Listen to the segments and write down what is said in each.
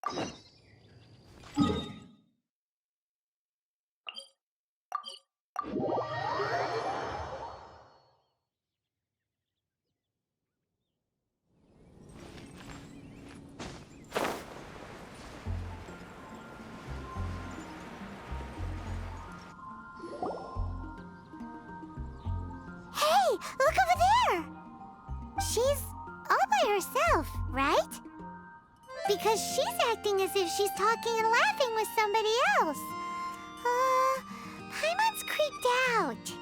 Hey, look over there! She's all by herself, right? Because she's acting as if she's talking and laughing with somebody else. Paimon's creeped out.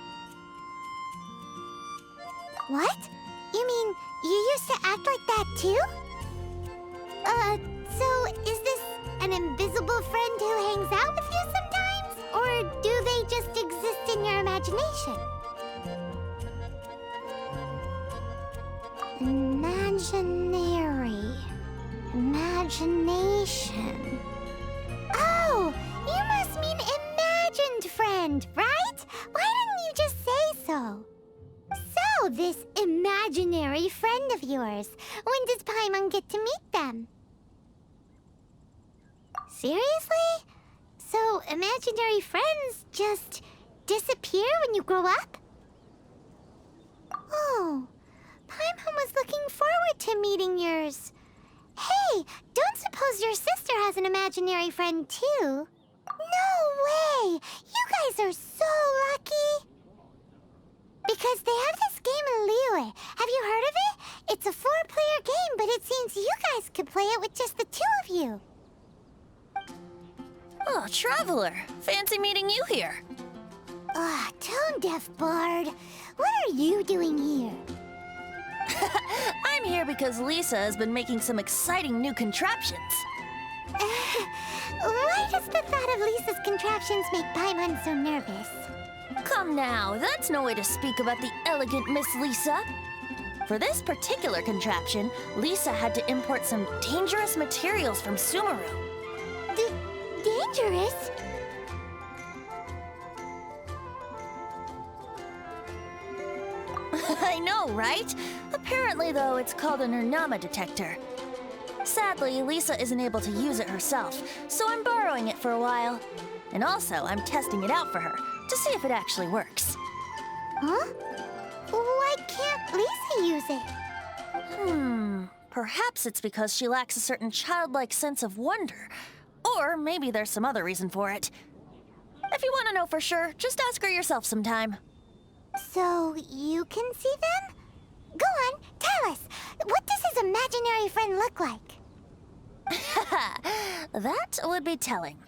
What? You mean you used to act like that too? So is this an invisible friend who hangs out with you sometimes? Or do they just exist in your imagination? Imagination. Oh, you must mean imagined friend, right? Why didn't you just say so? So, this imaginary friend of yours, when does Paimon get to meet them? Seriously? So, imaginary friends just disappear when you grow up? Oh, Paimon was looking forward to meeting yours. Hey, don't suppose your sister has an imaginary friend too? No way! You guys are so lucky! Because they have this game in Liyue. Have you heard of it? It's a 4-player game, but it seems you guys could play it with just the 2 of you. Oh, Traveler. Fancy meeting you here. Tone-deaf bard. What are you doing here? I'm here because Lisa has been making some exciting new contraptions. Why does the thought of Lisa's contraptions make Paimon so nervous? Come now, that's no way to speak about the elegant Miss Lisa. For this particular contraption, Lisa had to import some dangerous materials from Sumeru. Dangerous? I know, right? Apparently, though, it's called an Urnama detector. Sadly, Lisa isn't able to use it herself, so I'm borrowing it for a while. And also, I'm testing it out for her, to see if it actually works. Huh? Why can't Lisa use it? Perhaps it's because she lacks a certain childlike sense of wonder. Or maybe there's some other reason for it. If you want to know for sure, just ask her yourself sometime. So, you can see them? Go on, tell us. What does his imaginary friend look like? That would be telling.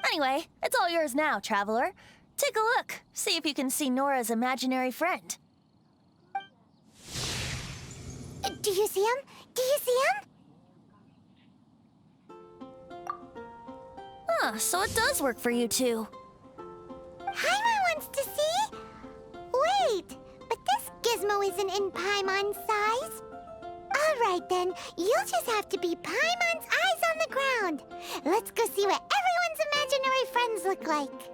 Anyway, it's all yours now, Traveler. Take a look. See if you can see Nora's imaginary friend. Do you see him? Do you see him? So it does work for you two. Paimon wants to see? Wait, but this gizmo isn't in Paimon's size. All right then, you'll just have to be Paimon's eyes on the ground. Let's go see what everyone's imaginary friends look like.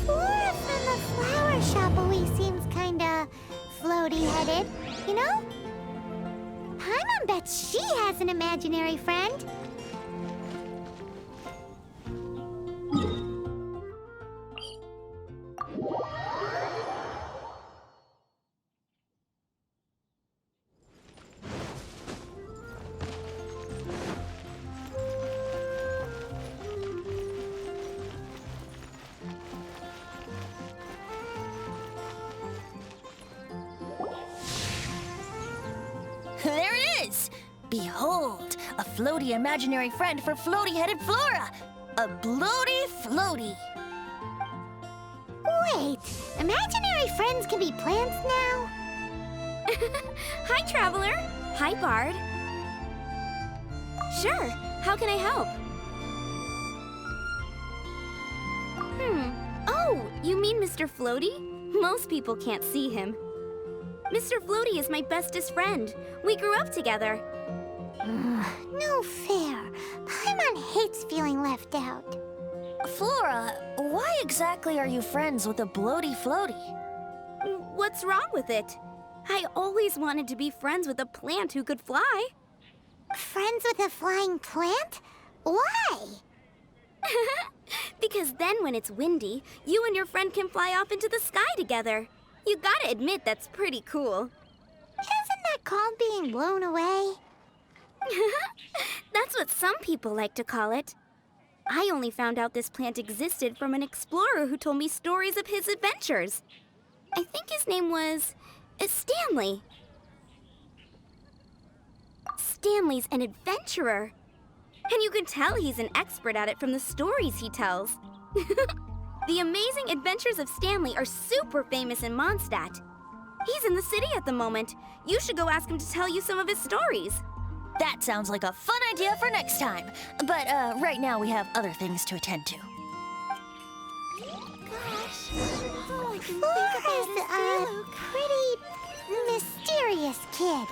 Flora from the flower shop always seems kinda floaty-headed, you know? Paimon bets she has an imaginary friend. There it is! Behold, a floaty imaginary friend for floaty-headed Flora! A bloaty floaty! Wait, imaginary friends can be plants now? Hi, Traveler. Hi, Bard. Sure, how can I help? Oh, you mean Mr. Floaty? Most people can't see him. Mr. Floaty is my bestest friend. We grew up together. No fair. Paimon hates feeling left out. Flora, why exactly are you friends with a bloaty floaty? What's wrong with it? I always wanted to be friends with a plant who could fly. Friends with a flying plant? Why? Because then when it's windy, you and your friend can fly off into the sky together. You gotta admit that's pretty cool. Isn't that called being blown away? That's what some people like to call it. I only found out this plant existed from an explorer who told me stories of his adventures. I think his name was Stanley. Stanley's an adventurer. And you can tell he's an expert at it from the stories he tells. The amazing adventures of Stanley are super famous in Mondstadt. He's in the city at the moment. You should go ask him to tell you some of his stories. That sounds like a fun idea for next time. But right now we have other things to attend to. Gosh, all I can Flora's a pretty mysterious kid.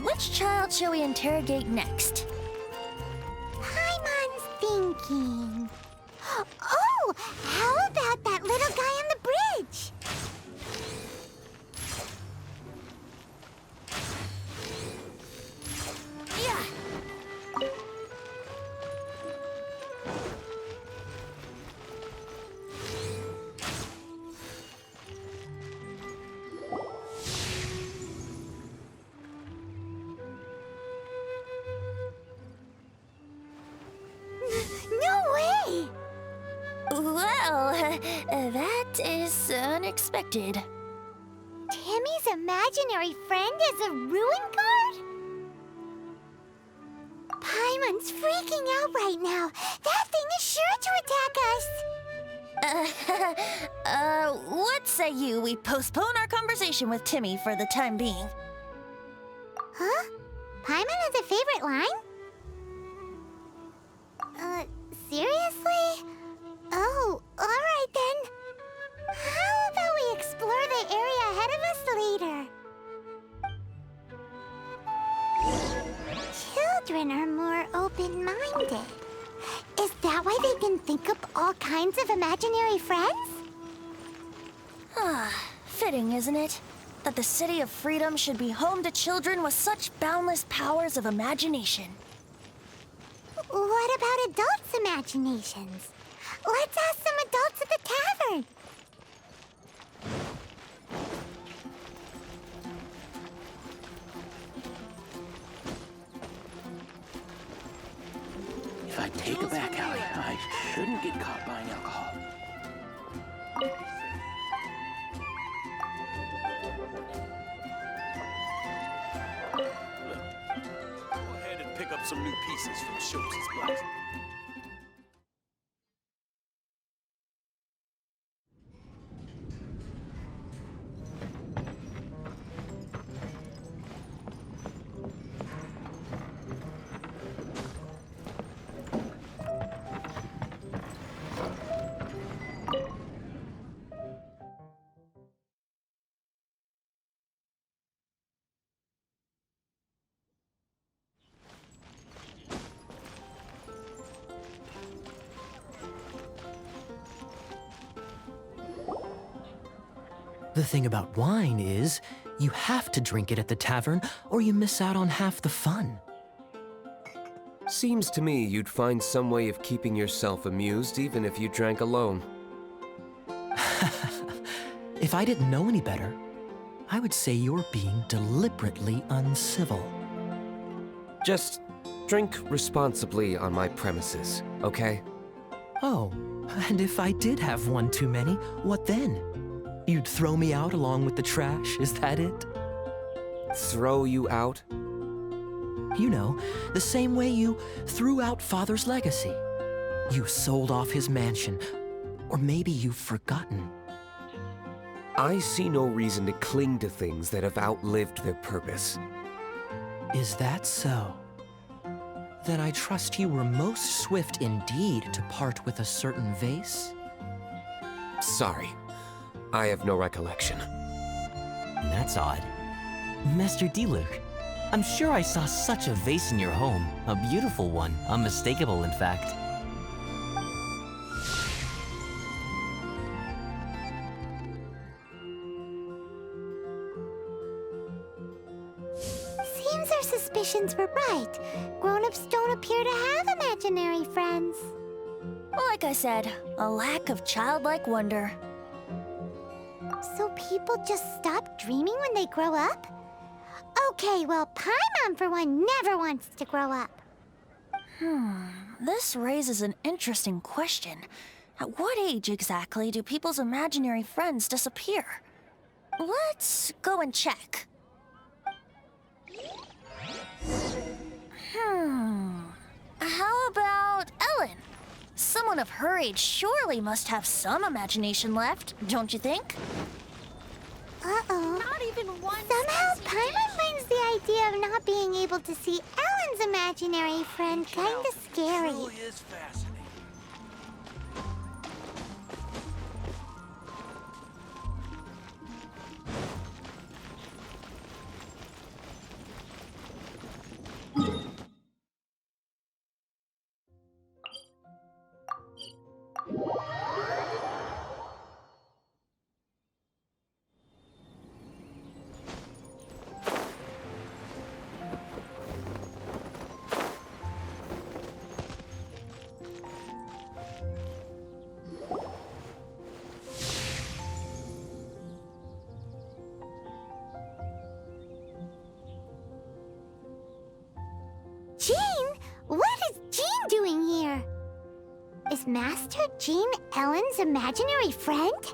Which child shall we interrogate next? Paimon's thinking. Oh, how about that little guy on the bridge? Yeah. No way! Well, that is unexpected. Timmy's imaginary friend is a ruin guard? Paimon's freaking out right now. That thing is sure to attack us. What say we postpone our conversation with Timmy for the time being? Huh? Paimon has a favorite line? Seriously? Oh, alright then. How about we explore the area ahead of us later? Children are more open-minded. Is that why they can think up all kinds of imaginary friends? Fitting, isn't it? That the City of Freedom should be home to children with such boundless powers of imagination. What about adults' imaginations? Let's ask some adults at the tavern. If I take a back alley, I shouldn't get caught buying alcohol. Go ahead and pick up some new pieces from Schultz's place. The thing about wine is, you have to drink it at the tavern or you miss out on half the fun. Seems to me you'd find some way of keeping yourself amused even if you drank alone. If I didn't know any better, I would say you're being deliberately uncivil. Just drink responsibly on my premises, okay? Oh, and if I did have one too many, what then? You'd throw me out along with the trash, is that it? Throw you out? You know, the same way you threw out Father's legacy. You sold off his mansion, or maybe you've forgotten. I see no reason to cling to things that have outlived their purpose. Is that so? Then I trust you were most swift indeed to part with a certain vase? Sorry, I have no recollection. That's odd. Master Diluc, I'm sure I saw such a vase in your home. A beautiful one, unmistakable in fact. Seems our suspicions were right. Grown-ups don't appear to have imaginary friends. Like I said, a lack of childlike wonder. So people just stop dreaming when they grow up? Okay, well, Paimon, for one, never wants to grow up. This raises an interesting question. At what age exactly do people's imaginary friends disappear? Let's go and check. How about Ellen? Someone of her age surely must have some imagination left, don't you think? Uh-oh. Not even one. Somehow, Paimon finds the idea of not being able to see Ellen's imaginary friend kinda scary. Truly is fascinating. Jean? What is Jean doing here? Is Master Jean Ellen's imaginary friend?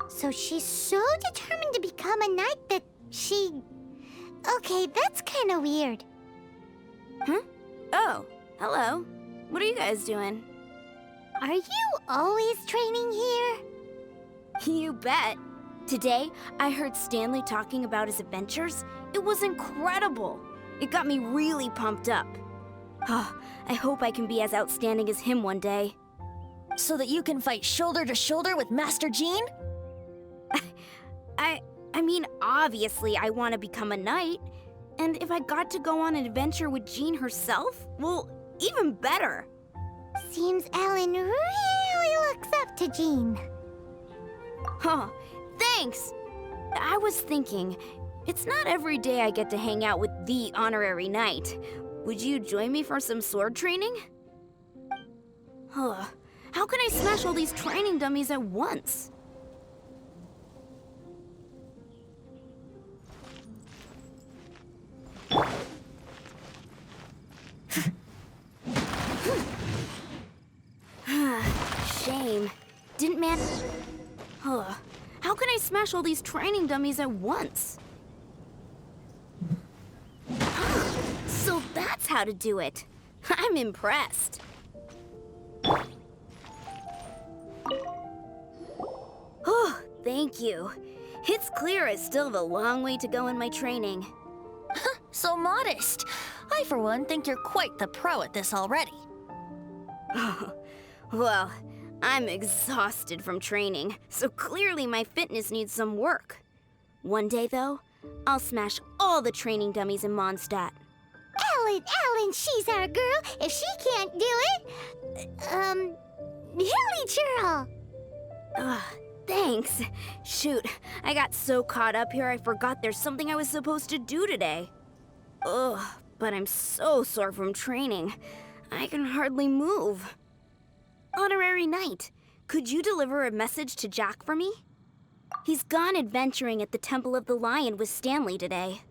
So she's so determined to become a knight that she... Okay, that's kinda weird. Huh? Oh, hello. What are you guys doing? Are you always training here? You bet. Today, I heard Stanley talking about his adventures. It was incredible. It got me really pumped up. I hope I can be as outstanding as him one day. So that you can fight shoulder to shoulder with Master Jean? I mean, obviously I want to become a knight. And if I got to go on an adventure with Jean herself, well, even better. Seems Ellen really looks up to Jean. Huh, thanks! I was thinking, it's not every day I get to hang out with the honorary knight. Would you join me for some sword training? Huh, how can I smash all these training dummies at once? Shame. Didn't man... Huh. How can I smash all these training dummies at once? So that's how to do it. I'm impressed. Oh, thank you. It's clear I still have a long way to go in my training. So modest. I, for one, think you're quite the pro at this already. Well, I'm exhausted from training, so clearly my fitness needs some work. One day, though, I'll smash all the training dummies in Mondstadt. Ellen, she's our girl. If she can't do it, Hilly Churl. Thanks. Shoot, I got so caught up here I forgot there's something I was supposed to do today. Ugh, but I'm so sore from training. I can hardly move. Honorary Knight, could you deliver a message to Jack for me? He's gone adventuring at the Temple of the Lion with Stanley today.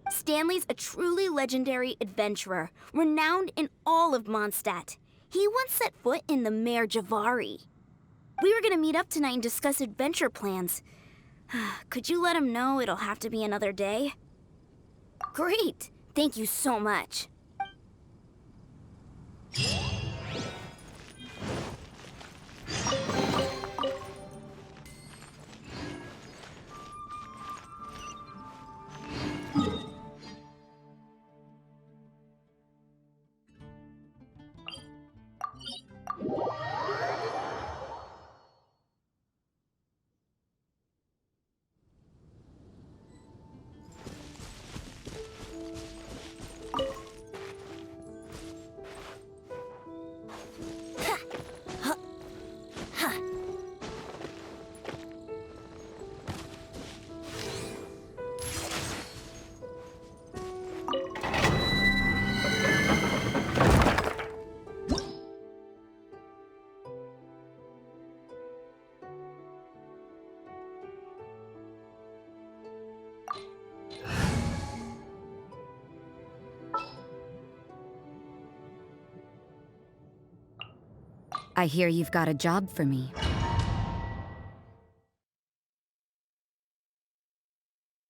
Stanley's a truly legendary adventurer, renowned in all of Mondstadt. He once set foot in the Mare Javari. We were gonna meet up tonight and discuss adventure plans. Could you let him know it'll have to be another day? Great! Thank you so much. I hear you've got a job for me.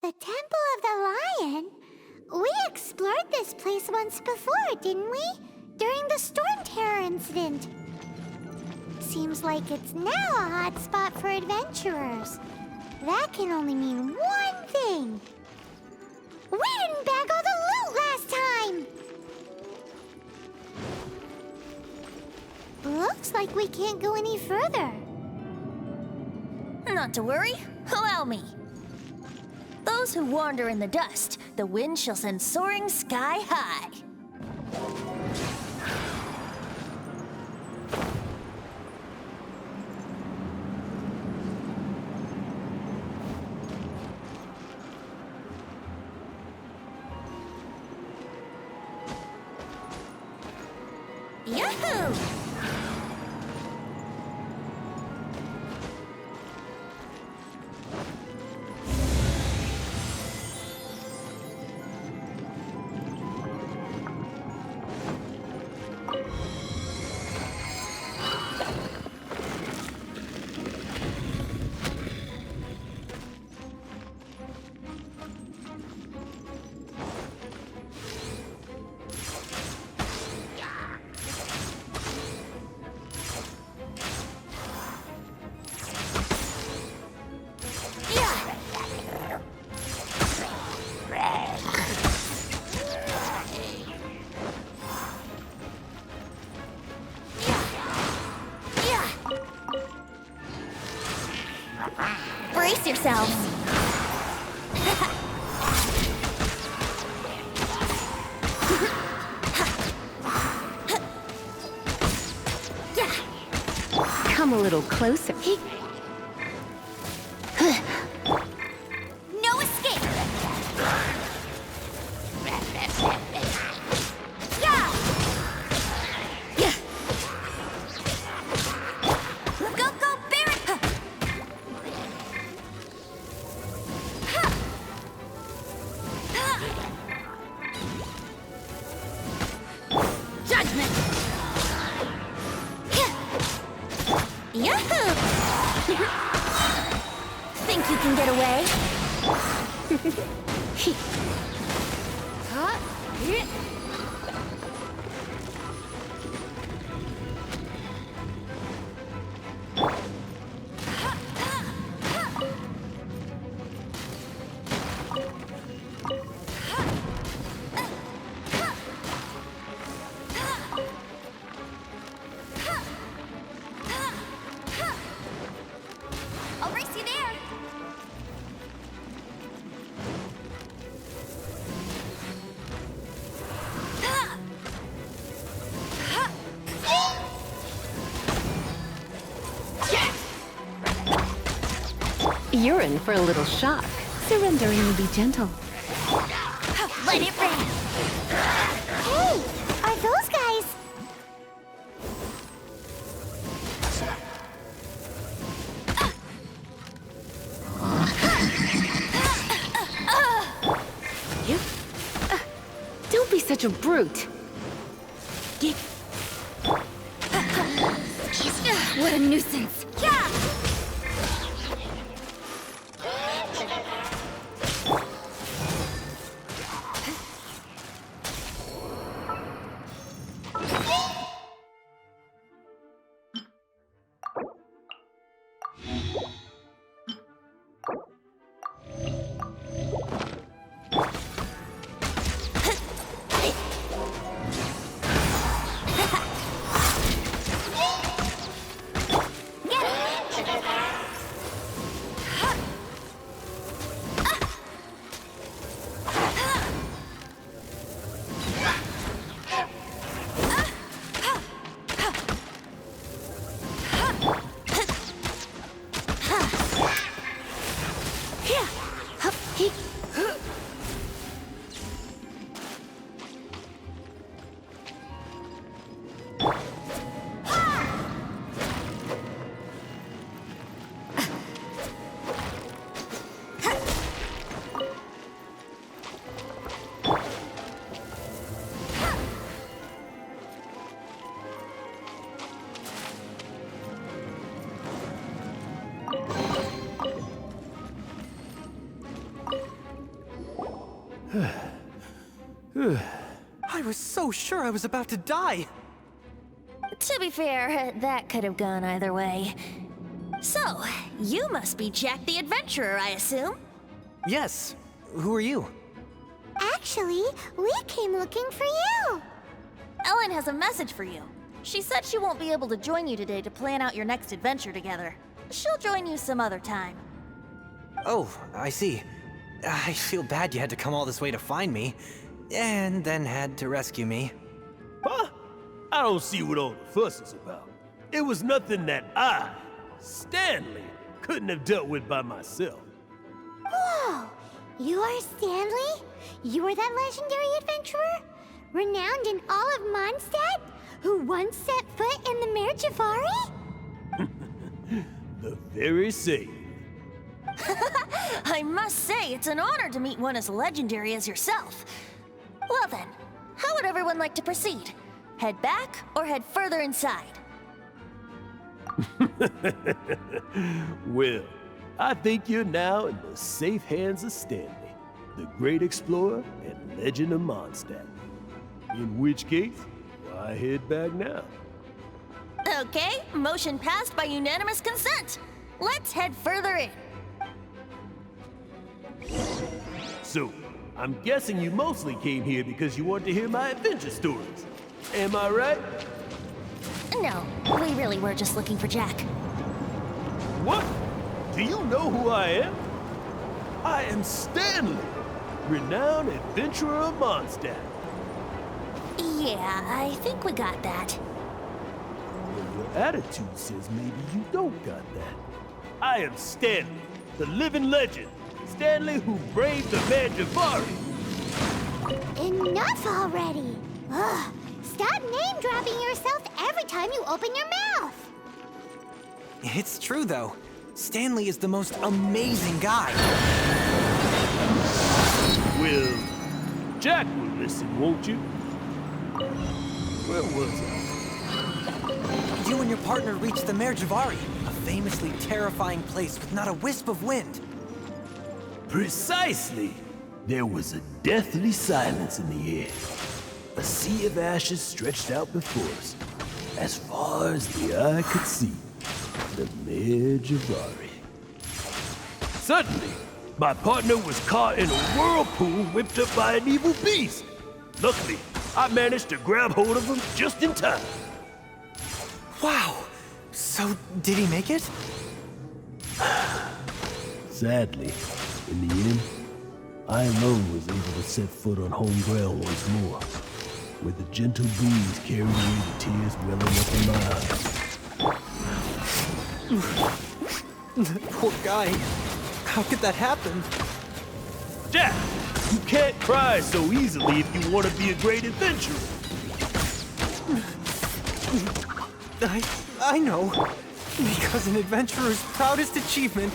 The Temple of the Lion? We explored this place once before, didn't we? During the Storm Terror incident. Seems like it's now a hot spot for adventurers. That can only mean one thing. We didn't bag all the loot last time! Looks like we can't go any further. Not to worry. Allow me. Those who wander in the dust, the wind shall send soaring sky high. Yahoo! Brace yourselves. Come a little closer. No escape! Yeah! Yeah! Go, go, Barret! Judgment! Yahoo! Think you can get away? I'll race you there! You're in for a little shock. Surrendering will be gentle. Let it rain! Hey, are those guys... You? Don't be such a brute. What a nuisance. Yeah! Get it! I was so sure I was about to die. To be fair, that could have gone either way. So, you must be Jack the Adventurer, I assume? Yes. Who are you? Actually, we came looking for you. Ellen has a message for you. She said she won't be able to join you today to plan out your next adventure together. She'll join you some other time. Oh, I see. I feel bad you had to come all this way to find me, and then had to rescue me. Huh? I don't see what all the fuss is about. It was nothing that I, Stanley, couldn't have dealt with by myself. Whoa! You are Stanley? You are that legendary adventurer? Renowned in all of Mondstadt? Who once set foot in the Mare Javari? The very same. I must say, it's an honor to meet one as legendary as yourself. Well then, how would everyone like to proceed? Head back or head further inside? Well, I think you're now in the safe hands of Stanley, the great explorer and legend of Mondstadt. In which case, why head back now? Okay, motion passed by unanimous consent. Let's head further in. So, I'm guessing you mostly came here because you want to hear my adventure stories. Am I right? No, we really were just looking for Jack. What? Do you know who I am? I am Stanley, renowned adventurer of Mondstadt. Yeah, I think we got that. Well, your attitude says maybe you don't got that. I am Stanley, the living legend. Stanley who braved the Mare Javari. Enough already! Ugh! Stop name-dropping yourself every time you open your mouth! It's true, though. Stanley is the most amazing guy. Well, Jack will listen, won't you? Where was I? You and your partner reached the Mare Javari, a famously terrifying place with not a wisp of wind. Precisely! There was a deathly silence in the air. A sea of ashes stretched out before us, as far as the eye could see. The Mare Javari. Suddenly, my partner was caught in a whirlpool whipped up by an evil beast. Luckily, I managed to grab hold of him just in time. Wow! So, did he make it? Sadly, in the end, I alone was able to set foot on home ground once more, with the gentle breeze carrying away the tears welling up in my eyes. That poor guy. How could that happen? Jack, you can't cry so easily if you want to be a great adventurer. I know. Because an adventurer's proudest achievement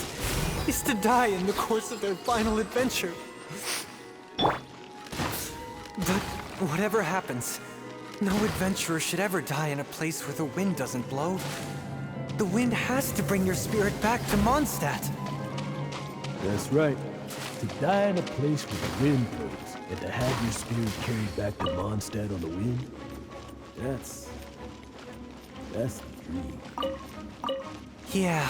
is to die in the course of their final adventure. But whatever happens, no adventurer should ever die in a place where the wind doesn't blow. The wind has to bring your spirit back to Mondstadt. That's right. To die in a place where the wind blows, and to have your spirit carried back to Mondstadt on the wind, that's the dream. Yeah.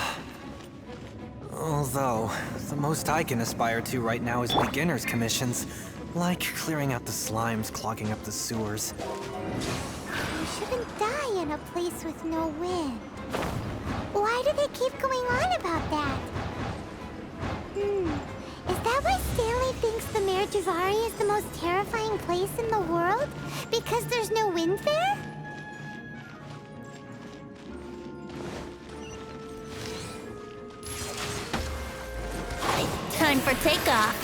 Although, the most I can aspire to right now is beginner's commissions, like clearing out the slimes clogging up the sewers. You shouldn't die in a place with no wind. Why do they keep going on about that? Is that why Stanley thinks the Mare Javari is the most terrifying place in the world? Because there's no wind there? Time for takeoff.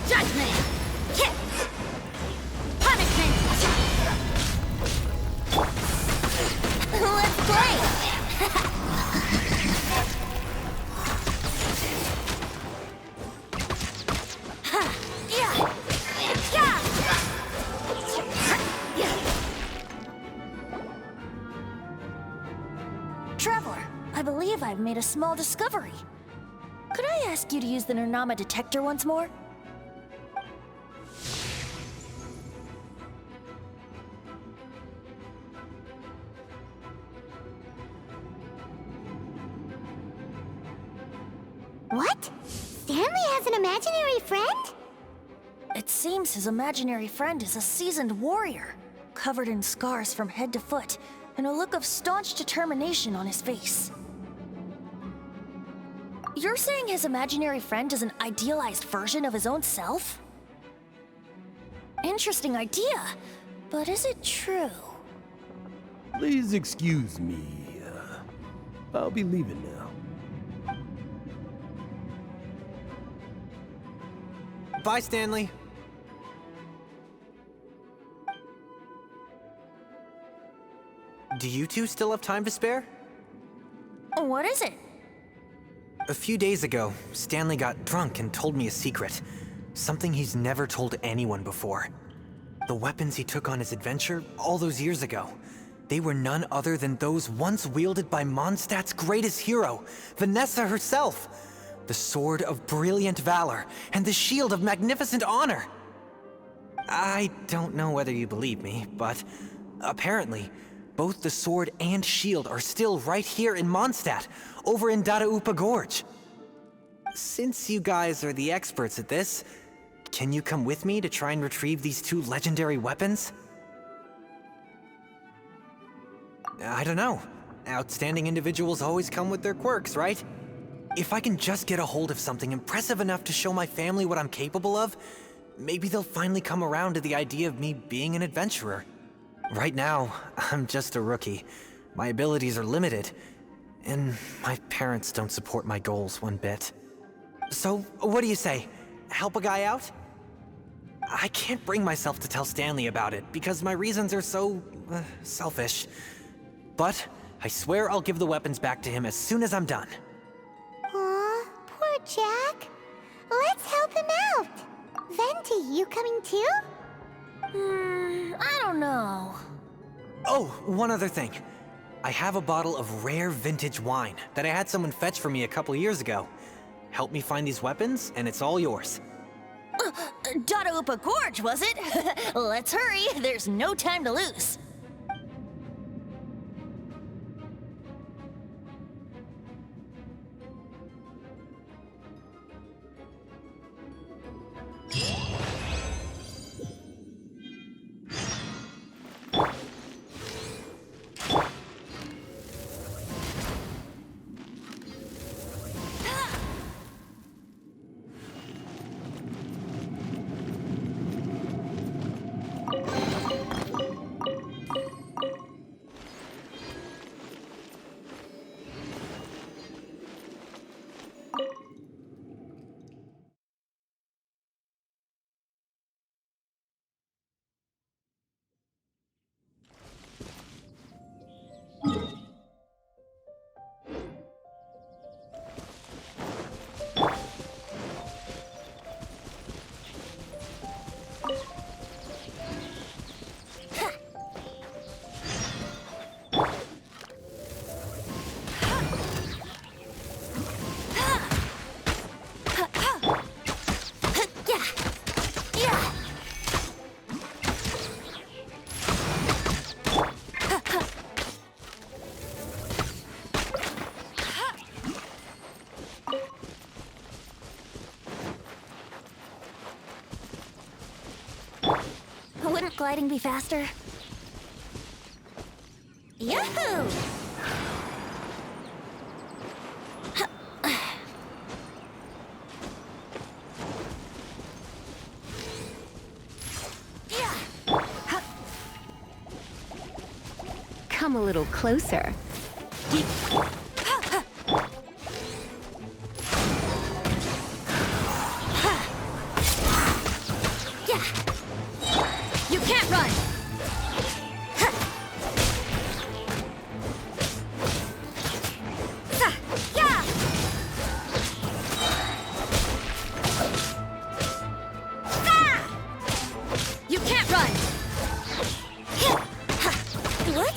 Judgment! Kick! Punishment! Let's play! made a small discovery. Could I ask you to use the Nernama detector once more? What? Stanley has an imaginary friend? It seems his imaginary friend is a seasoned warrior, covered in scars from head to foot, and a look of staunch determination on his face. You're saying his imaginary friend is an idealized version of his own self? Interesting idea, but is it true? Please excuse me. I'll be leaving now. Bye, Stanley. Do you two still have time to spare? What is it? A few days ago, Stanley got drunk and told me a secret. Something he's never told anyone before. The weapons he took on his adventure all those years ago, they were none other than those once wielded by Mondstadt's greatest hero, Vanessa herself. The Sword of Brilliant Valor and the Shield of Magnificent Honor. I don't know whether you believe me, but apparently, both the sword and shield are still right here in Mondstadt, over in Dadaupa Gorge. Since you guys are the experts at this, can you come with me to try and retrieve these two legendary weapons? I don't know. Outstanding individuals always come with their quirks, right? If I can just get a hold of something impressive enough to show my family what I'm capable of, maybe they'll finally come around to the idea of me being an adventurer. Right now, I'm just a rookie. My abilities are limited, and my parents don't support my goals one bit. So, what do you say? Help a guy out? I can't bring myself to tell Stanley about it, because my reasons are so, selfish. But I swear I'll give the weapons back to him as soon as I'm done. Aw, poor Jack. Let's help him out. Venti, you coming too? I don't know. Oh, one other thing. I have a bottle of rare vintage wine that I had someone fetch for me a couple years ago. Help me find these weapons, and it's all yours. Dadaupa Gorge, was it? Let's hurry, there's no time to lose. Wouldn't gliding be faster? Yahoo! Come a little closer. You can't run! You can't run! What?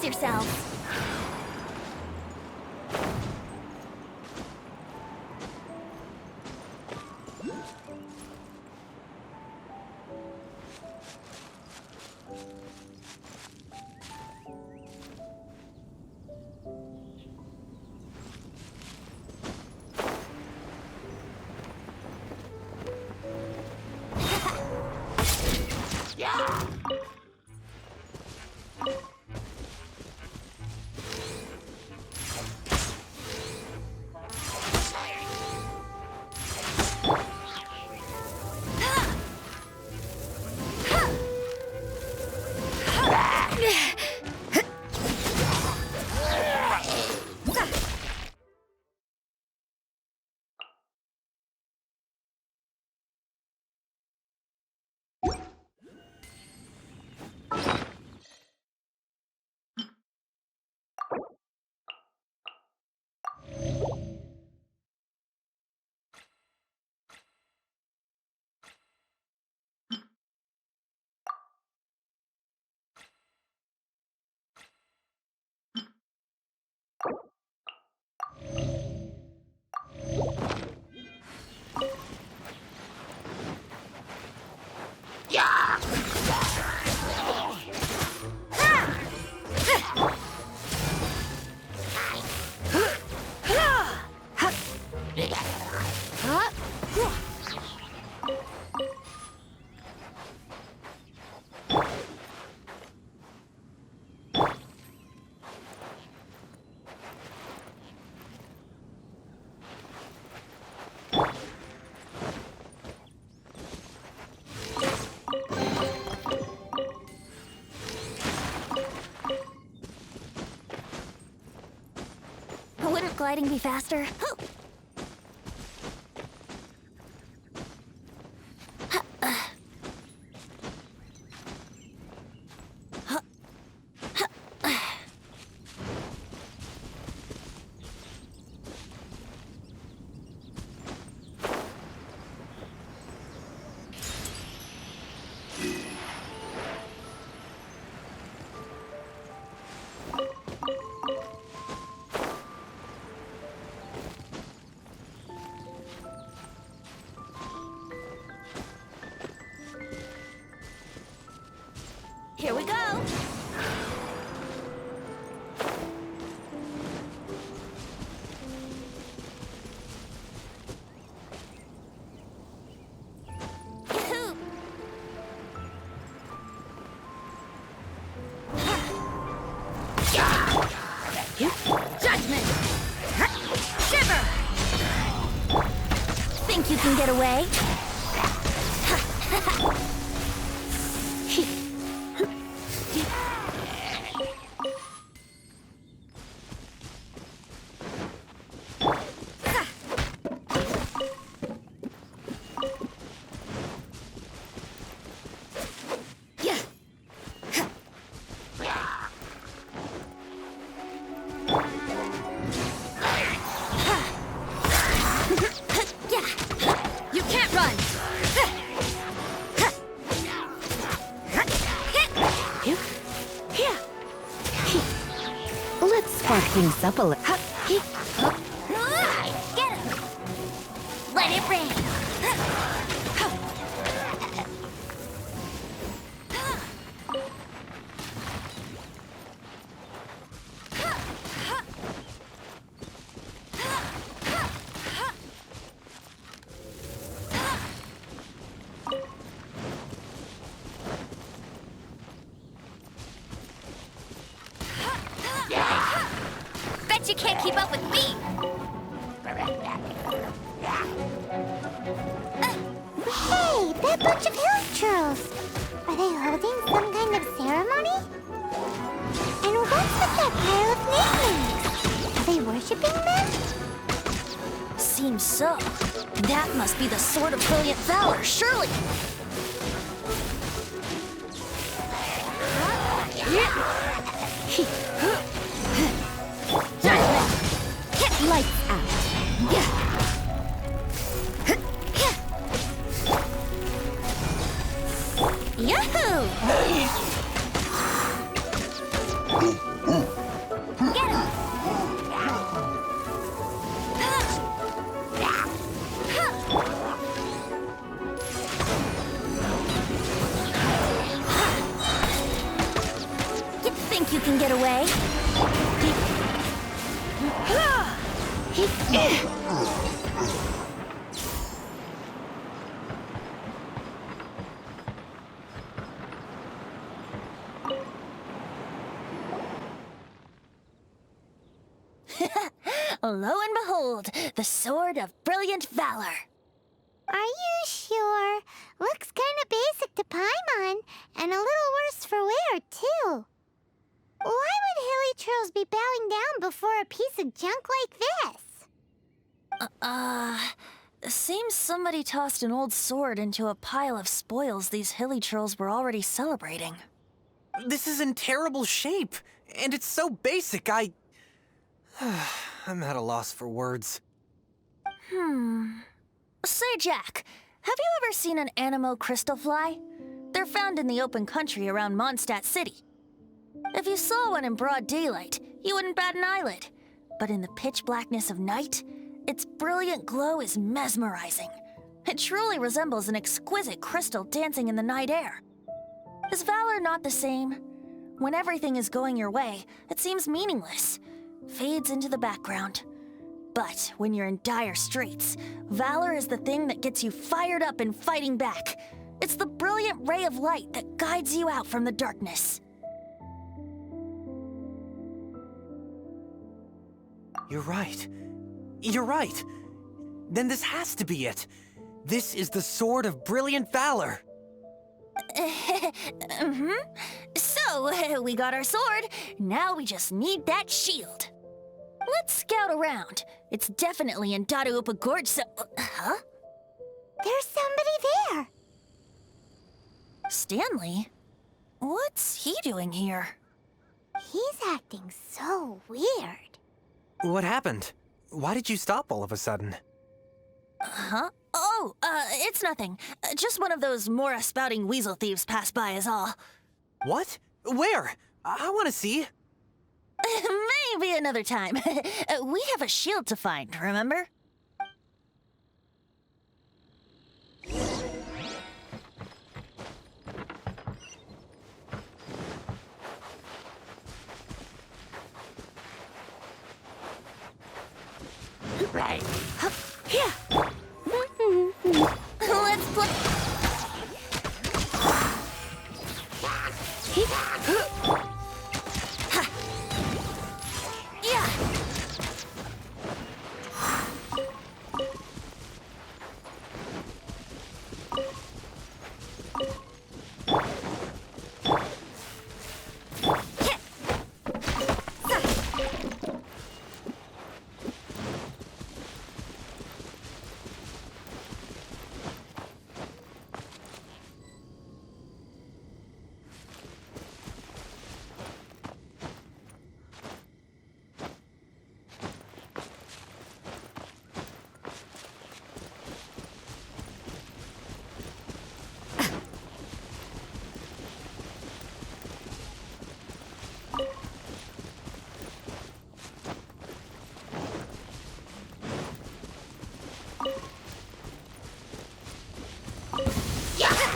Brace yourselves. Wouldn't gliding be faster? Here we go! Judgment! Shiver! Think you can get away? Things up a little. Get him! Let it rain! You can't keep up with me! Hey, that bunch of hill churls! Are they holding some kind of ceremony? And what's with that pile of namelings? Are they worshipping them? Seems so. That must be the Sword of Brilliant Valor, surely! Lights out. Yahoo! can get away. Lo and behold, the Sword of Brilliant Valor. Are you sure? Looks kinda basic to Paimon, and a little worse for wear, too. Why would Hilichurls be bowing down before a piece of junk like this? Seems somebody tossed an old sword into a pile of spoils these Hilichurls were already celebrating. This is in terrible shape, and it's so basic, I'm at a loss for words. Say, Jack, have you ever seen an Anemo crystal fly? They're found in the open country around Mondstadt City. If you saw one in broad daylight, you wouldn't bat an eyelid. But in the pitch blackness of night, its brilliant glow is mesmerizing. It truly resembles an exquisite crystal dancing in the night air. Is valor not the same? When everything is going your way, it seems meaningless, fades into the background. But when you're in dire straits, valor is the thing that gets you fired up and fighting back. It's the brilliant ray of light that guides you out from the darkness. You're right. You're right. Then this has to be it. This is the Sword of Brilliant Valor. So, we got our sword. Now we just need that shield. Let's scout around. It's definitely in Dadaupa Gorge, so... Huh? There's somebody there. Stanley? What's he doing here? He's acting so weird. What happened? Why did you stop all of a sudden? Huh? Oh, it's nothing. Just one of those Mora-spouting weasel thieves passed by is all. What? Where? I want to see. Maybe another time. We have a shield to find, remember? Right. Here. Let's play. Yeah.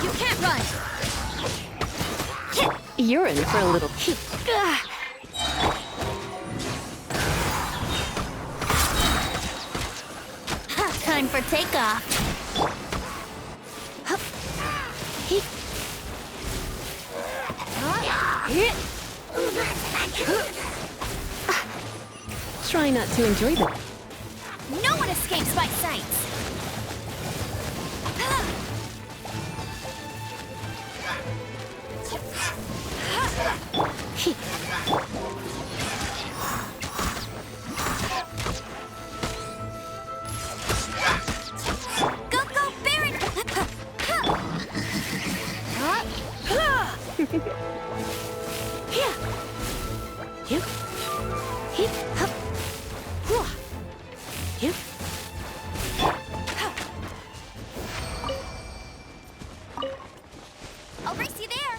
You can't run! You're in for a little... Time for takeoff. Try not to enjoy them. No one escapes my sights! Go, go, Baron! I'll race you there!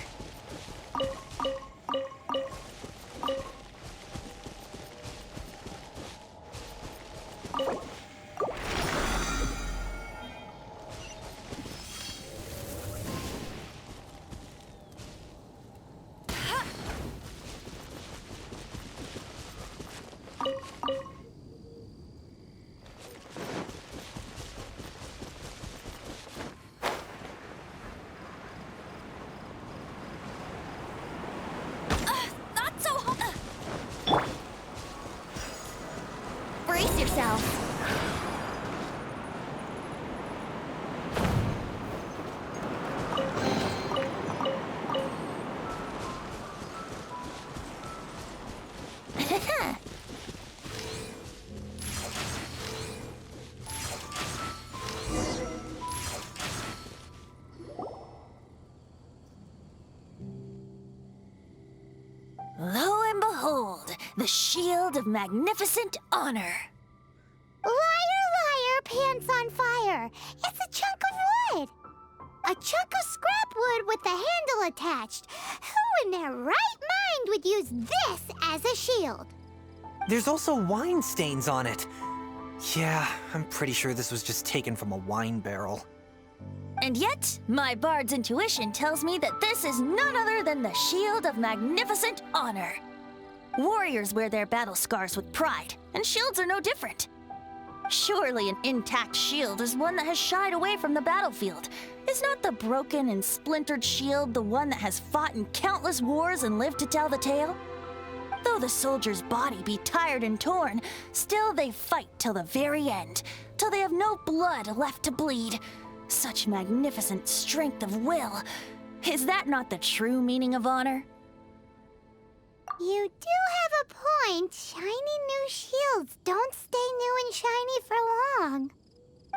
Lo and behold, the shield of magnificent honor. Liar, liar, pants on fire. It's a chunk of wood. A chunk of scrap wood with the handle attached. Who in their right mind would use this as a shield? There's also wine stains on it. Yeah, I'm pretty sure this was just taken from a wine barrel. And yet, my bard's intuition tells me that this is none other than the shield of magnificent honor. Warriors wear their battle scars with pride, and shields are no different. Surely an intact shield is one that has shied away from the battlefield. Is not the broken and splintered shield the one that has fought in countless wars and lived to tell the tale? Though the soldier's body be tired and torn, still they fight till the very end, till they have no blood left to bleed. Such magnificent strength of will. Is that not the true meaning of honor? You do have a point. Shiny new shields don't stay new and shiny for long.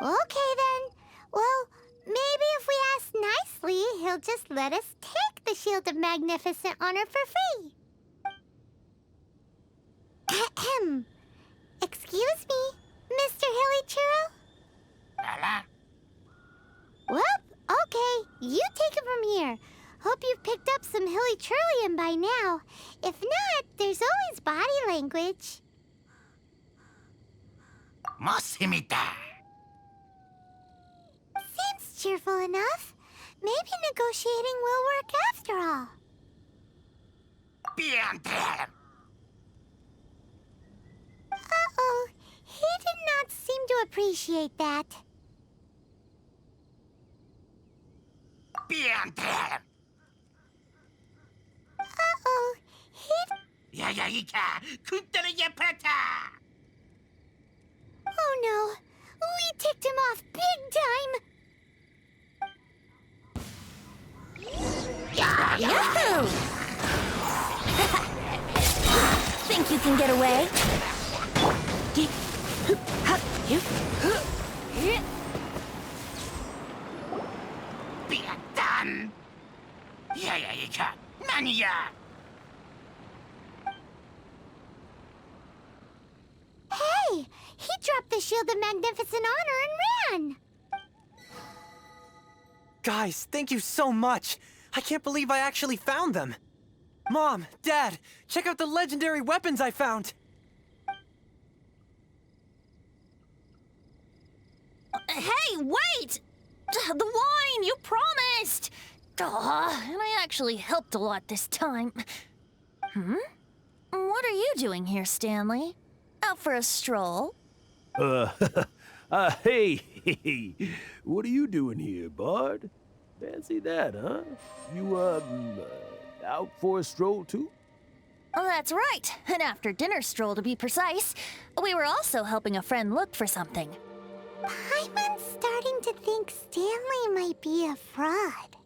Okay then. Well, maybe if we ask nicely, he'll just let us take the Shield of Magnificent Honor for free. Ahem. Excuse me, Mr. Hilly Churro? Well, okay. You take it from here. Hope you've picked up some Hilly Churlian by now. If not, there's always body language. Seems cheerful enough. Maybe negotiating will work after all. Uh-oh. He did not seem to appreciate that. Uh-oh. Oh no. We ticked him off big time. Yahoo! Think you can get away? Hey! He dropped the Shield of Magnificent Honor and ran! Guys, thank you so much. I can't believe I actually found them. Mom, Dad, check out the legendary weapons I found. Hey, wait! The wine, you promised! Aw, and I actually helped a lot this time. What are you doing here, Stanley? Out for a stroll? Hey, what are you doing here, Bard? Fancy that, huh? You, out for a stroll, too? Oh, that's right. An after-dinner stroll, to be precise. We were also helping a friend look for something. Paimon's starting to think Stanley might be a fraud.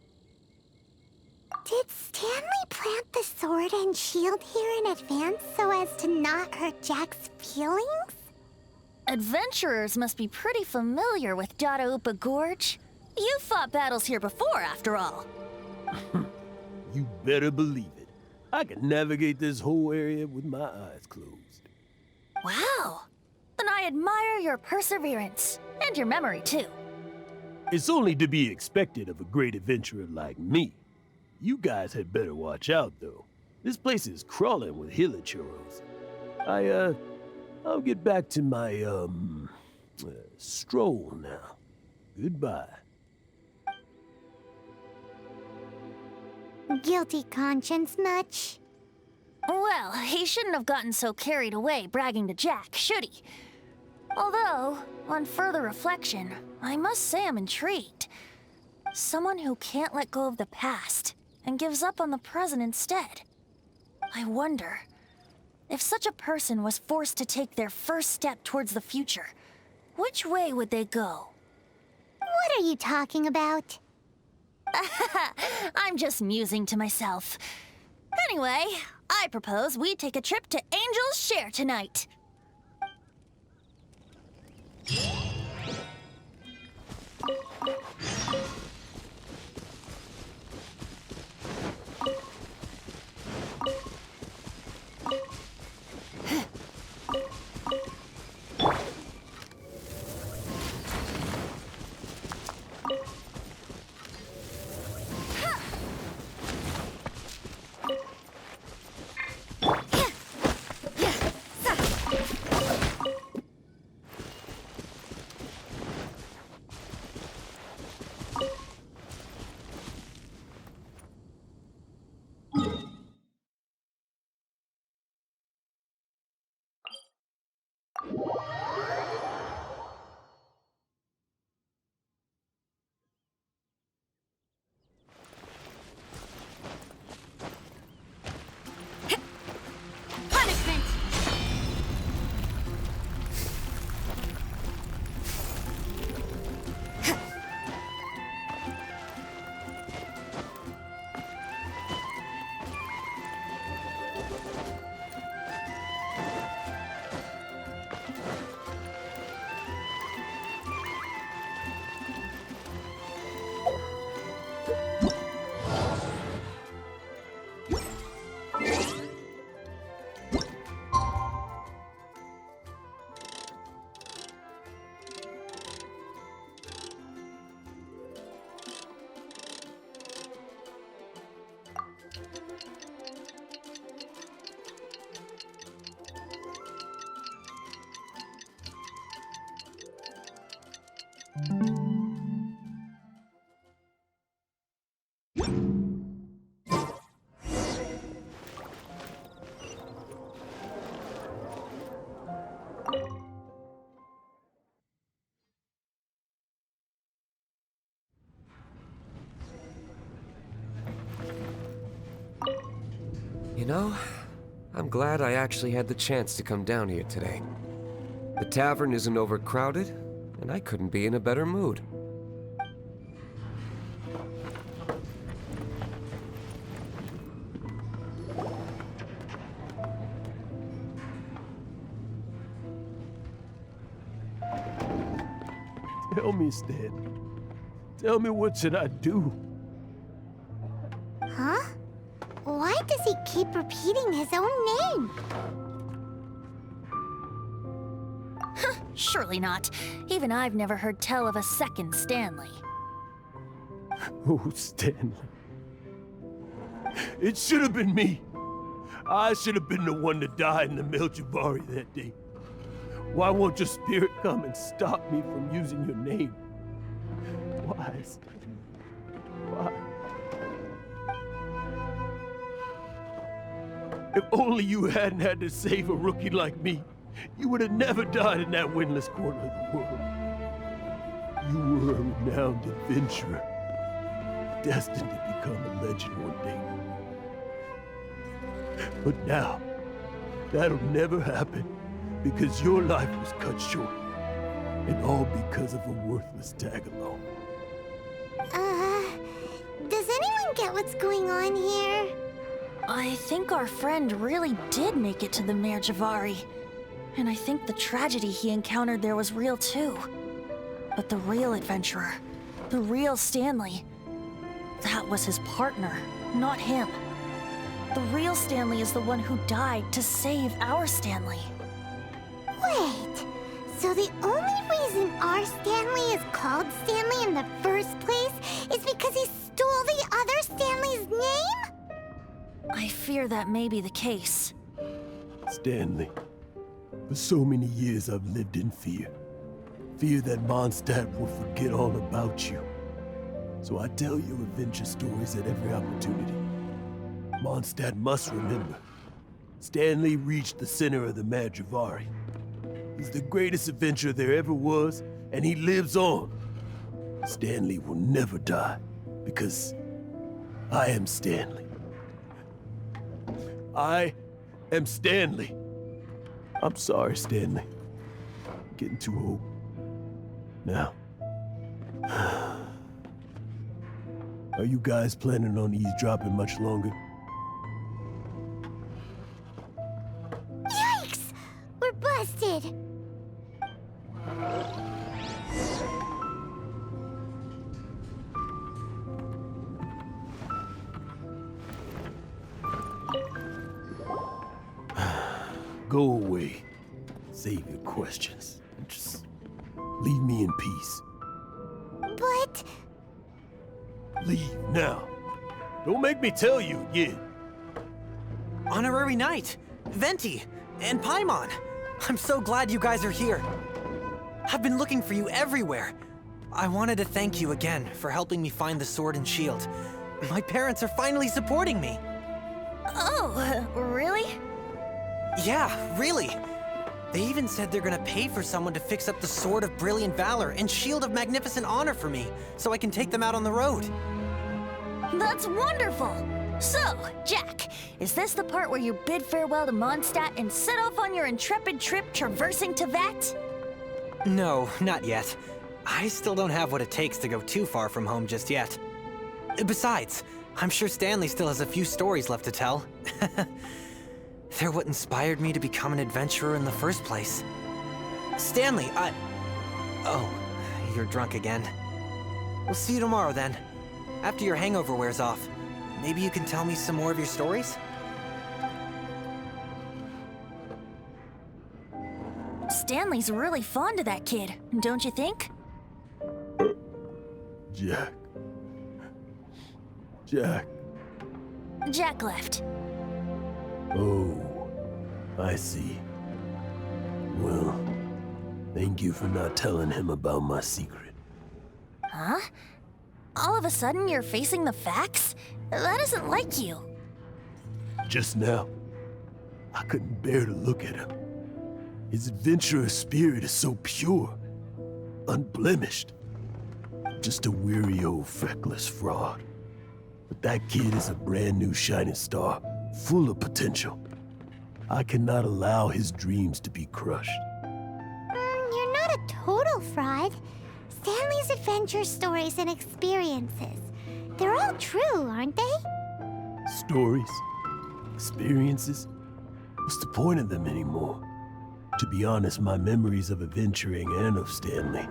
Did Stanley plant the sword and shield here in advance so as to not hurt Jack's feelings? Adventurers must be pretty familiar with Dada Gorge. You fought battles here before, after all. You better believe it. I can navigate this whole area with my eyes closed. Wow. Then I admire your perseverance. And your memory, too. It's only to be expected of a great adventurer like me. You guys had better watch out, though. This place is crawling with hilichurros. I'll get back to my, stroll now. Goodbye. Guilty conscience much? Well, he shouldn't have gotten so carried away bragging to Jack, should he? Although, on further reflection, I must say I'm intrigued. Someone who can't let go of the past and gives up on the present instead. I wonder, if such a person was forced to take their first step towards the future, which way would they go? What are you talking about? I'm just musing to myself. Anyway, I propose we take a trip to Angel's Share tonight. You know, I'm glad I actually had the chance to come down here today. The tavern isn't overcrowded, and I couldn't be in a better mood. Tell me, Stanley. Tell me, what should I do? Huh? Why does he keep repeating his own name? Surely not. Even I've never heard tell of a second Stanley. Oh, Stanley. It should have been me. I should have been the one to die in the Melchivari that day. Why won't your spirit come and stop me from using your name? Why, Stanley? Why? If only you hadn't had to save a rookie like me, you would have never died in that windless corner of the world. You were a renowned adventurer, destined to become a legend one day. But now, that'll never happen, because your life was cut short, and all because of a worthless tag-along. Does anyone get what's going on here? I think our friend really did make it to the Merjavari. And I think the tragedy he encountered there was real too. But the real adventurer, the real Stanley, that was his partner, not him. The real Stanley is the one who died to save our Stanley. Wait, so the only reason our Stanley is called Stanley in the first place is because he stole the other Stanley's name? I fear that may be the case. Stanley, for so many years I've lived in fear. Fear that Mondstadt will forget all about you. So I tell you adventure stories at every opportunity. Mondstadt must remember. Stanley reached the center of the Merjavari. He's the greatest adventurer there ever was, and he lives on. Stanley will never die, because I am Stanley. I am Stanley. I'm sorry, Stanley. I'm getting too old. Now. Are you guys planning on eavesdropping much longer? Yikes! We're busted! Go away. Save your questions. And just leave me in peace. But... Leave now. Don't make me tell you again. Honorary Knight, Venti, and Paimon. I'm so glad you guys are here. I've been looking for you everywhere. I wanted to thank you again for helping me find the sword and shield. My parents are finally supporting me. Oh, really? Yeah, really. They even said they're gonna pay for someone to fix up the Sword of Brilliant Valor and Shield of Magnificent Honor for me, so I can take them out on the road. That's wonderful! So, Jack, is this the part where you bid farewell to Mondstadt and set off on your intrepid trip traversing Tevat? No, not yet. I still don't have what it takes to go too far from home just yet. Besides, I'm sure Stanley still has a few stories left to tell. They're what inspired me to become an adventurer in the first place. Stanley, Oh, you're drunk again. We'll see you tomorrow then. After your hangover wears off. Maybe you can tell me some more of your stories? Stanley's really fond of that kid, don't you think? Jack. Jack. Jack left. Oh, I see. Well, thank you for not telling him about my secret. Huh? All of a sudden you're facing the facts? That isn't like you. Just now, I couldn't bear to look at him. His adventurous spirit is so pure, unblemished. Just a weary old feckless fraud. But that kid is a brand new shining star, full of potential. I cannot allow his dreams to be crushed. You're not a total fraud. Stanley's adventure stories and experiences. They're all true, aren't they? Stories, experiences. What's the point of them anymore? To be honest, my memories of adventuring and of Stanley,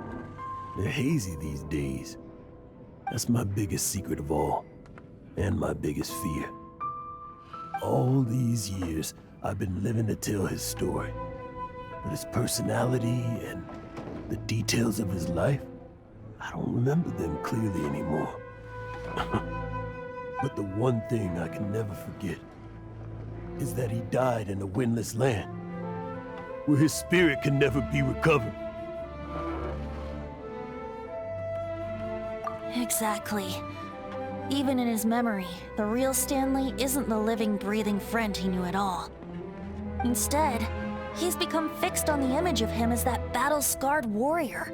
they're hazy these days. That's my biggest secret of all, and my biggest fear. All these years, I've been living to tell his story. But his personality and the details of his life, I don't remember them clearly anymore. But the one thing I can never forget is that he died in a windless land, where his spirit can never be recovered. Exactly. Even in his memory, the real Stanley isn't the living, breathing friend he knew at all. Instead, he's become fixed on the image of him as that battle-scarred warrior.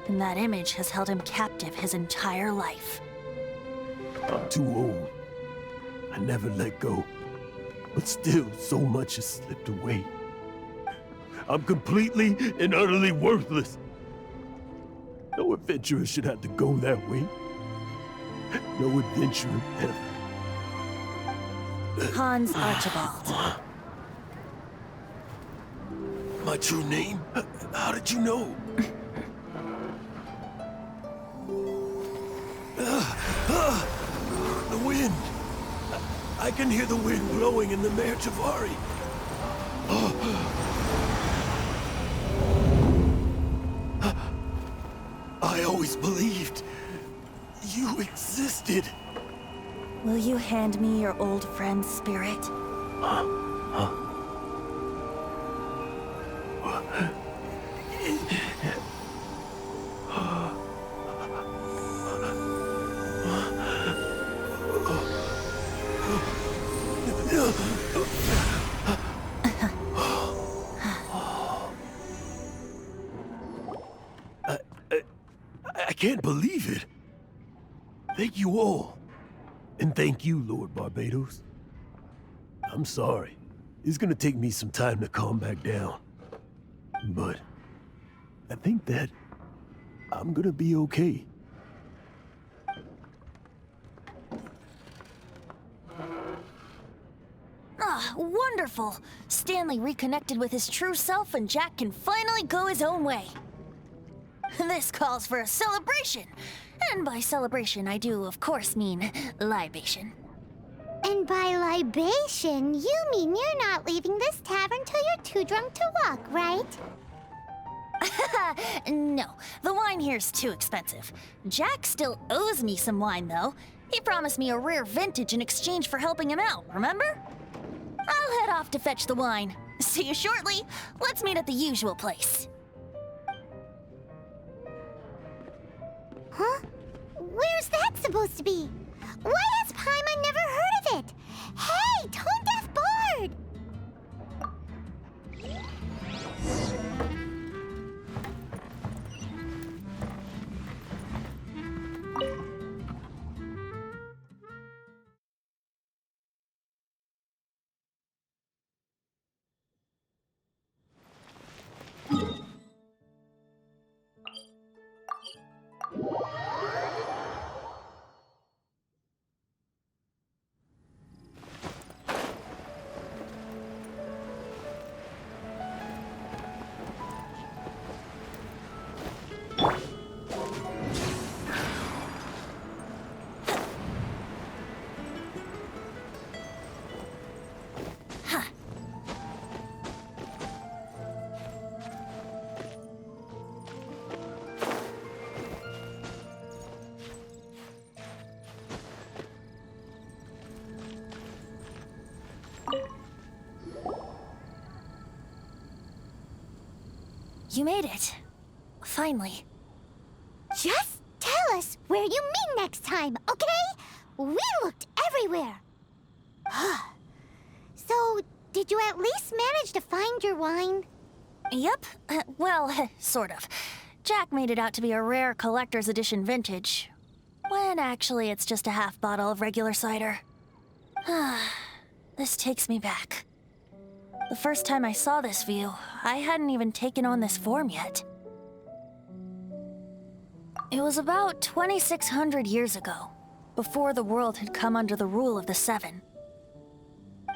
And that image has held him captive his entire life. I'm too old. I never let go. But still, so much has slipped away. I'm completely and utterly worthless. No adventurer should have to go that way. No adventurer ever. Hans Archibald. My true name? How did you know? The wind. I can hear the wind blowing in the Mare Javari. I always believed you existed. Will you hand me your old friend's spirit? I can't believe it. Thank you all. And thank you, Lord Barbados. I'm sorry. It's gonna take me some time to calm back down. But I think that I'm gonna be okay. Ah, wonderful! Stanley reconnected with his true self and Jack can finally go his own way. This calls for a celebration. And by celebration, I do, of course, mean libation. And by libation, you mean you're not leaving this tavern till you're too drunk to walk, right? No, the wine here's too expensive. Jack still owes me some wine, though. He promised me a rare vintage in exchange for helping him out, remember? I'll head off to fetch the wine. See you shortly. Let's meet at the usual place. Huh? Where's that supposed to be? Why has Paimon never heard of it? Hey, Tone Deaf Bard! You made it. Finally. Just tell us where you meet next time, okay? We looked everywhere. So, did you at least manage to find your wine? Yep. Well, sort of. Jack made it out to be a rare collector's edition vintage, when actually it's just a half bottle of regular cider. This takes me back. The first time I saw this view, I hadn't even taken on this form yet. It was about 2,600 years ago, before the world had come under the rule of the Seven.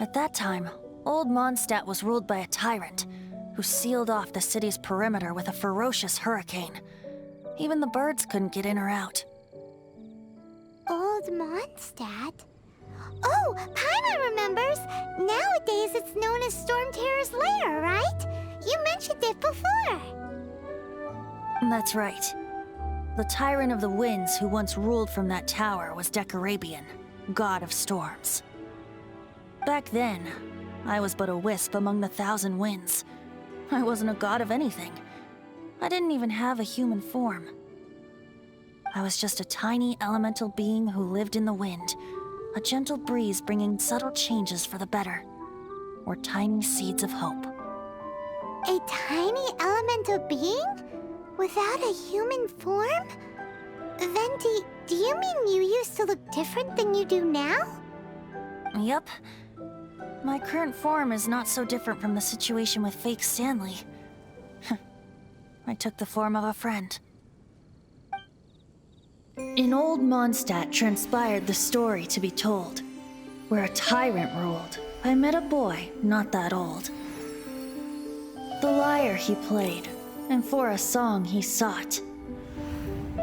At that time, old Mondstadt was ruled by a tyrant who sealed off the city's perimeter with a ferocious hurricane. Even the birds couldn't get in or out. Old Mondstadt? Oh, Paimon remembers! Nowadays it's known as Storm Terror's lair, right? You mentioned it before. That's right. The Tyrant of the Winds who once ruled from that tower was Decarabian, god of storms. Back then, I was but a wisp among the 1,000 winds. I wasn't a god of anything. I didn't even have a human form. I was just a tiny elemental being who lived in the wind, a gentle breeze bringing subtle changes for the better, or tiny seeds of hope. A tiny elemental being? Without a human form? Venti, do you mean you used to look different than you do now? Yep. My current form is not so different from the situation with fake Stanley. I took the form of a friend. In old Mondstadt transpired the story to be told. Where a tyrant ruled, I met a boy not that old. The lyre he played, and for a song he sought.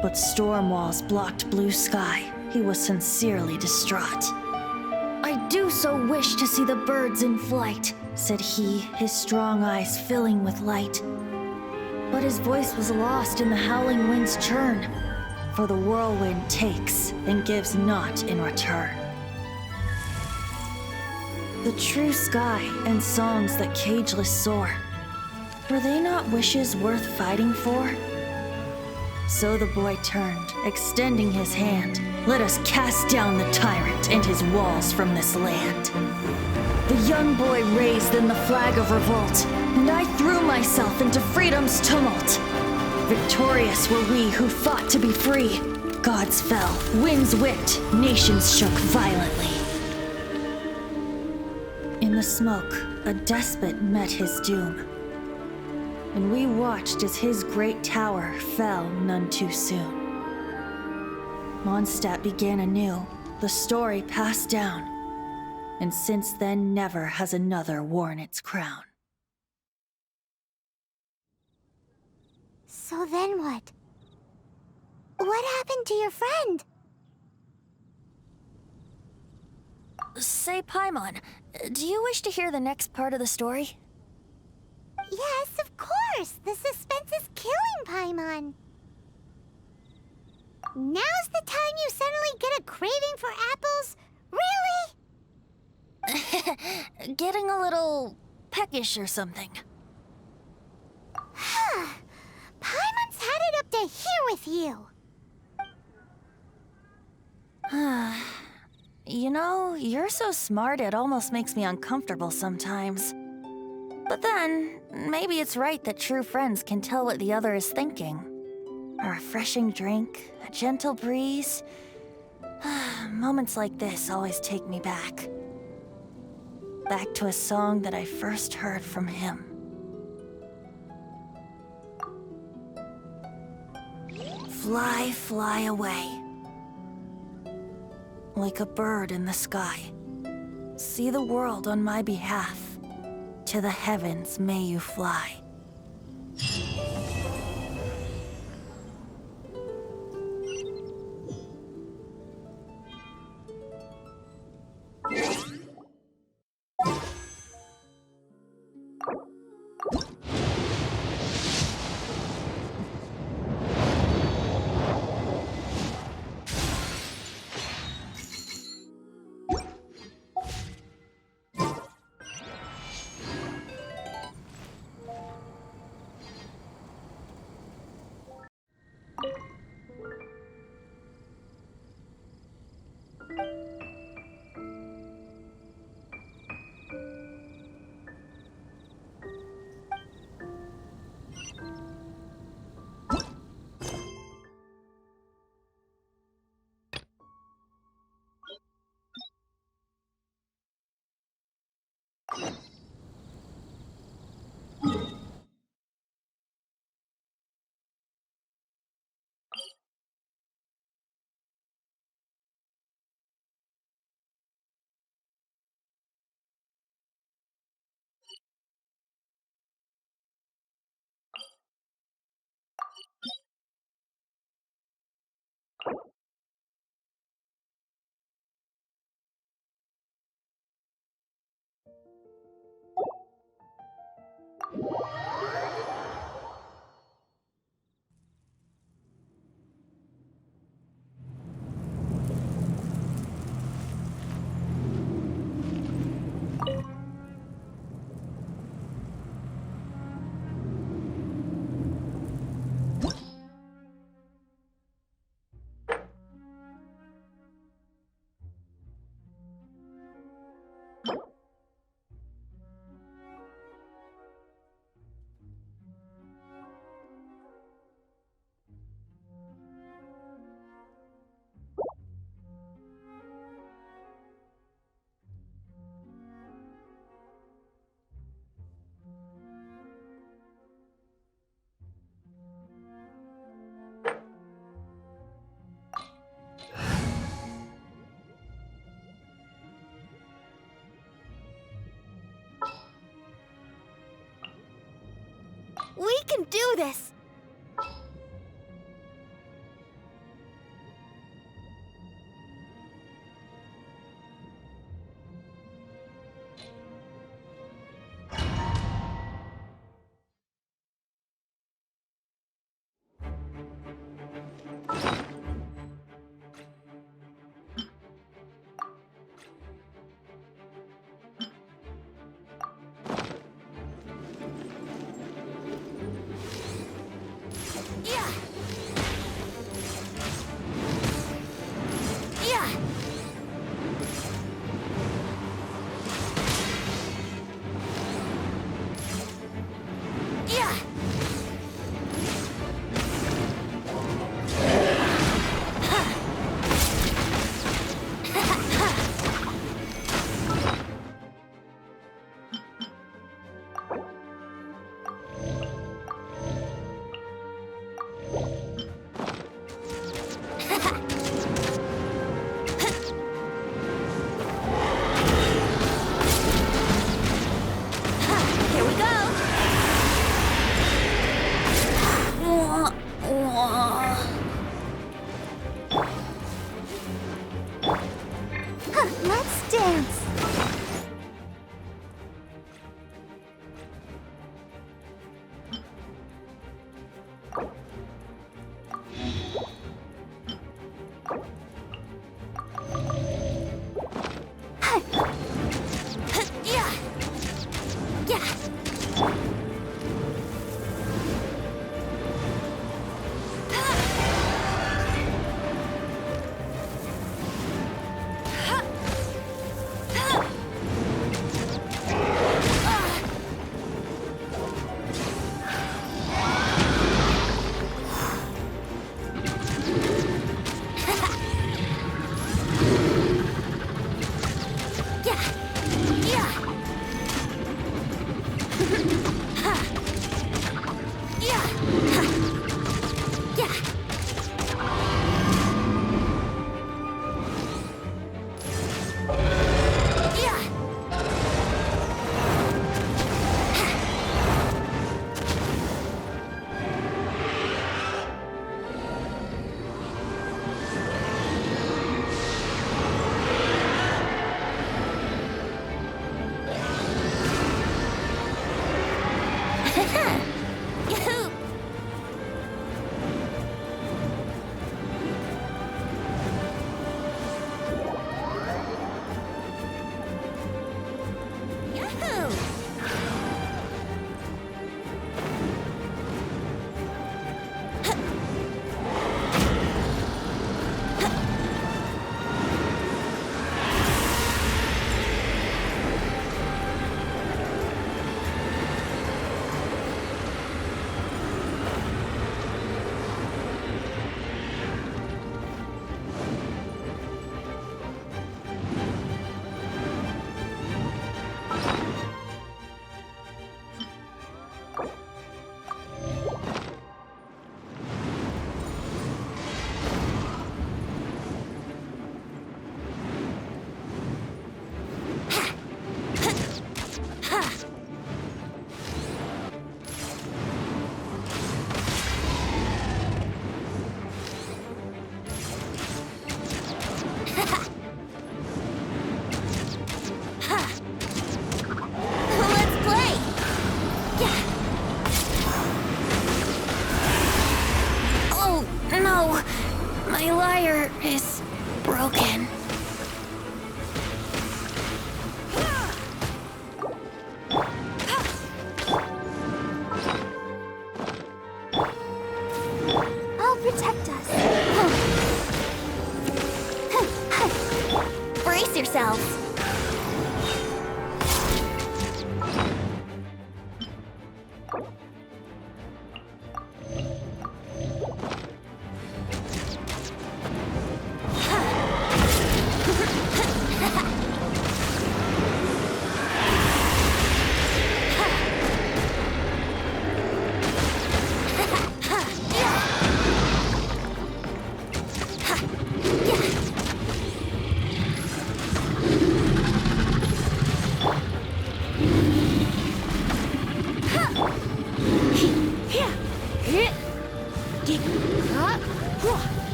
But storm walls blocked blue sky, he was sincerely distraught. I do so wish to see the birds in flight, said he, his strong eyes filling with light. But his voice was lost in the howling wind's churn, for the whirlwind takes and gives not in return. The true sky and songs that cageless soar, were they not wishes worth fighting for? So the boy turned, extending his hand. Let us cast down the tyrant and his walls from this land. The young boy raised then the flag of revolt, and I threw myself into freedom's tumult. Victorious were we who fought to be free. Gods fell, winds whipped, nations shook violently. In the smoke, a despot met his doom. And we watched as his great tower fell none too soon. Mondstadt began anew, the story passed down, and since then never has another worn its crown. So then what? What happened to your friend? Say, Paimon, do you wish to hear the next part of the story? Yes, of course! The suspense is killing, Paimon! Now's the time you suddenly get a craving for apples? Really? Getting a little peckish or something. Paimon's had it up to here with you! You know, you're so smart it almost makes me uncomfortable sometimes. But then, maybe it's right that true friends can tell what the other is thinking. A refreshing drink, a gentle breeze. Moments like this always take me back. Back to a song that I first heard from him. Fly, fly away. Like a bird in the sky. See the world on my behalf. To the heavens may you fly. We can do this! Yeah! Yeah! Yeah! Here we go! Let's dance. Yeah! Yeah!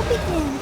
begins.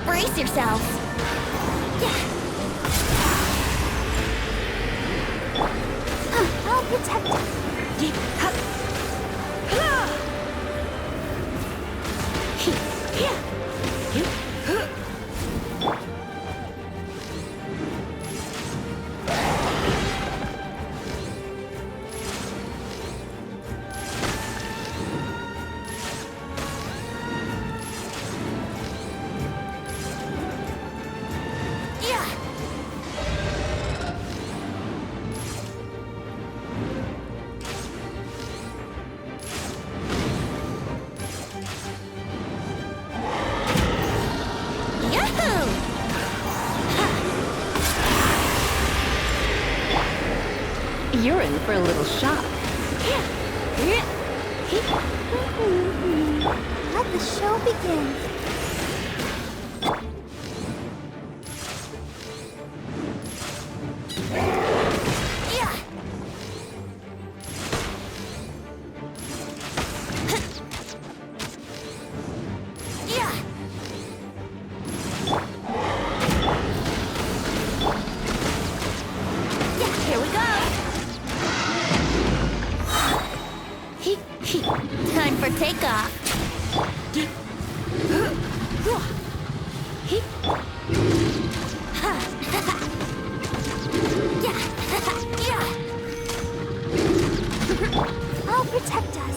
Brace yourselves. I'll protect you. You're in for a little shock. Let the show begin. Here we go. Time for takeoff. I'll protect us.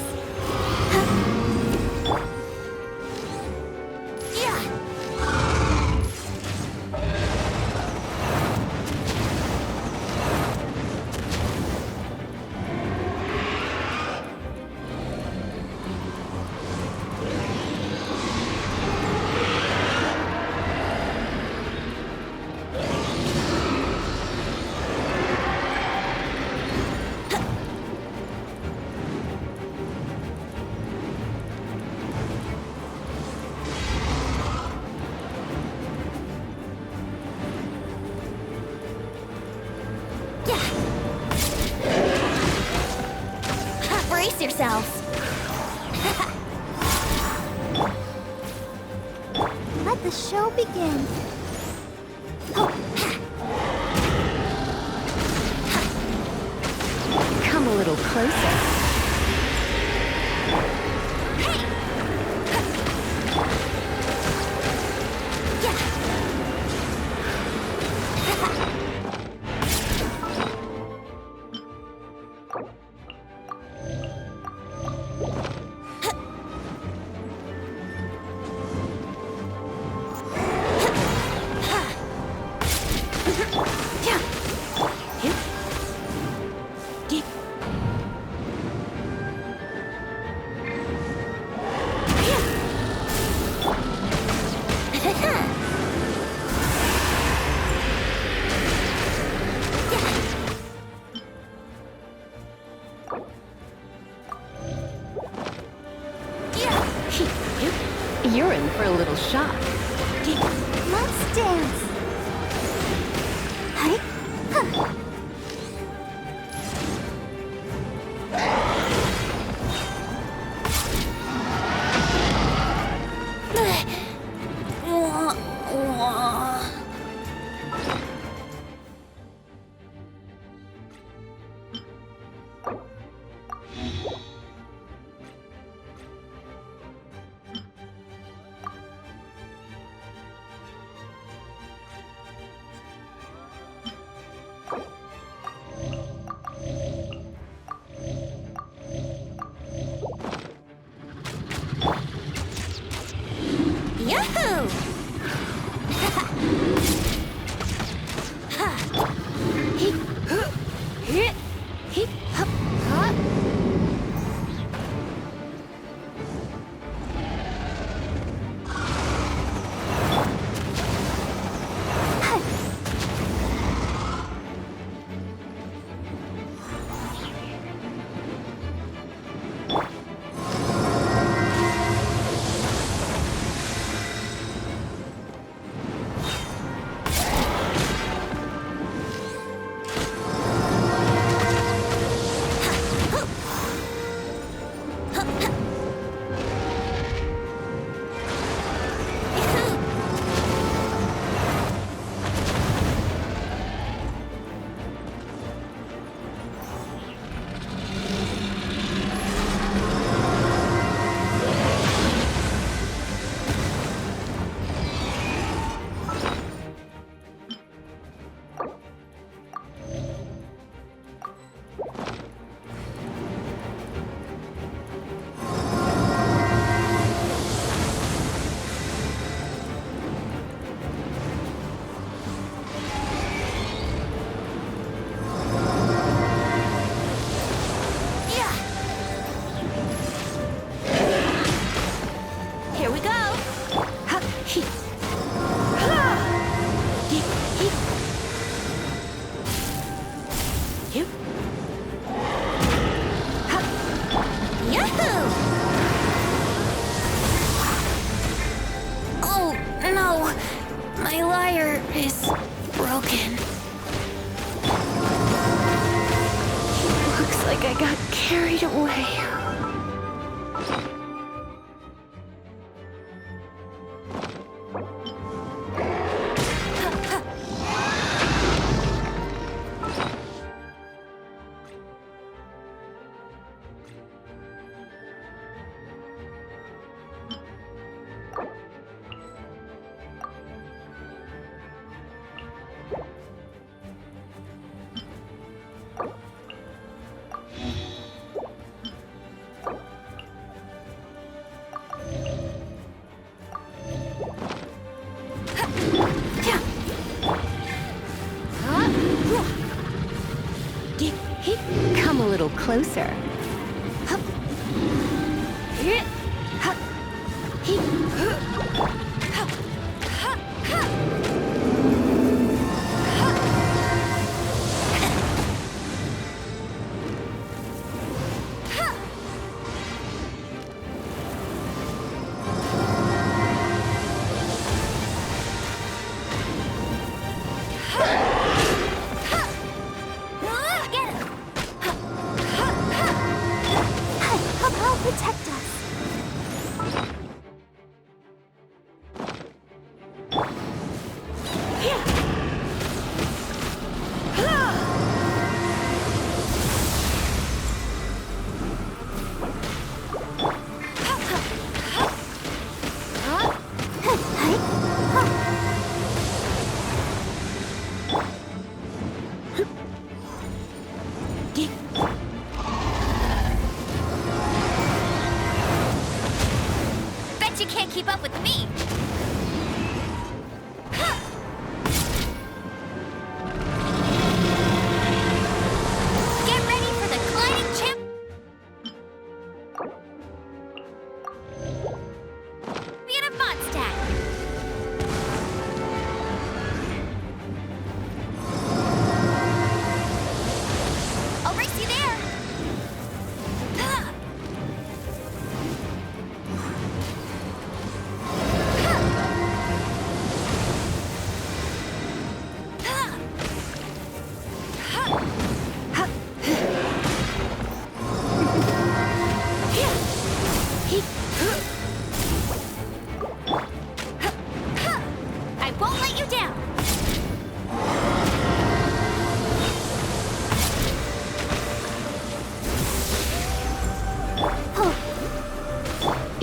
Brace yourselves. Let the show begin. Come a little closer. You're in for a little shock. Let's dance. Hi. Yahoo! Come a little closer.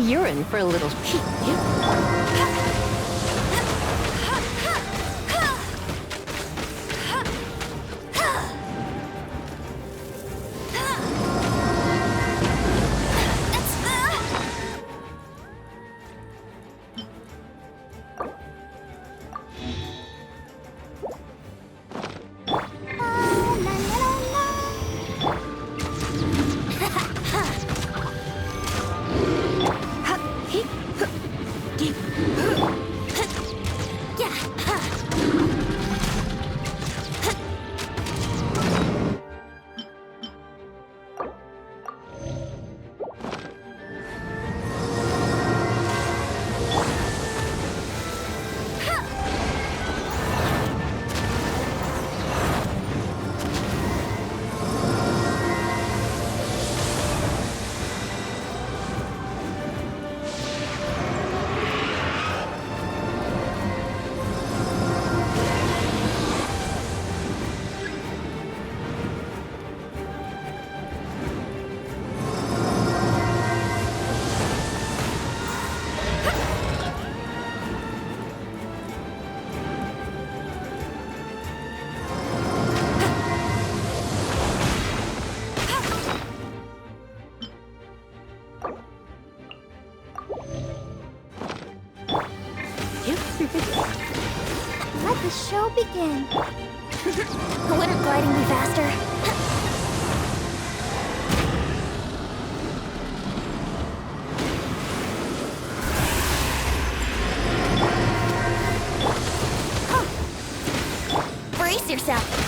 You're in for a little... Let the show begin. Wouldn't gliding be faster? Brace yourself.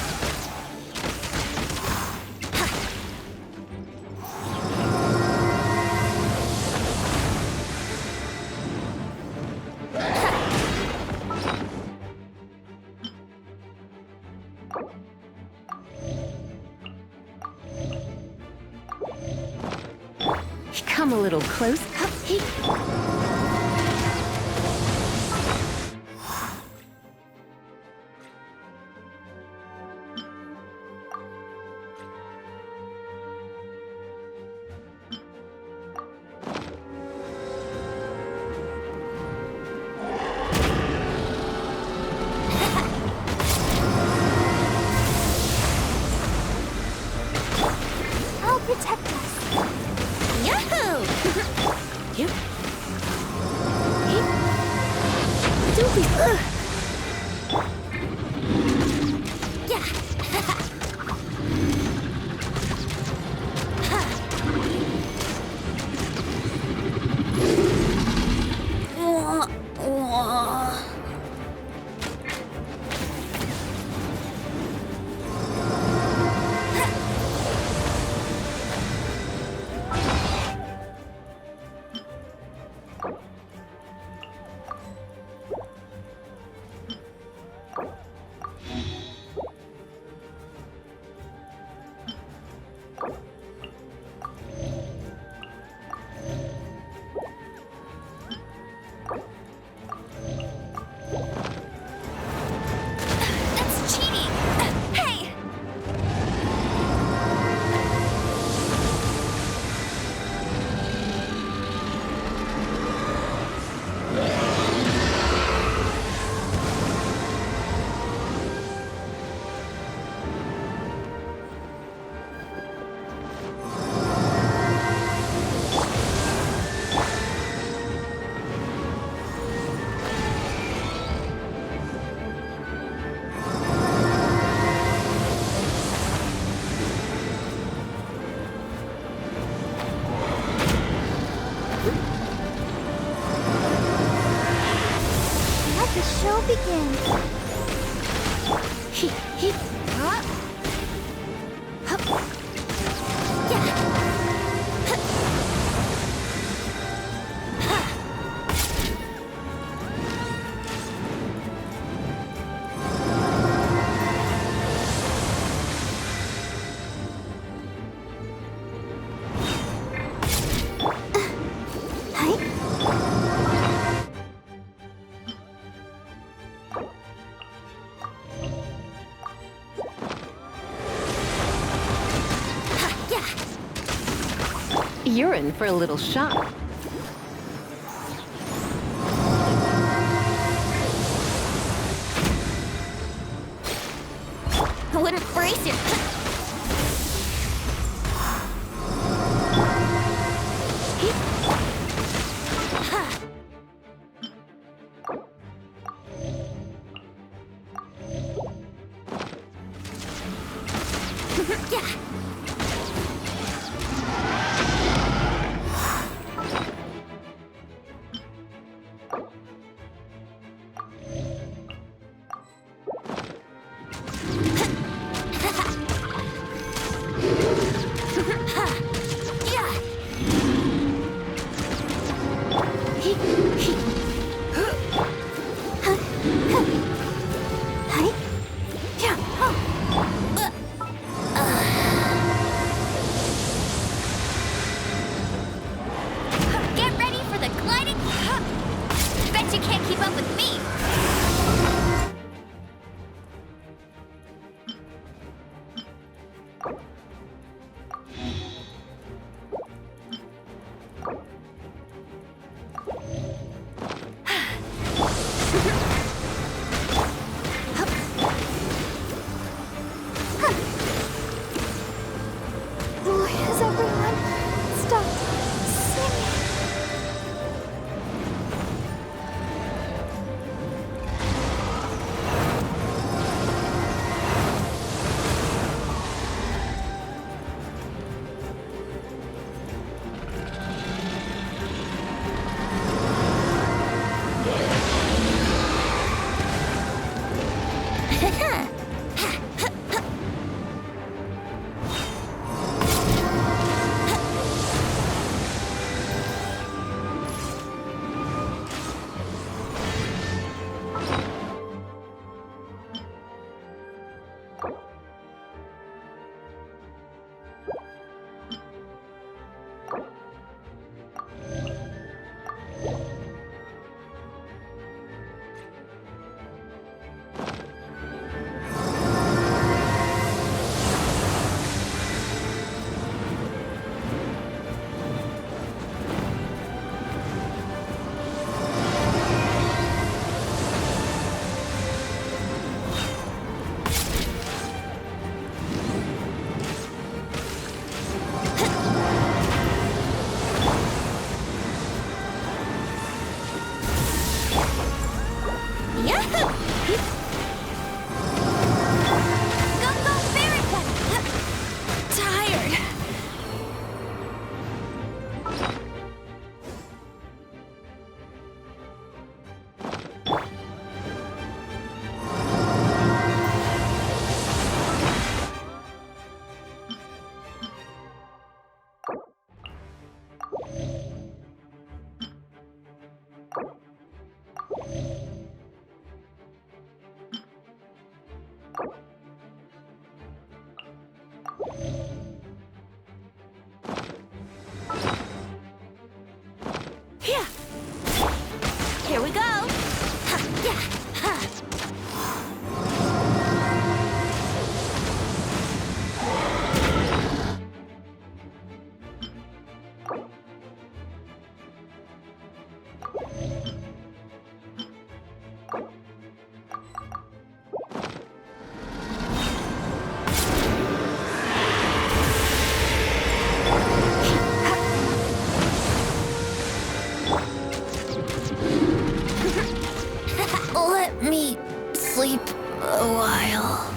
Come a little close. I'll protect us. Yahoo! Don't be. That's cheating! Hey! Let the show begin. You're in for a little shock. Wouldn't brace your... Get ready for the gliding... Bet you can't keep up with me! Has everyone stopped singing? me sleep a while.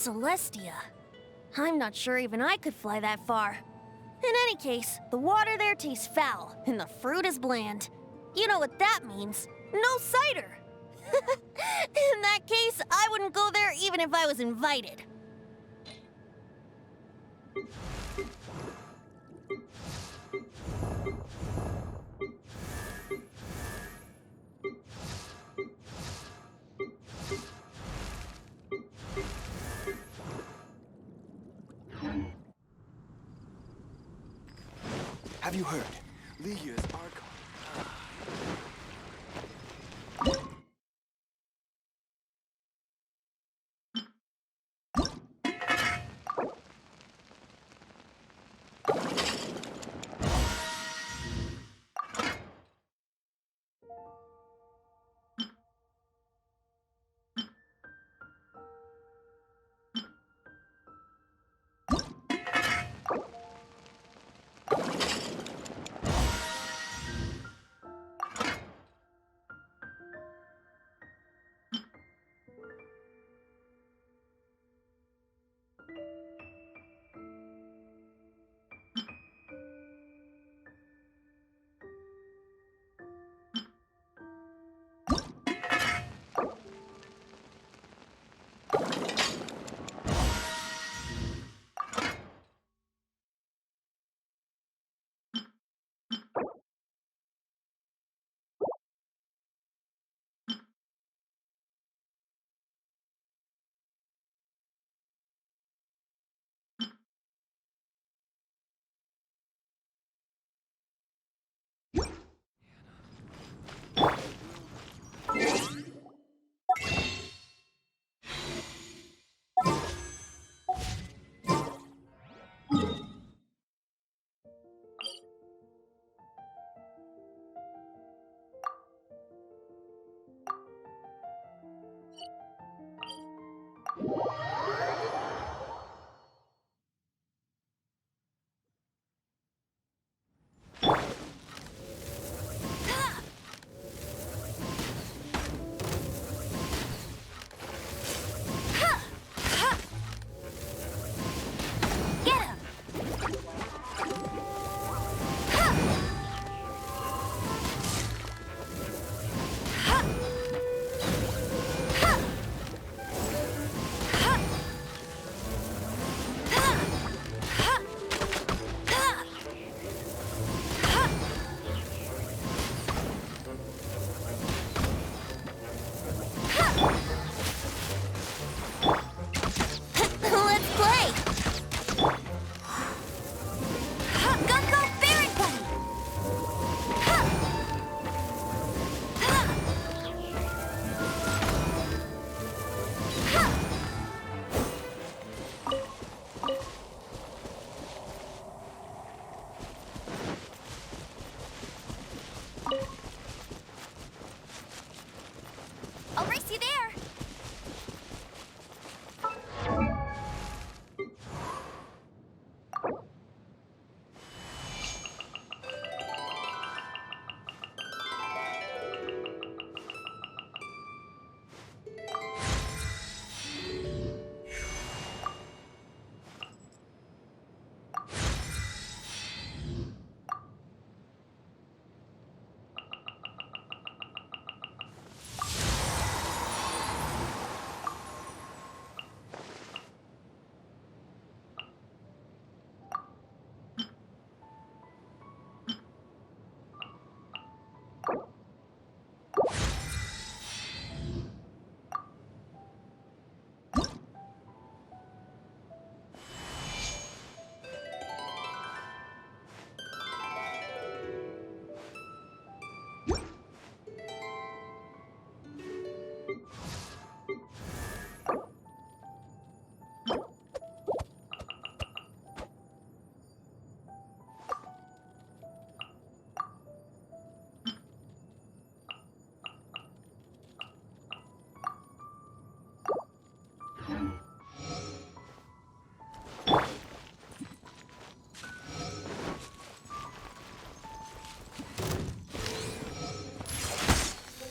Celestia. I'm not sure even I could fly that far. In any case, the water there tastes foul, and the fruit is bland. You know what that means? No cider! In that case, I wouldn't go there even if I was invited. Have you heard? Ligia's Archon.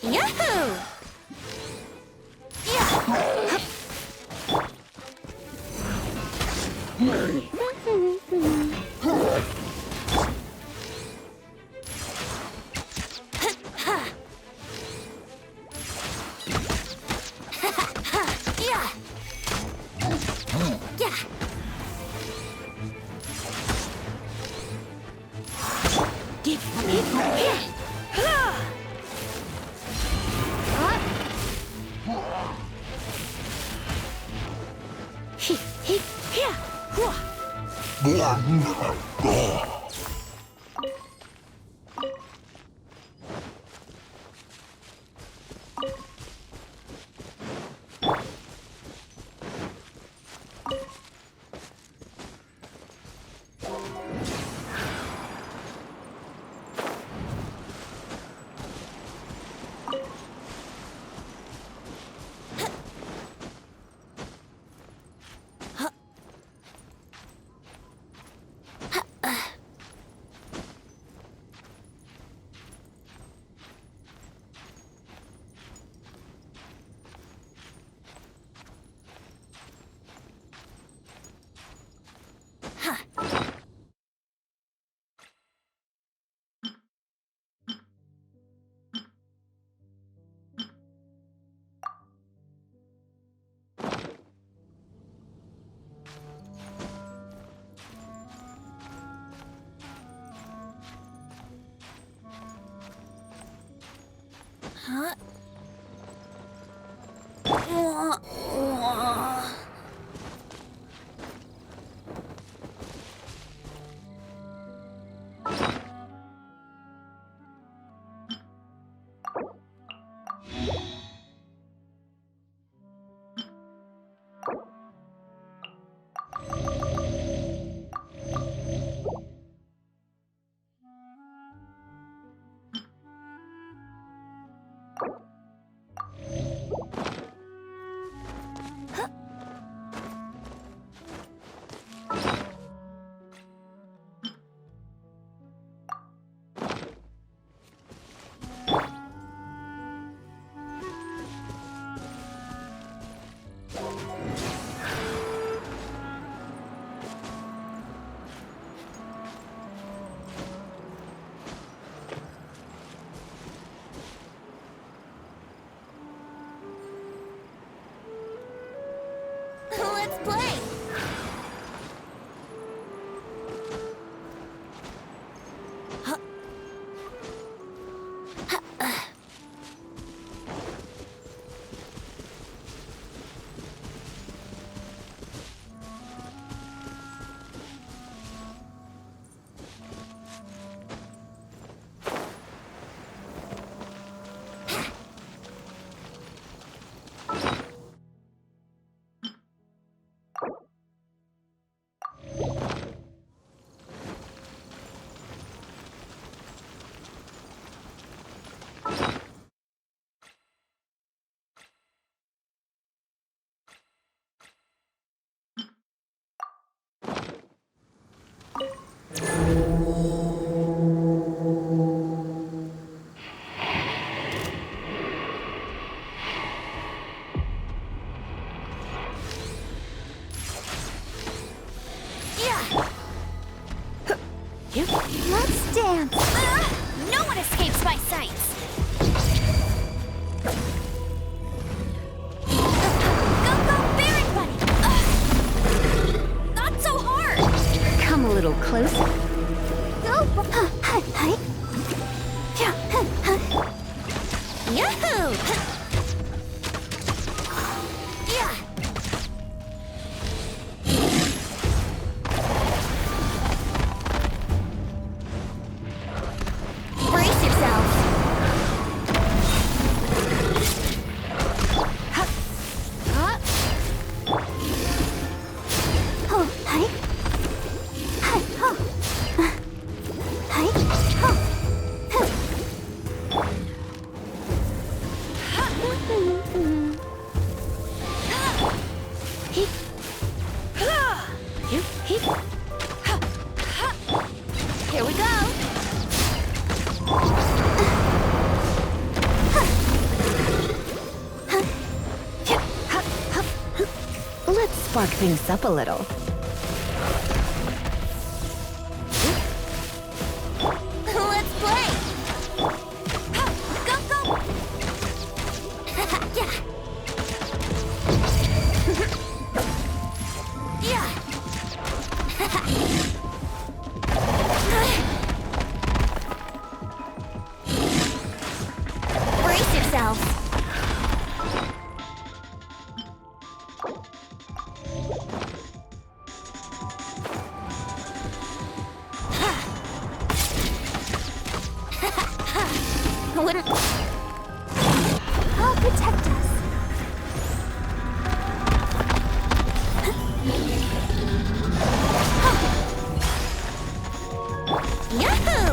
Yahoo! Yeah. Let's play! Let's dance. No one escapes my sights. Go, Baron Bunny! Not so hard. Come a little closer. Go. Yahoo! Yeah. Brace yourself. Here we go. Let's spark things up a little. Brace yourself. Wouldn't... I'll protect us. Yahoo!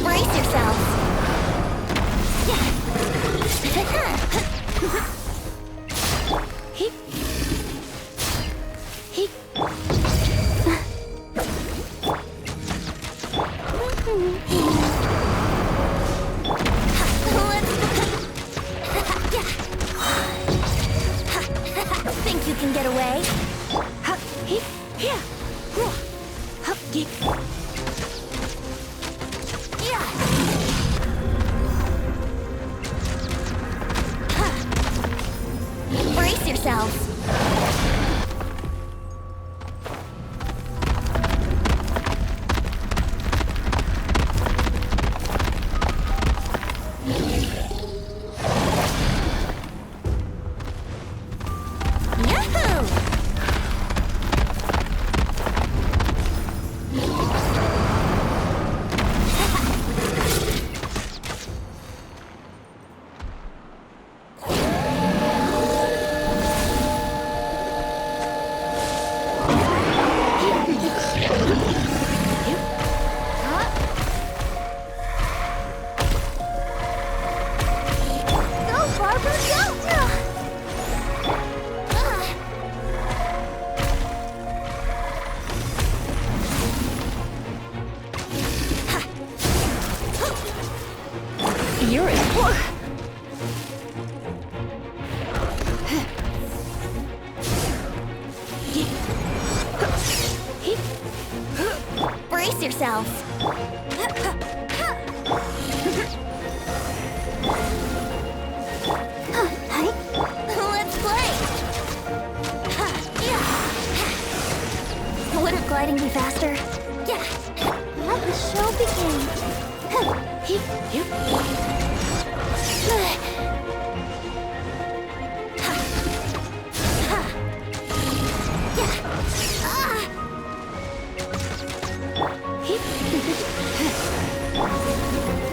Brace yourself. Heep. Heep. Think you can get away? Heep. Here. Heep. Brace yourselves. Yahoo! Go, Barbara, go! You're in. Brace yourselves. Let's play. Wouldn't gliding be faster? Yeah. Let the show begin.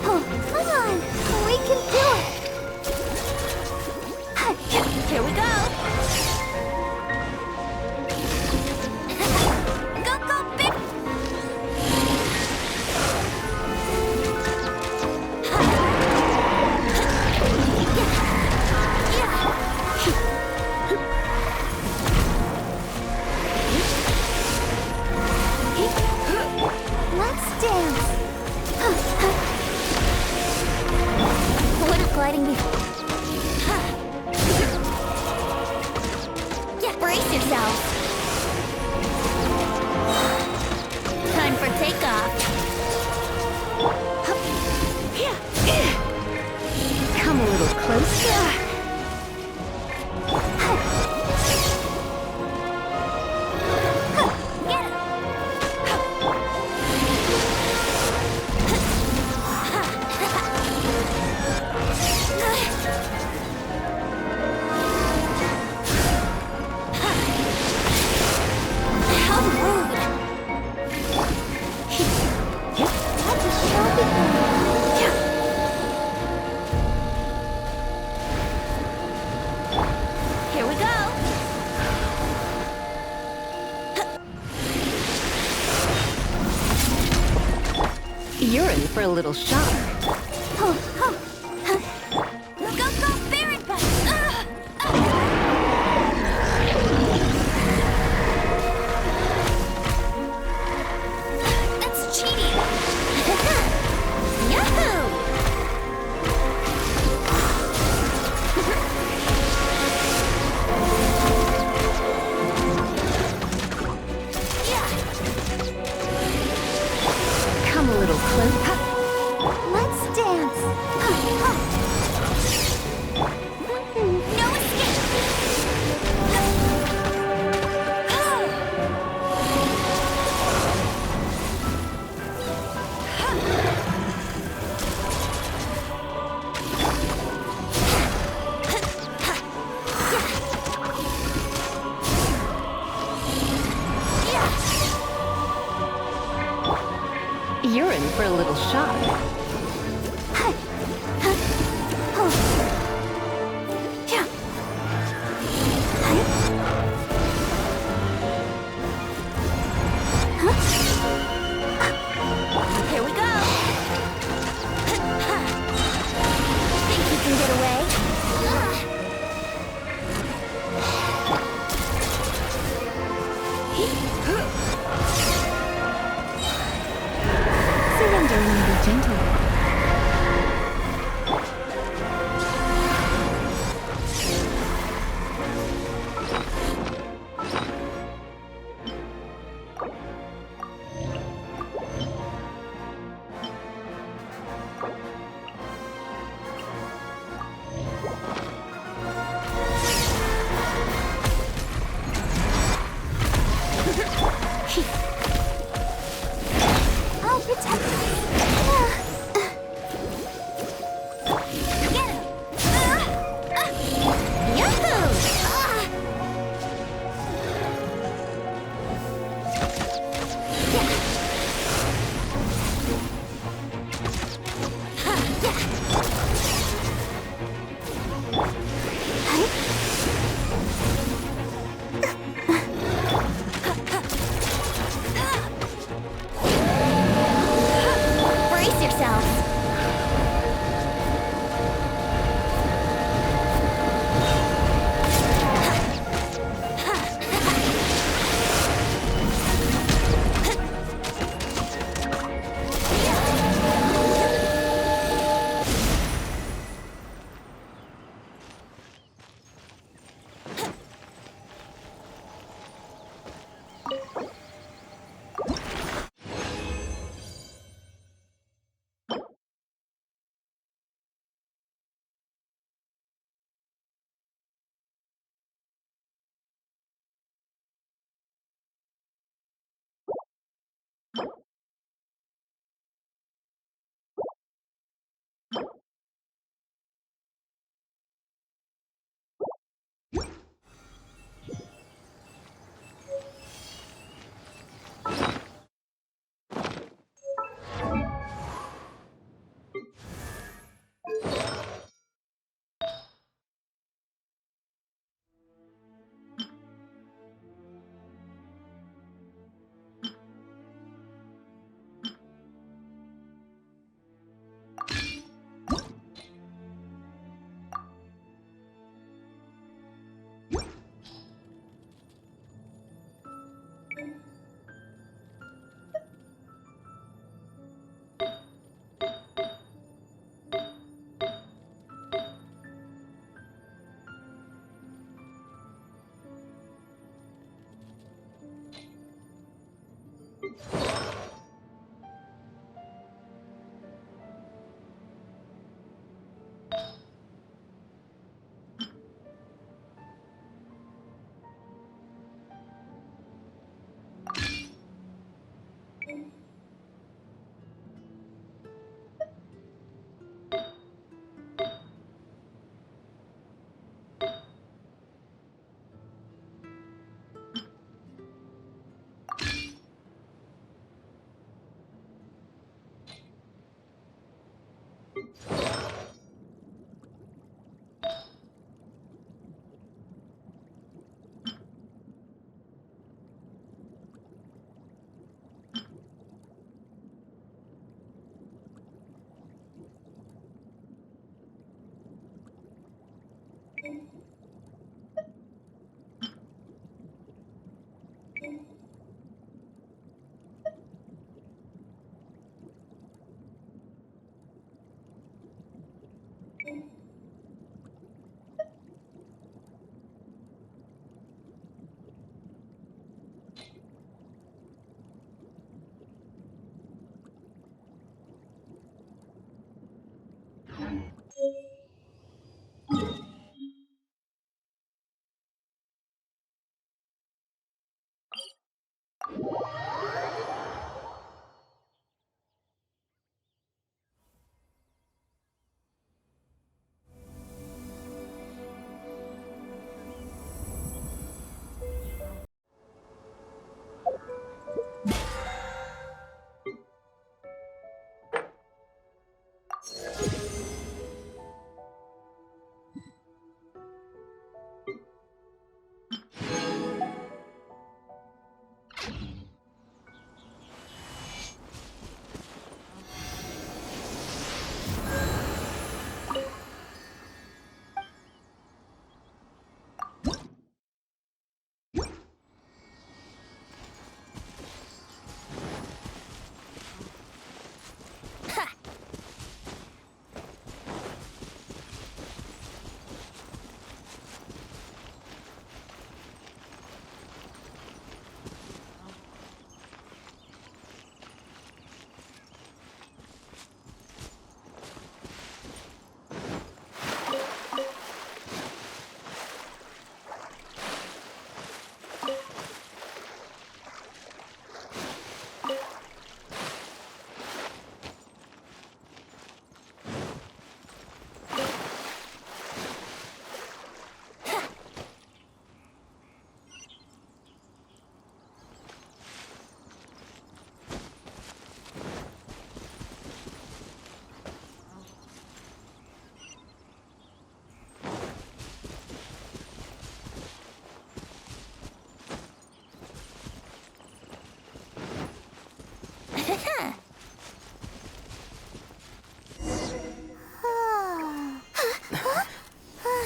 Oh, come on! We can do it! Here we go. Go, go, big. Let's dance! Wouldn't gliding be... Brace yourself. Time for takeoff. Come a little closer. Get it. How rude. Let the show begin. Here we go. You're in for a little shock. Oh, oh. Go, go, Baron Butt. That's cheating. Yahoo! Yeah. close. Let's dance. No escape! You're in for a little shock. Here we go! Think you can get away? Surrender and be gentle. I'll protect you. Get him! Yahoo!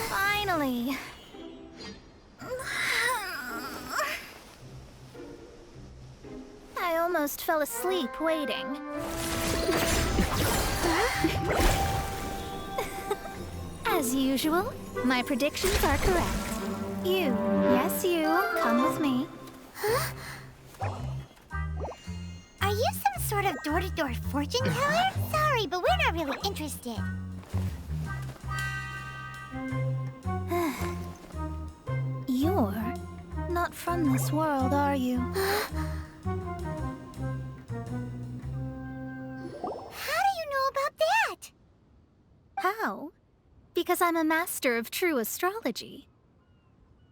Finally. I almost fell asleep waiting. As usual, my predictions are correct. You, yes you, come with me. Are you some sort of door-to-door fortune teller? Sorry, but we're not really interested. You're not from this world, are you? How do you know about that? How? Because I'm a master of true astrology.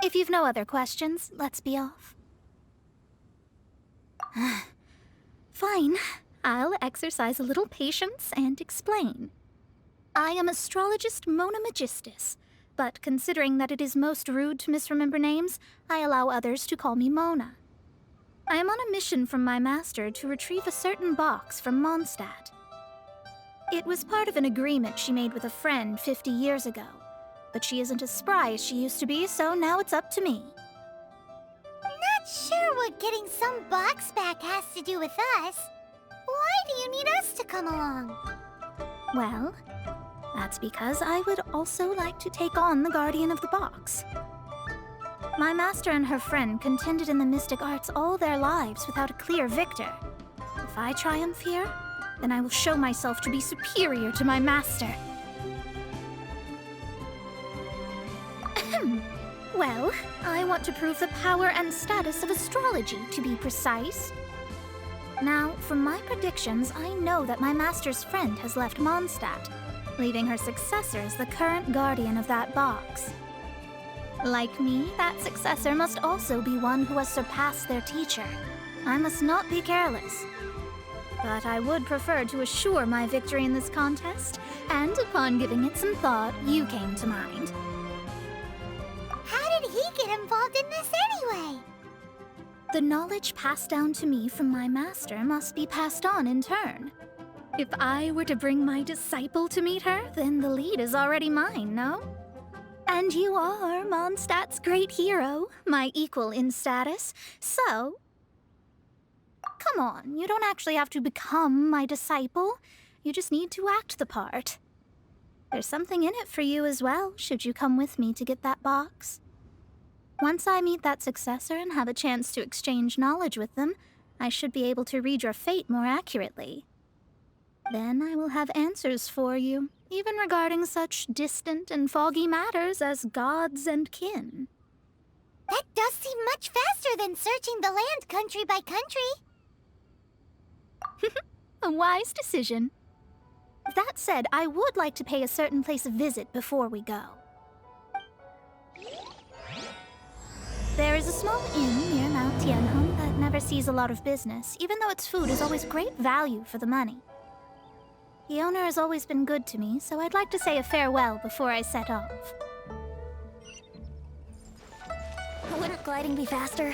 If you've no other questions, let's be off. Fine. I'll exercise a little patience and explain. I am astrologist Mona Magistus, but considering that it is most rude to misremember names, I allow others to call me Mona. I am on a mission from my master to retrieve a certain box from Mondstadt. It was part of an agreement she made with a friend 50 years ago, but she isn't as spry as she used to be, so now it's up to me. Not sure what getting some box back has to do with us. Why do you need us to come along? Well, that's because I would also like to take on the Guardian of the Box. My master and her friend contended in the mystic arts all their lives without a clear victor. If I triumph here, then I will show myself to be superior to my master. Well, I want to prove the power and status of astrology, to be precise. Now, from my predictions, I know that my master's friend has left Mondstadt, leaving her successor as the current guardian of that box. Like me, that successor must also be one who has surpassed their teacher. I must not be careless. But I would prefer to assure my victory in this contest, and upon giving it some thought, you came to mind. How did he get involved in this anyway? The knowledge passed down to me from my master must be passed on in turn. If I were to bring my disciple to meet her, then the lead is already mine, no? And you are Mondstadt's great hero, my equal in status, so... Come on, you don't actually have to become my disciple. You just need to act the part. There's something in it for you as well, should you come with me to get that box. Once I meet that successor and have a chance to exchange knowledge with them, I should be able to read your fate more accurately. Then I will have answers for you, even regarding such distant and foggy matters as gods and kin. That does seem much faster than searching the land country by country. A wise decision. That said, I would like to pay a certain place a visit before we go. There is a small inn near Mount Tianheng that never sees a lot of business, even though its food is always great value for the money. The owner has always been good to me, so I'd like to say a farewell before I set off. Wouldn't gliding be faster?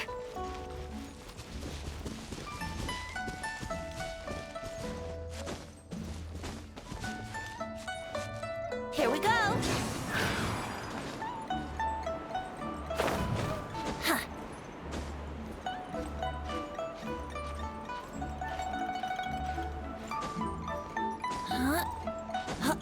Here we go! Huh. Huh? Huh.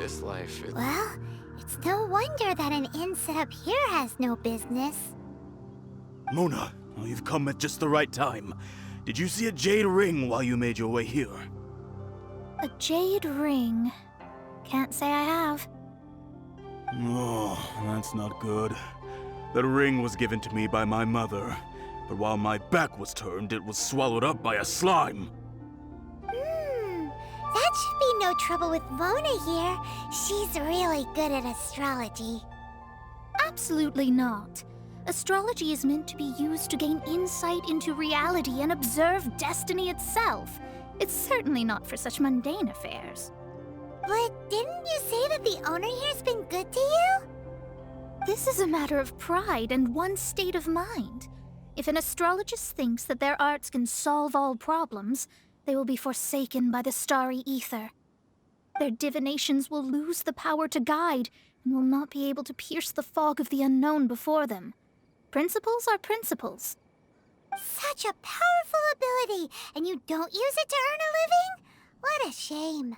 This life is... Well, it's no wonder that an inn set up here has no business. Mona, you've come at just the right time. Did you see a jade ring while you made your way here? A jade ring. Can't say I have. Oh, that's not good. The ring was given to me by my mother, but while my back was turned, it was swallowed up by a slime. That should be no trouble with Mona here. She's really good at astrology. Absolutely not. Astrology is meant to be used to gain insight into reality and observe destiny itself. It's certainly not for such mundane affairs. But didn't you say that the owner here's been good to you? This is a matter of pride and one's state of mind. If an astrologist thinks that their arts can solve all problems, they will be forsaken by the starry ether. Their divinations will lose the power to guide and will not be able to pierce the fog of the unknown before them. Principles are principles. Such a powerful ability, and you don't use it to earn a living? What a shame.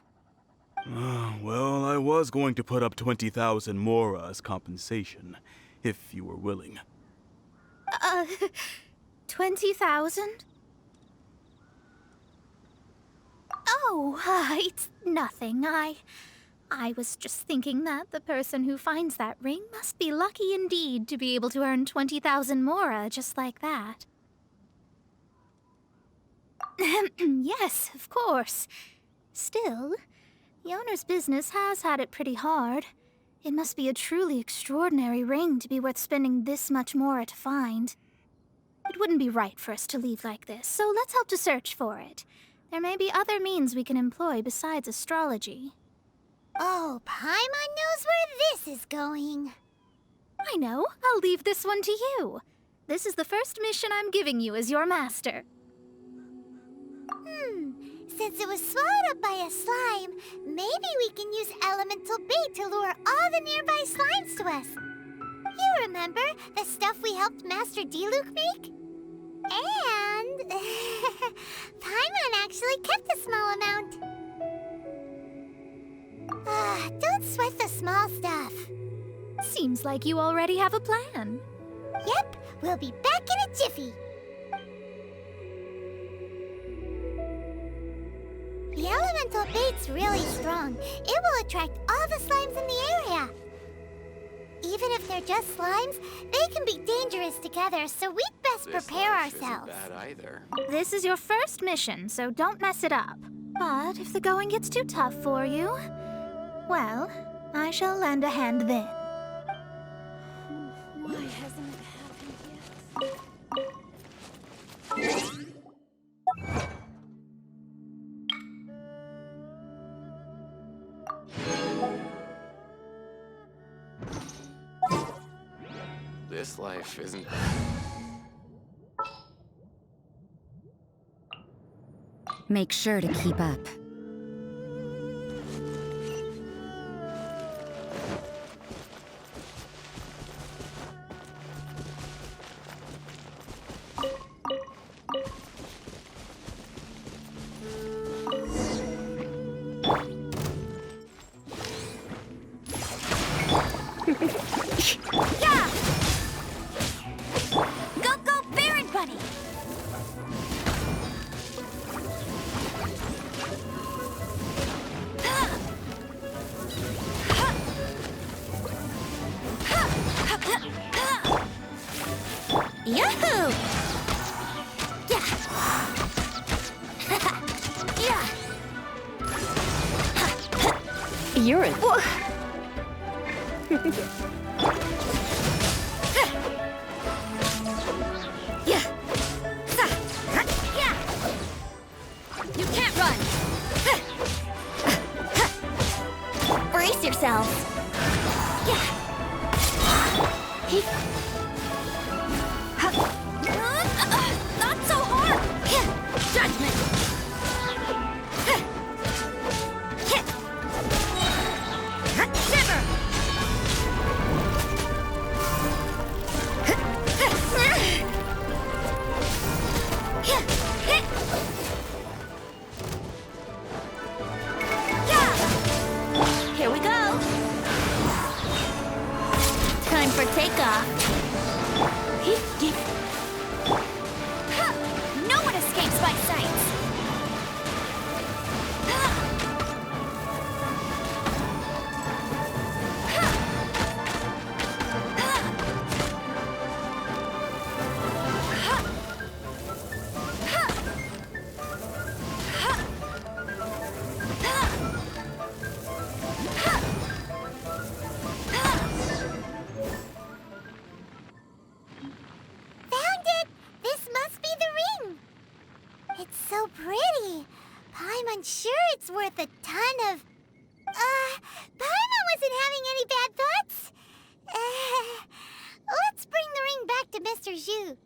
Well, I was going to put up 20,000 mora as compensation, if you were willing. 20,000? Oh, it's nothing. I was just thinking that the person who finds that ring must be lucky indeed to be able to earn 20,000 mora just like that. Yes, of course. Still, the owner's business has had it pretty hard. It must be a truly extraordinary ring to be worth spending this much mora to find. It wouldn't be right for us to leave like this, so let's help to search for it. There may be other means we can employ besides astrology. Oh, Paimon knows where this is going. I know. I'll leave this one to you. This is the first mission I'm giving you as your master. Since it was swallowed up by a slime, maybe we can use elemental bait to lure all the nearby slimes to us. You remember the stuff we helped Master Diluc make? And Paimon actually kept a small amount. Don't sweat the small stuff. Seems like you already have a plan. Yep, we'll be back in a jiffy. The elemental bait's really strong. It will attract all the slimes in the area. Even if they're just slimes, they can be dangerous together, so we'd best prepare ourselves. Isn't bad either. This is your first mission, so don't mess it up. But if the going gets too tough for you, well, I shall lend a hand then. Why hasn't it happened yet? This life isn't... Make sure to keep up. Yeah! Go, Baron Bunny! Yahoo! Yeah! Yeah! You're in. You can't run! Brace yourselves! Not so hard! Judgment! Shiver! Here we go! it's so pretty. Paimon sure it's worth a ton of... Paimon wasn't having any bad thoughts. Let's bring the ring back to Mr. Zhu.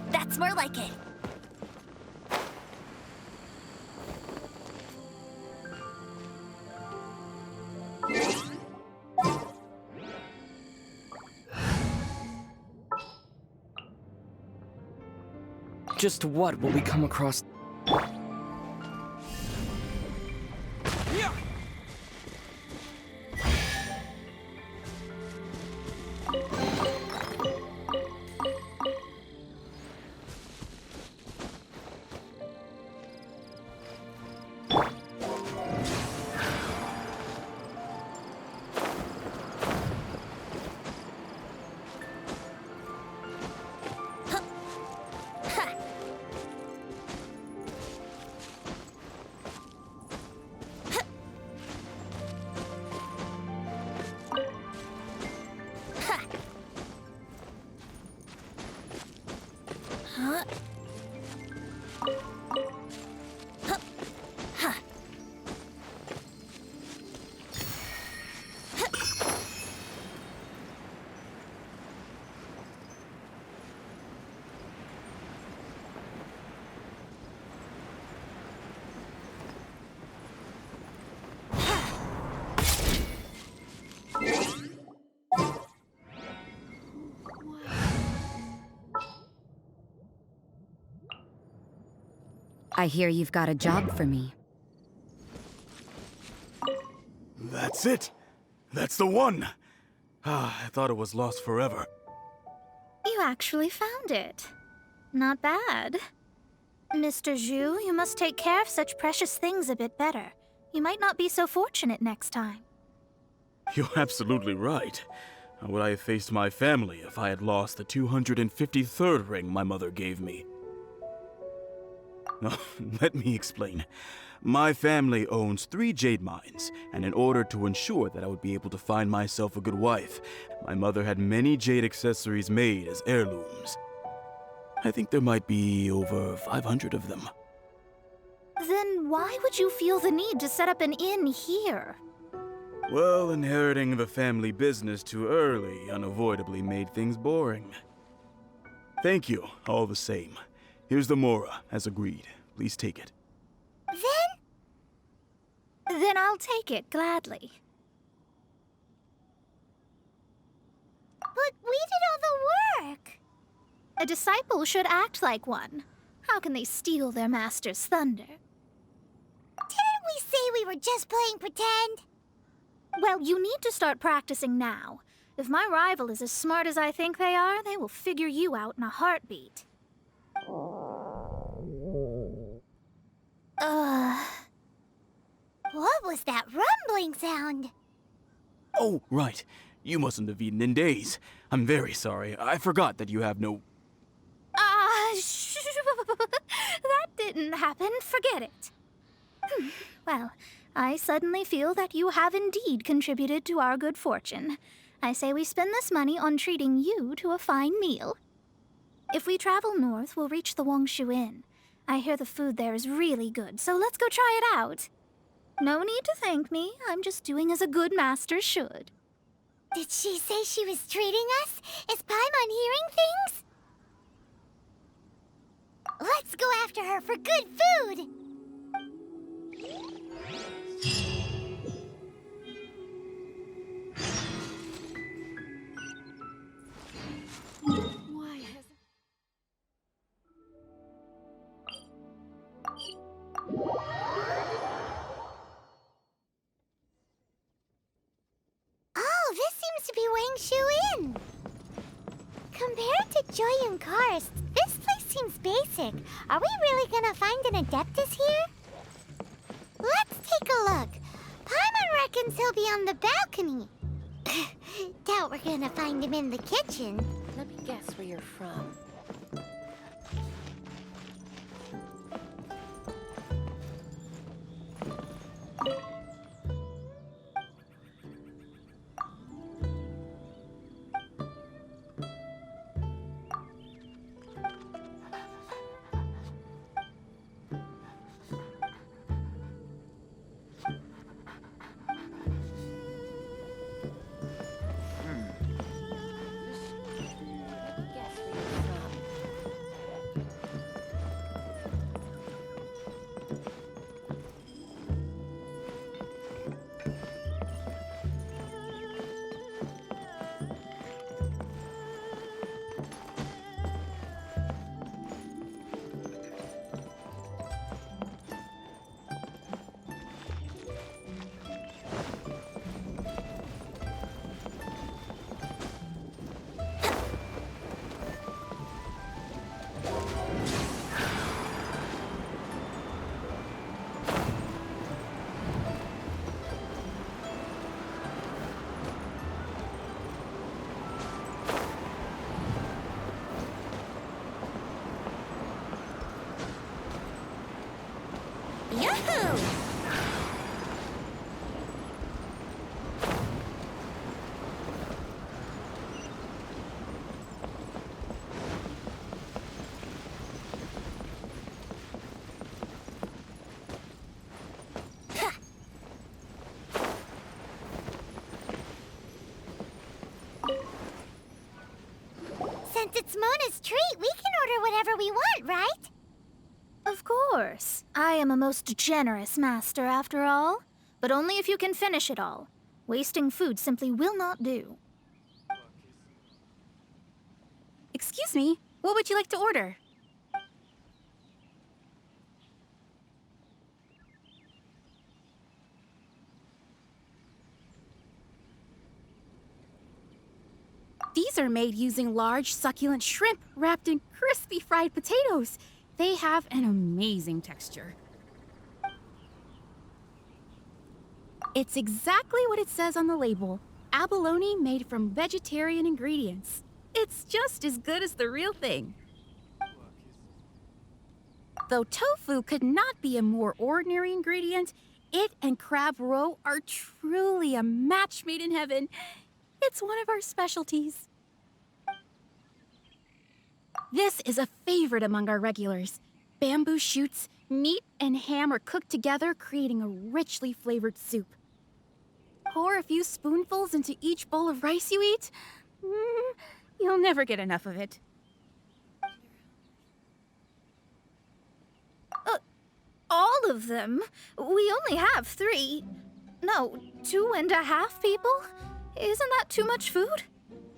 That's more like it. Just what will we come across? I hear you've got a job for me. That's it! That's the one! I thought it was lost forever. You actually found it. Not bad. Mr. Zhu, you must take care of such precious things a bit better. You might not be so fortunate next time. You're absolutely right. How would I have faced my family if I had lost the 253rd ring my mother gave me? Let me explain. My family owns 3 jade mines, and in order to ensure that I would be able to find myself a good wife, my mother had many jade accessories made as heirlooms. I think there might be over 500 of them. Then why would you feel the need to set up an inn here? Well, inheriting the family business too early unavoidably made things boring. Thank you, all the same. Here's the Mora, as agreed. Please take it. Then I'll take it, gladly. But we did all the work! A disciple should act like one. How can they steal their master's thunder? Didn't we say we were just playing pretend? Well, you need to start practicing now. If my rival is as smart as I think they are, they will figure you out in a heartbeat. What was that rumbling sound? Oh, right. You mustn't have eaten in days. I'm very sorry. I forgot that you have no... That didn't happen. Forget it. Well, I suddenly feel that you have indeed contributed to our good fortune. I say we spend this money on treating you to a fine meal. If we travel north, we'll reach the Wongshu Inn. I hear the food there is really good, so let's go try it out. No need to thank me. I'm just doing as a good master should. Did she say she was treating us? Is Paimon hearing things? Let's go after her for good food! Oh, this seems to be Wangshu Inn. Compared to Joy and Karst, this place seems basic. Are we really gonna find an Adeptus here? Let's take a look. Paimon reckons he'll be on the balcony. Doubt we're gonna find him in the kitchen. Let me guess where you're from. Yahoo! Since it's Mona's treat, we can order whatever we want, right? Of course. I am a most generous master, after all. But only if you can finish it all. Wasting food simply will not do. Excuse me, what would you like to order? These are made using large, succulent shrimp wrapped in crispy fried potatoes. They have an amazing texture. It's exactly what it says on the label. Abalone made from vegetarian ingredients. It's just as good as the real thing. Though tofu could not be a more ordinary ingredient, it and crab roe are truly a match made in heaven. It's one of our specialties. This is a favorite among our regulars. Bamboo shoots, meat, and ham are cooked together, creating a richly flavored soup. Pour a few spoonfuls into each bowl of rice you eat. You'll never get enough of it. All of them? We only have 3. No, 2.5 people? Isn't that too much food?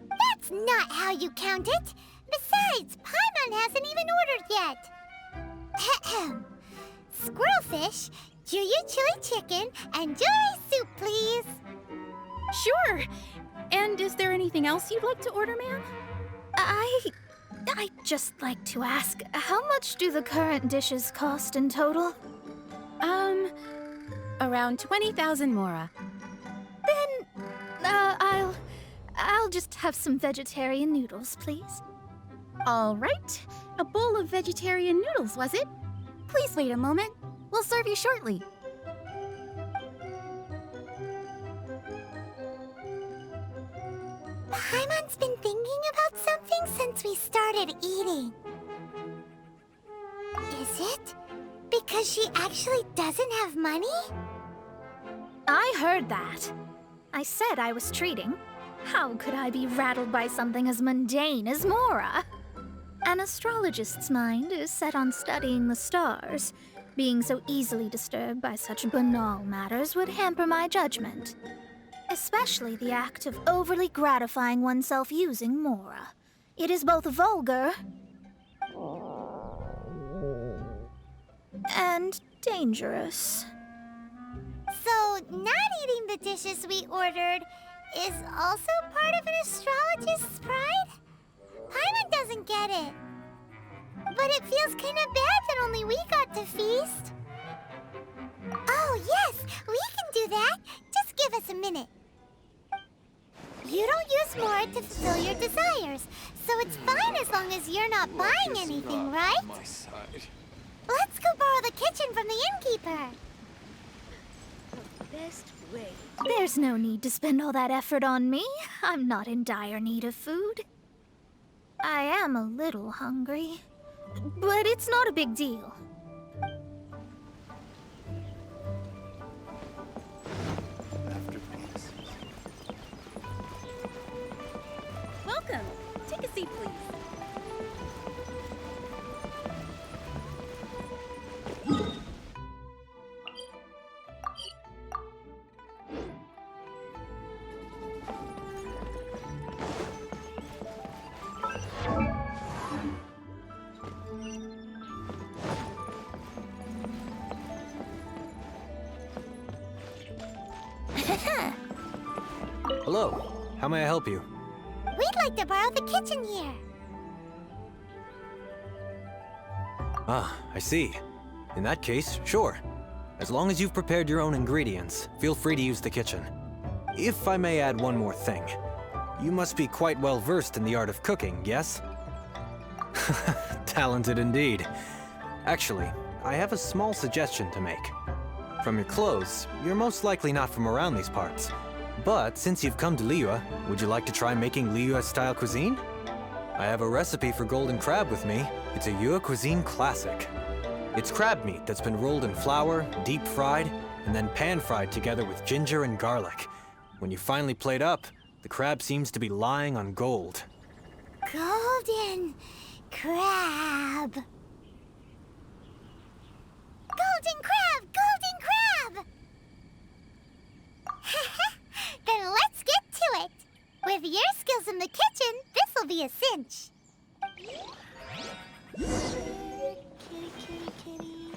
That's not how you count it. Besides, Paimon hasn't even ordered yet. Squirrelfish, Juyu chili chicken, and jewelry soup, please. Sure. And is there anything else you'd like to order, ma'am? I'd just like to ask, how much do the current dishes cost in total? Around 20,000 mora. Then, I'll just have some vegetarian noodles, please. All right. A bowl of vegetarian noodles, was it? Please wait a moment. We'll serve you shortly. Paimon's been thinking about something since we started eating. Is it because she actually doesn't have money? I heard that. I said I was treating. How could I be rattled by something as mundane as Mora? An astrologist's mind is set on studying the stars. Being so easily disturbed by such banal matters would hamper my judgment. Especially the act of overly gratifying oneself using Mora. It is both vulgar and dangerous. So, not eating the dishes we ordered is also part of an astrologist's pride? get it. But it feels kind of bad that only we got to feast. Oh, yes, we can do that. Just give us a minute. You don't use more to fulfill your desires, so it's fine as long as you're not buying anything, right? Let's go borrow the kitchen from the innkeeper. There's no need to spend all that effort on me. I'm not in dire need of food. I am a little hungry, but it's not a big deal. Welcome. Take a seat, please. Hello. How may I help you? We'd like to borrow the kitchen here. Ah, I see. In that case, sure. As long as you've prepared your own ingredients, feel free to use the kitchen. If I may add one more thing. You must be quite well versed in the art of cooking, yes? Talented indeed. Actually, I have a small suggestion to make. From your clothes, you're most likely not from around these parts. But since you've come to Liyue, would you like to try making Liyue-style cuisine? I have a recipe for golden crab with me. It's a Yue cuisine classic. It's crab meat that's been rolled in flour, deep fried, and then pan-fried together with ginger and garlic. When you finally plate up, the crab seems to be lying on gold. Golden crab. Golden crab! Golden crab! Then let's get to it. With your skills in the kitchen, this'll be a cinch. Kitty, kitty, kitty.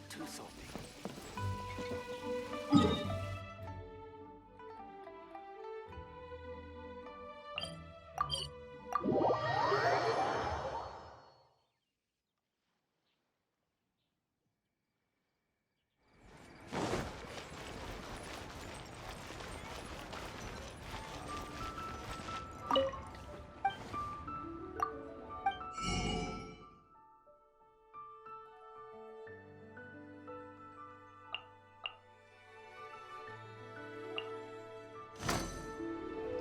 Too salty.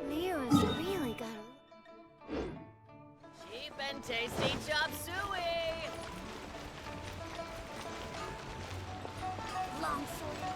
Leo's really got a... Cheap and tasty chop suey! long sword.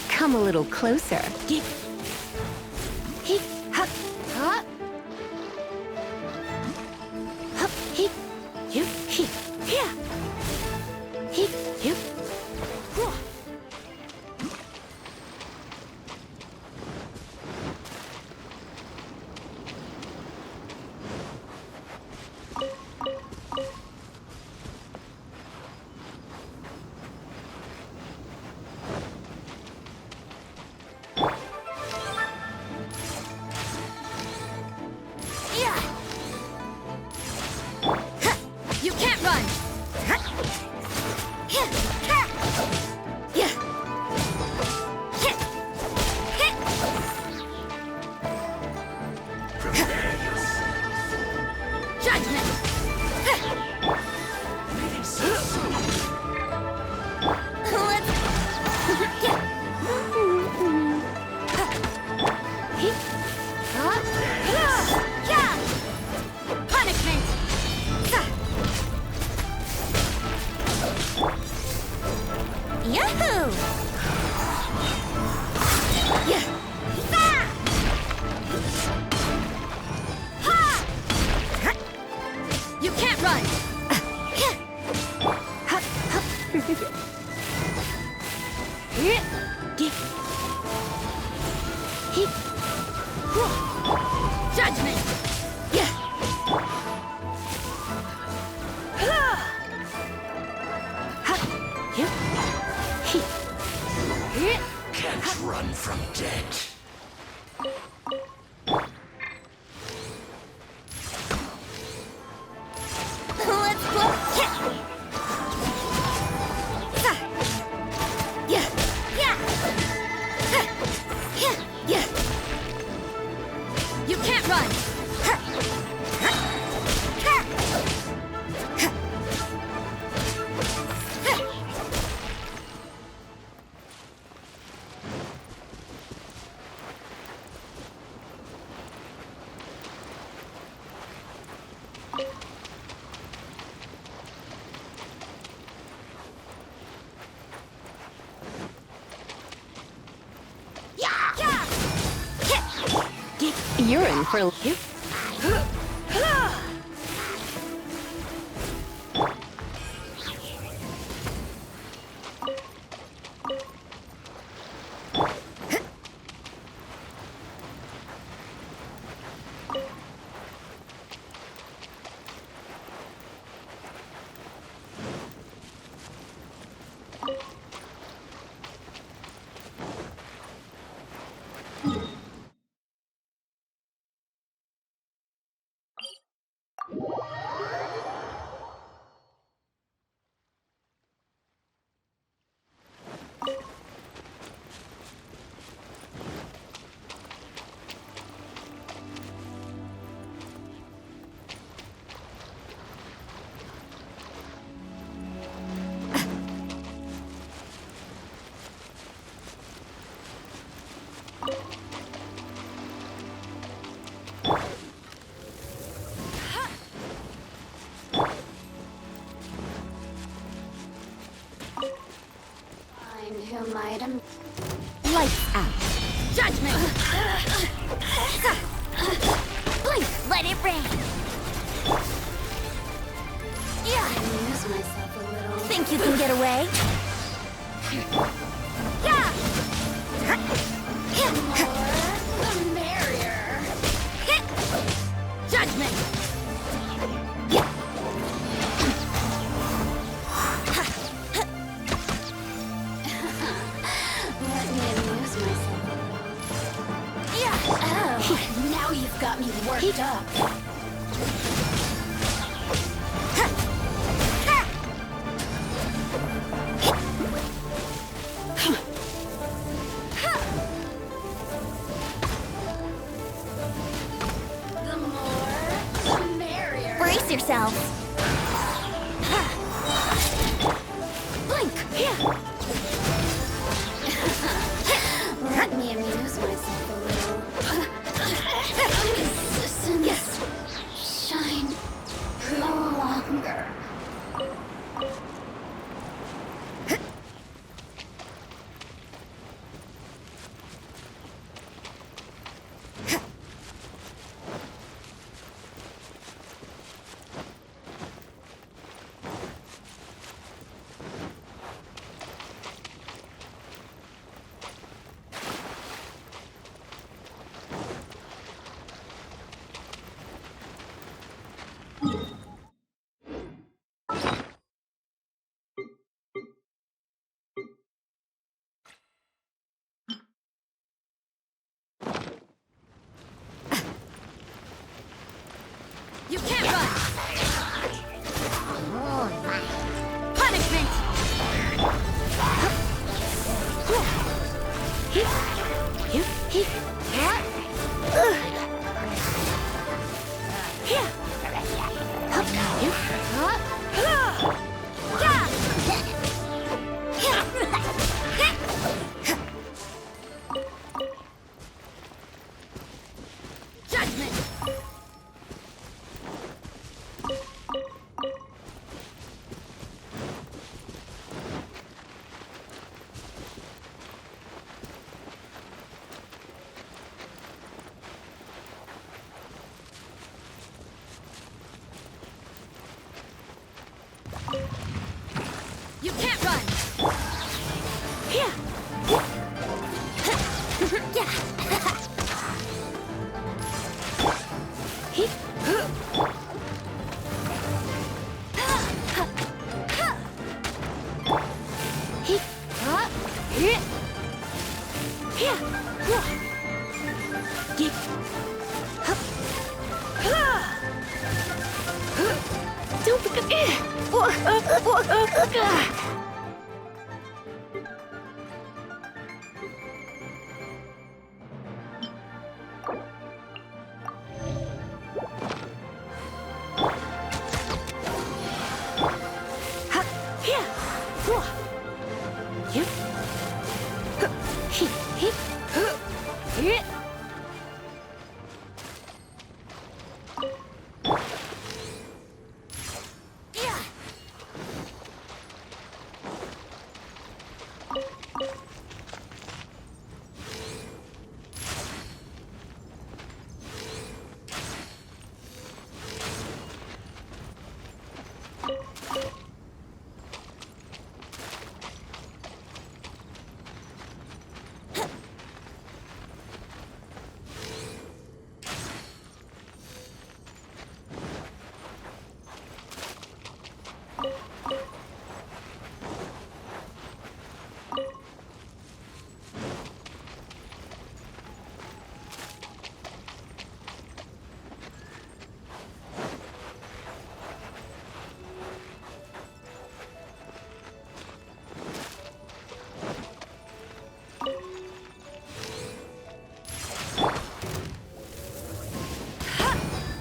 Come a little closer. You can't run! Can't run from death. You're in for a... Item. Lights out. Judgment! Please, let it rain! Yeah! I lose myself a little. Think you can get away? Yeah! The merrier. Judgment! Let me amuse myself. Yeah. Oh, now you've got me worked up. The more Brace yourselves! Blink! Let me amuse myself a little. Resistance. Shine no longer. You can't run! Punishment! Judgment! You can't run! Here! Don't forget.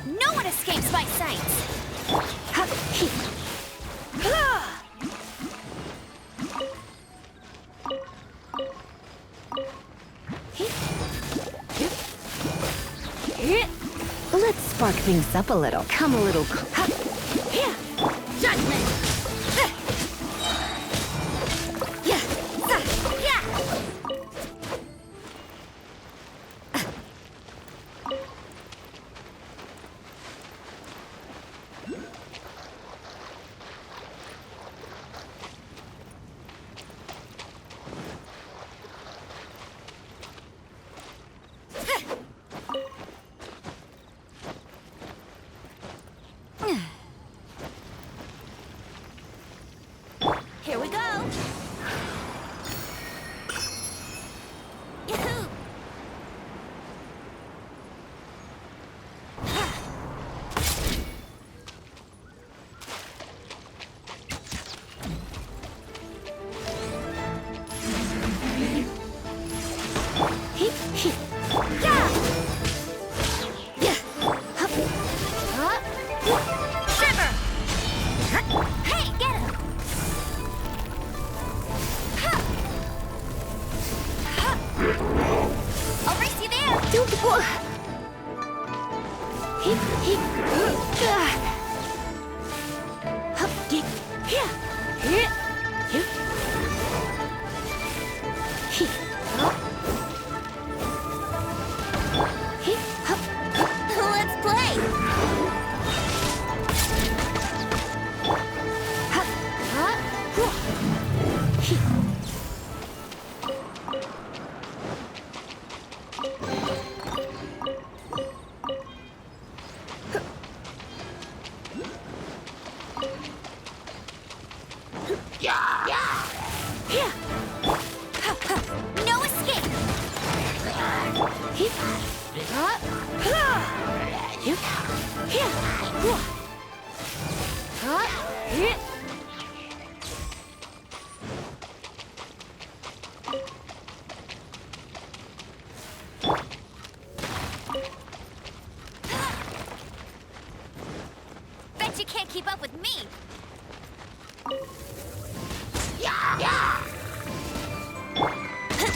No one escapes my sight! Let's spark things up a little. Come a little Judgment! Let's play! No escape! Bet you can't keep up with me!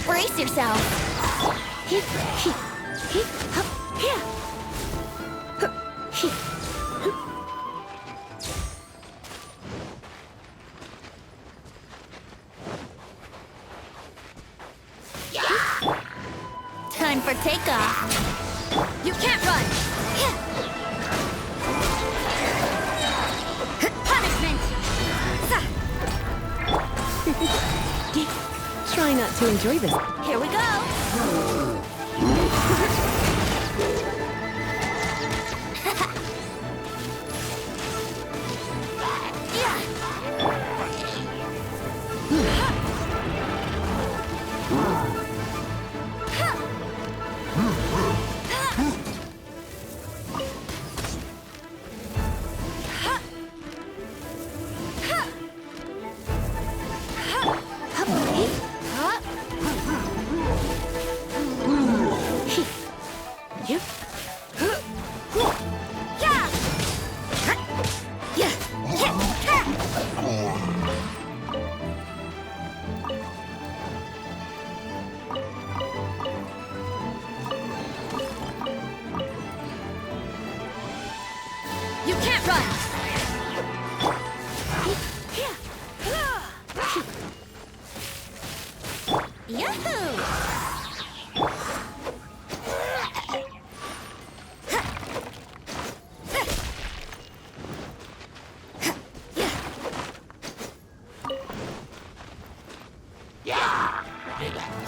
Brace yourself! Time for takeoff! You can't run! Punishment! Try not to enjoy this. Here we go! You can't run! Yahoo!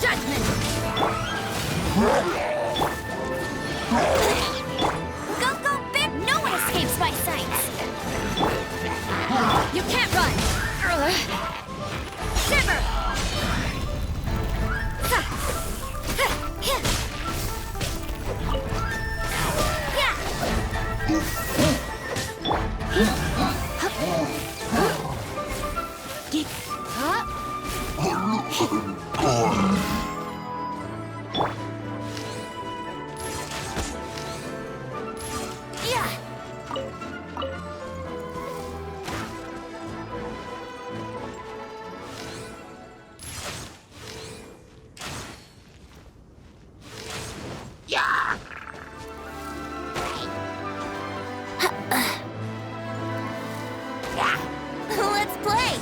Judgment! Go, big! No one escapes my sights! You can't run! Shiver! Let's play!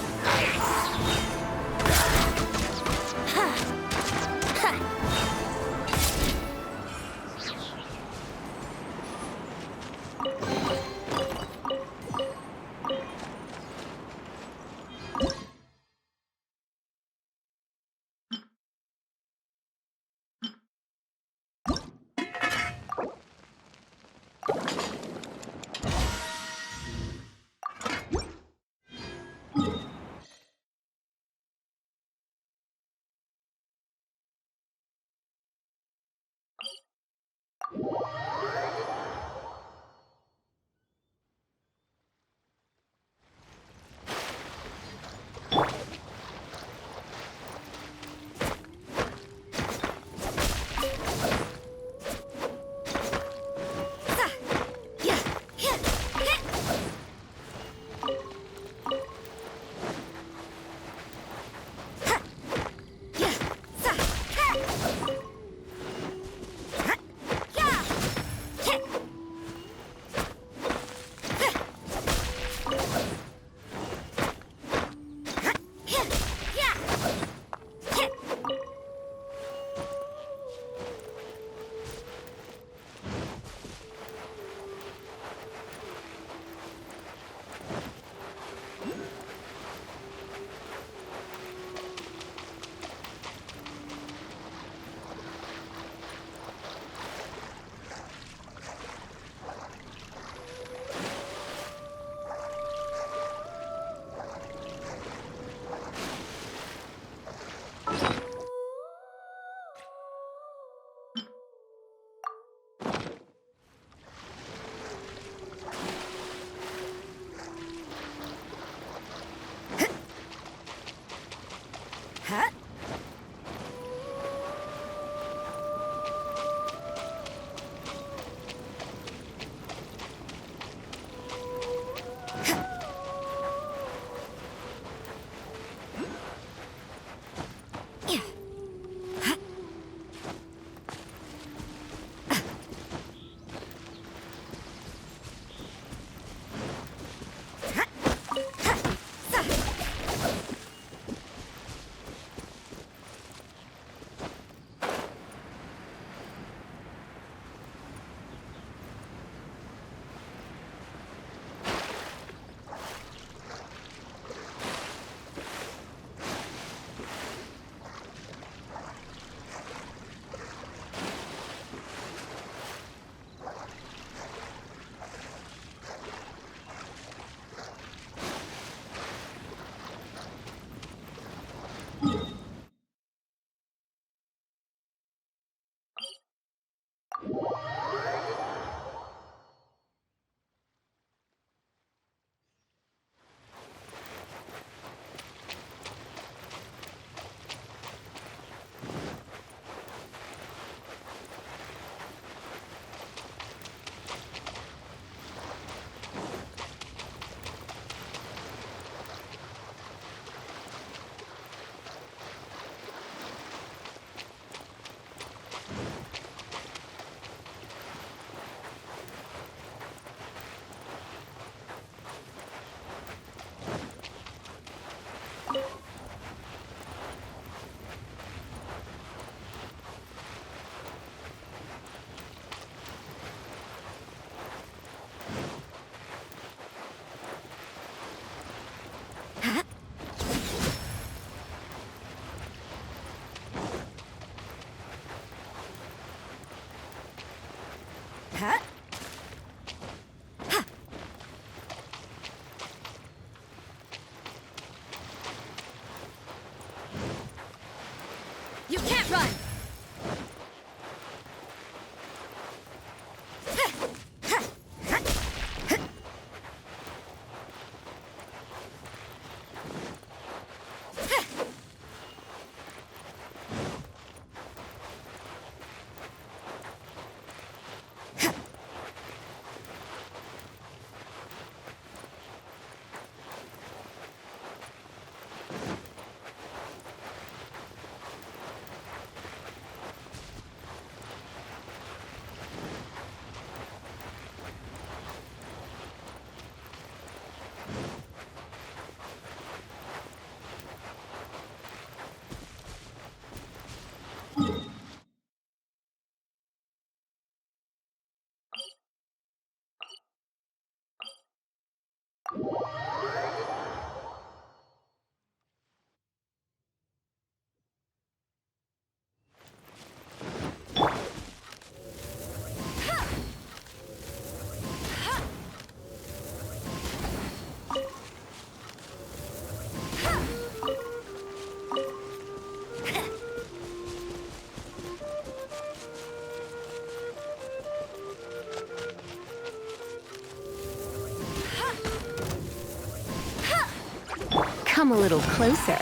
Come a little closer.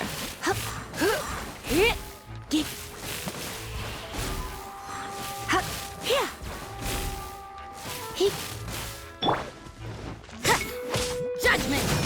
Judgment!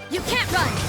You can't run!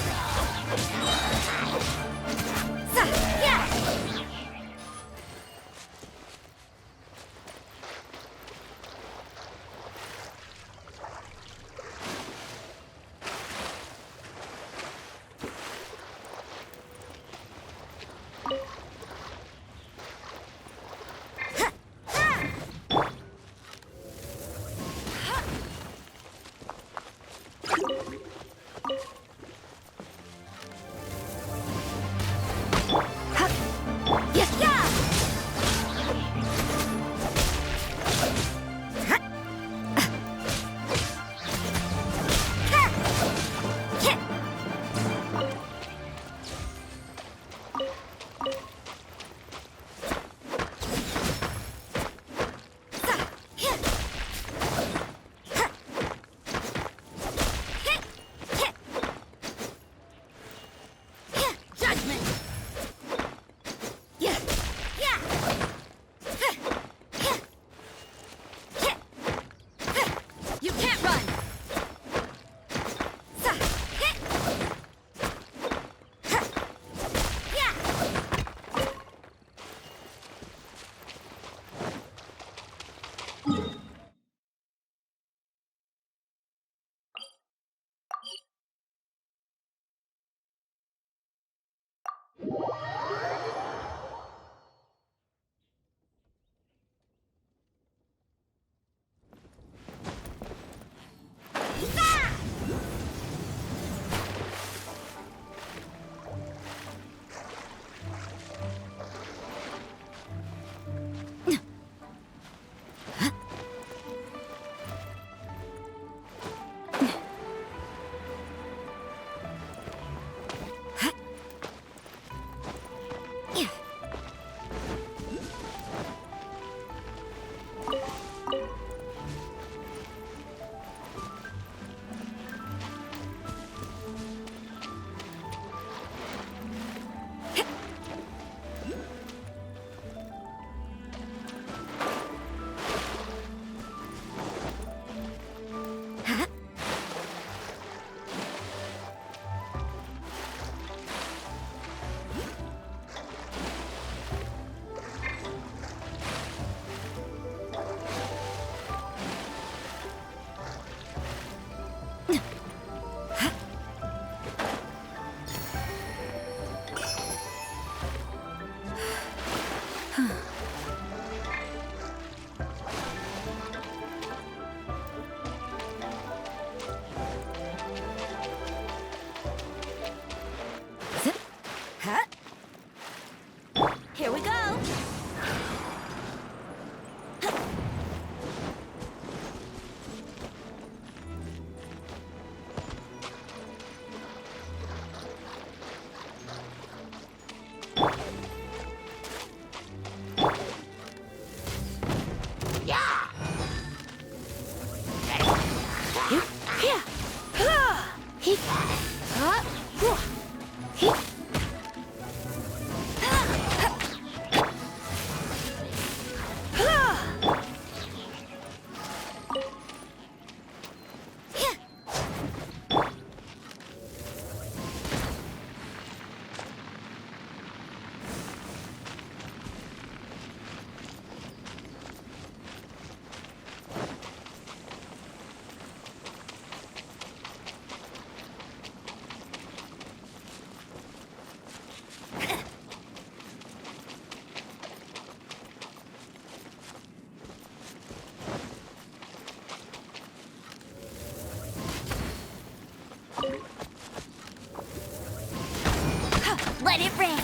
Let it rain!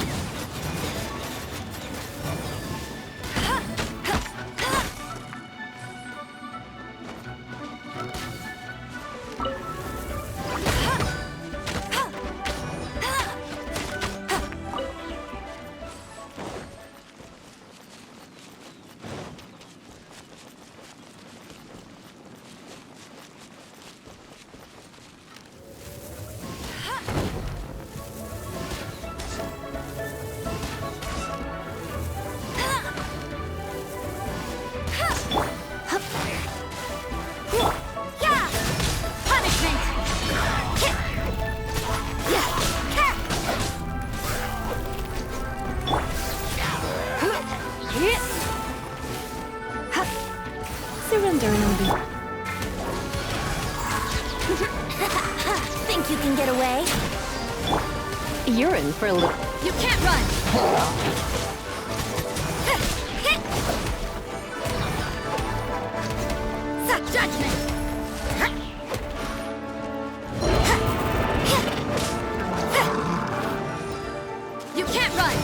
Surrender and I'll be... Think you can get away? You're in for a little... You can't run! Suck judgment! You can't run!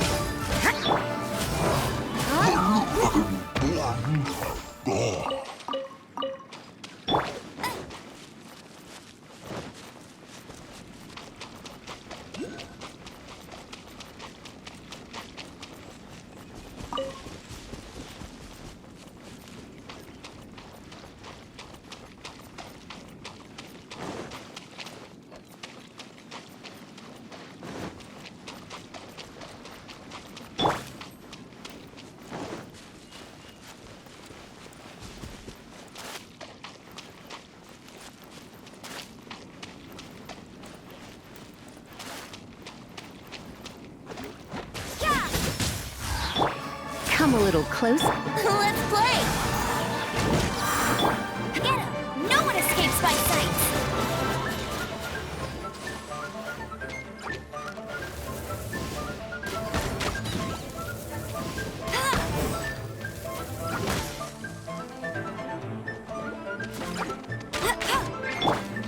Come a little closer. Let's play! Get him! No one escapes by sight!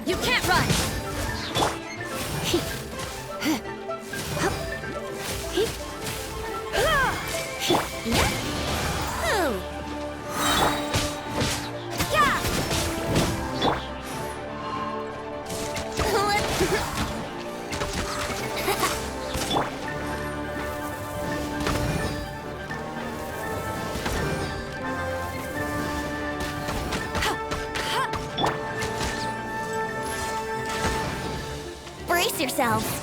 You can't run! Brace yourselves!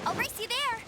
I'll race you there!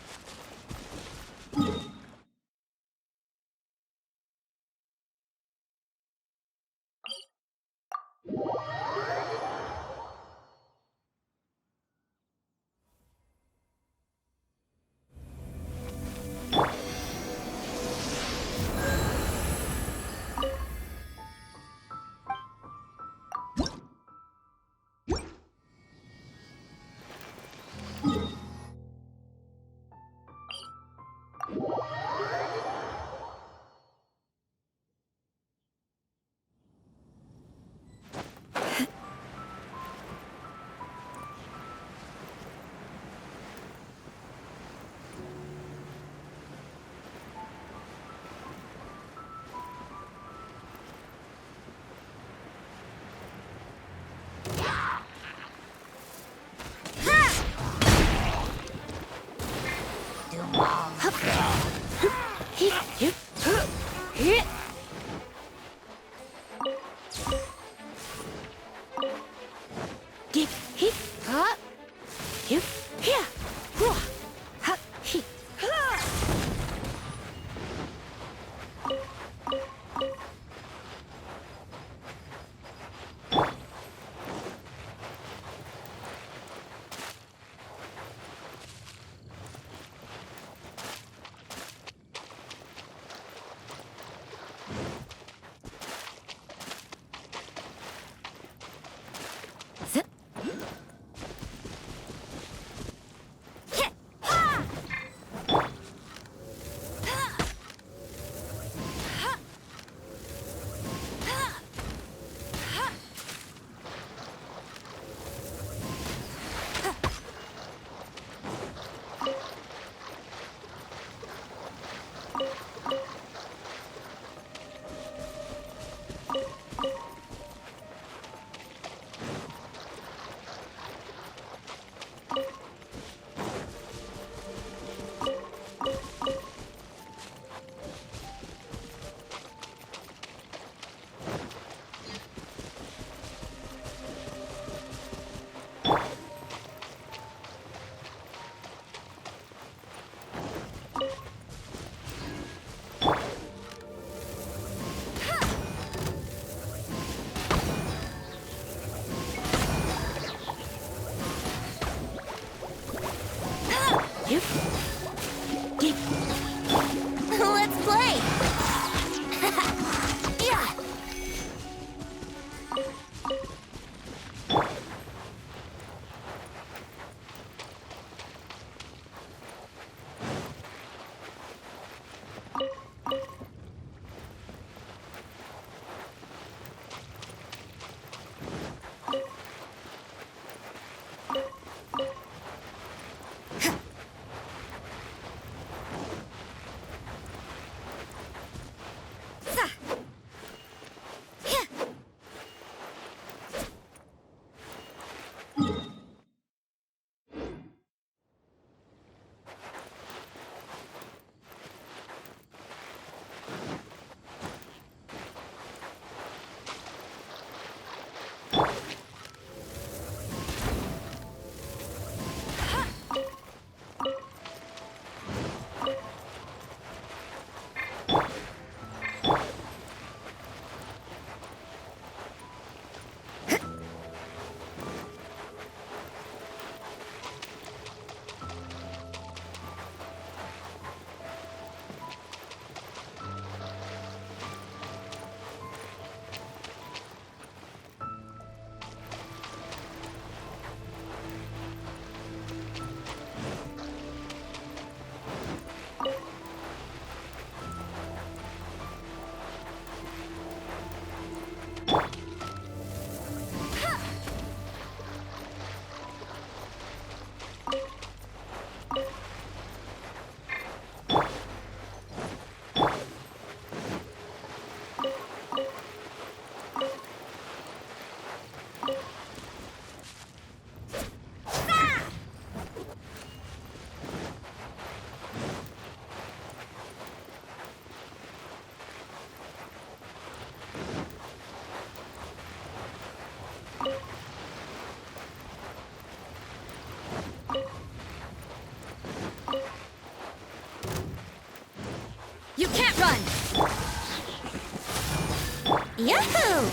Let's play! Yeah! You can't run! Yahoo!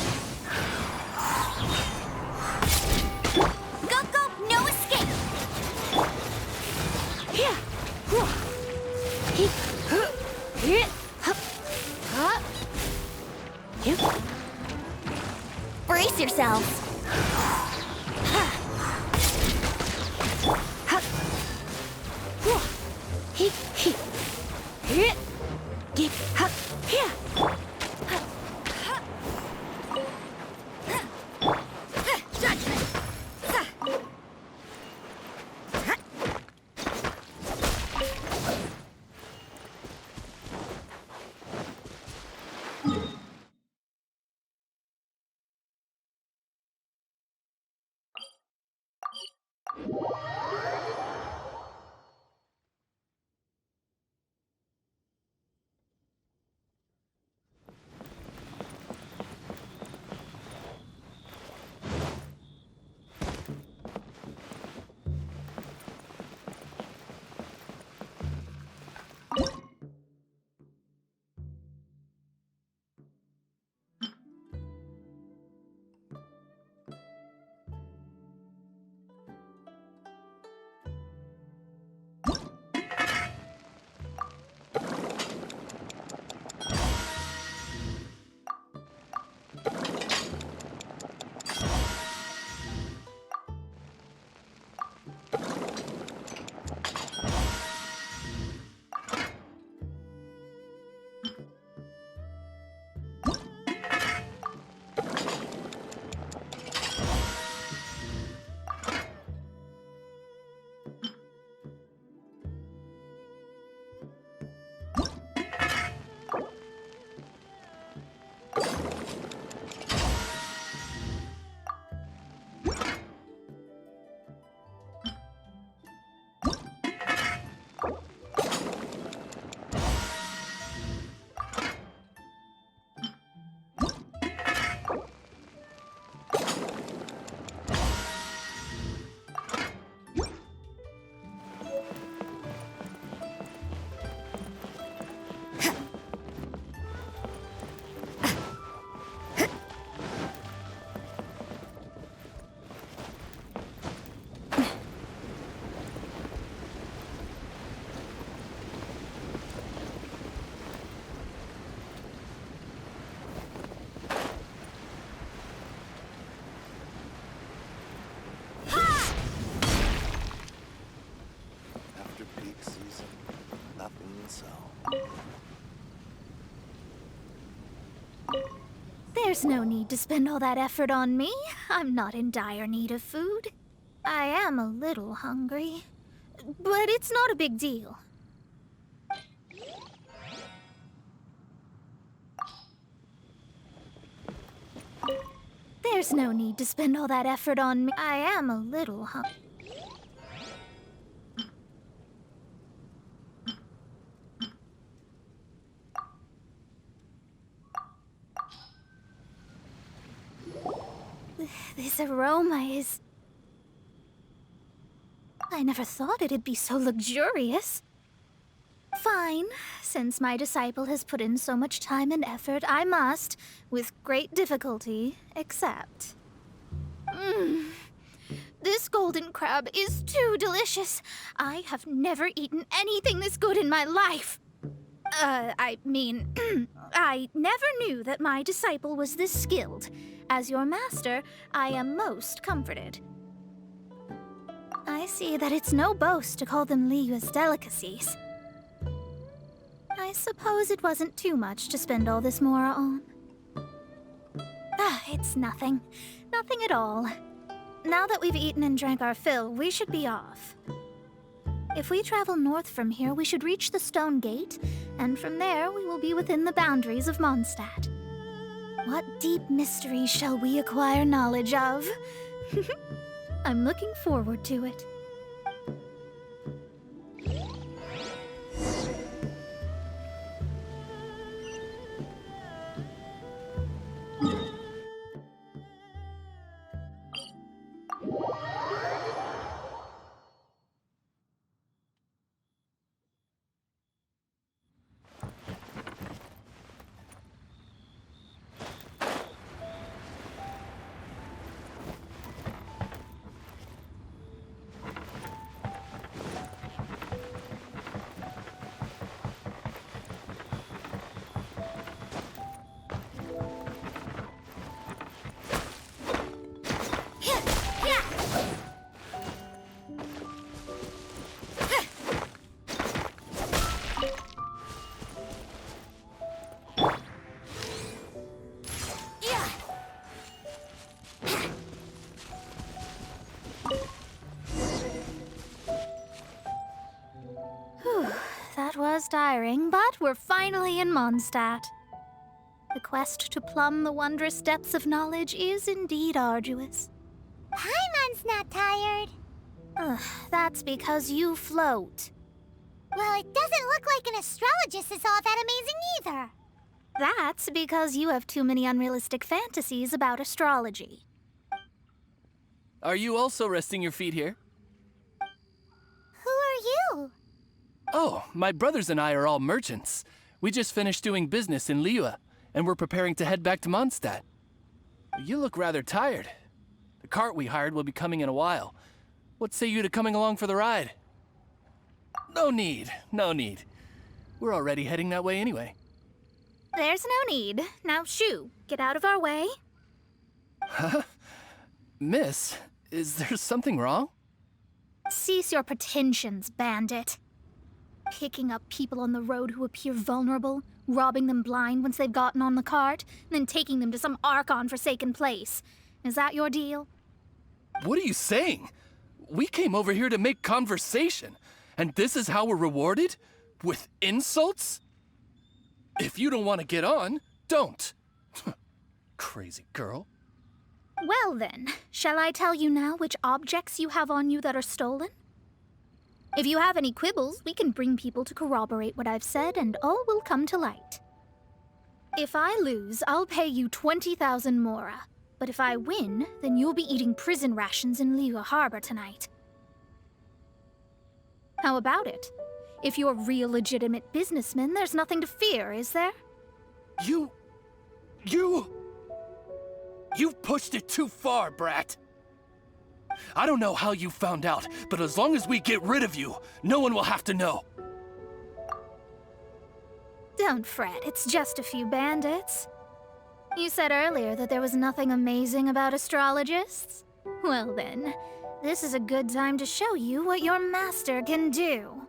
Go, go, no escape! Brace yourselves! There's no need to spend all that effort on me. I'm not in dire need of food. I am a little hungry, but it's not a big deal. There's no need to spend all that effort on me. I am a little hungry. This aroma is... I never thought it'd be so luxurious. Fine. Since my disciple has put in so much time and effort, I must, with great difficulty, accept. This golden crab is too delicious. I have never eaten anything this good in my life. I never knew that my disciple was this skilled. As your master, I am most comforted. I see that it's no boast to call them Liyue's delicacies. I suppose it wasn't too much to spend all this mora on. It's nothing. Nothing at all. Now that we've eaten and drank our fill, we should be off. If we travel north from here, we should reach the Stone Gate, and from there we will be within the boundaries of Mondstadt. What deep mystery shall we acquire knowledge of? I'm looking forward to it. That was tiring, but we're finally in Mondstadt. The quest to plumb the wondrous depths of knowledge is indeed arduous. Paimon's not tired. That's because you float. Well, it doesn't look like an astrologist is all that amazing either. That's because you have too many unrealistic fantasies about astrology. Are you also resting your feet here? Who are you? Oh, my brothers and I are all merchants. We just finished doing business in Liyue, and we're preparing to head back to Mondstadt. You look rather tired. The cart we hired will be coming in a while. What say you to coming along for the ride? No need, no need. We're already heading that way anyway. There's no need. Now shoo, get out of our way. Huh? Miss, is there something wrong? Cease your pretensions, bandit. Picking up people on the road who appear vulnerable, robbing them blind once they've gotten on the cart, and then taking them to some Archon-forsaken place. Is that your deal? What are you saying? We came over here to make conversation, and this is how we're rewarded? With insults? If you don't want to get on, don't. Crazy girl. Well then, shall I tell you now which objects you have on you that are stolen? If you have any quibbles, we can bring people to corroborate what I've said, and all will come to light. If I lose, I'll pay you 20,000 mora. But if I win, then you'll be eating prison rations in Liyue Harbor tonight. How about it? If you're real legitimate businessmen, there's nothing to fear, is there? You've pushed it too far, brat. I don't know how you found out, but as long as we get rid of you, no one will have to know. Don't fret, it's just a few bandits. You said earlier that there was nothing amazing about astrologists? Well then, this is a good time to show you what your master can do.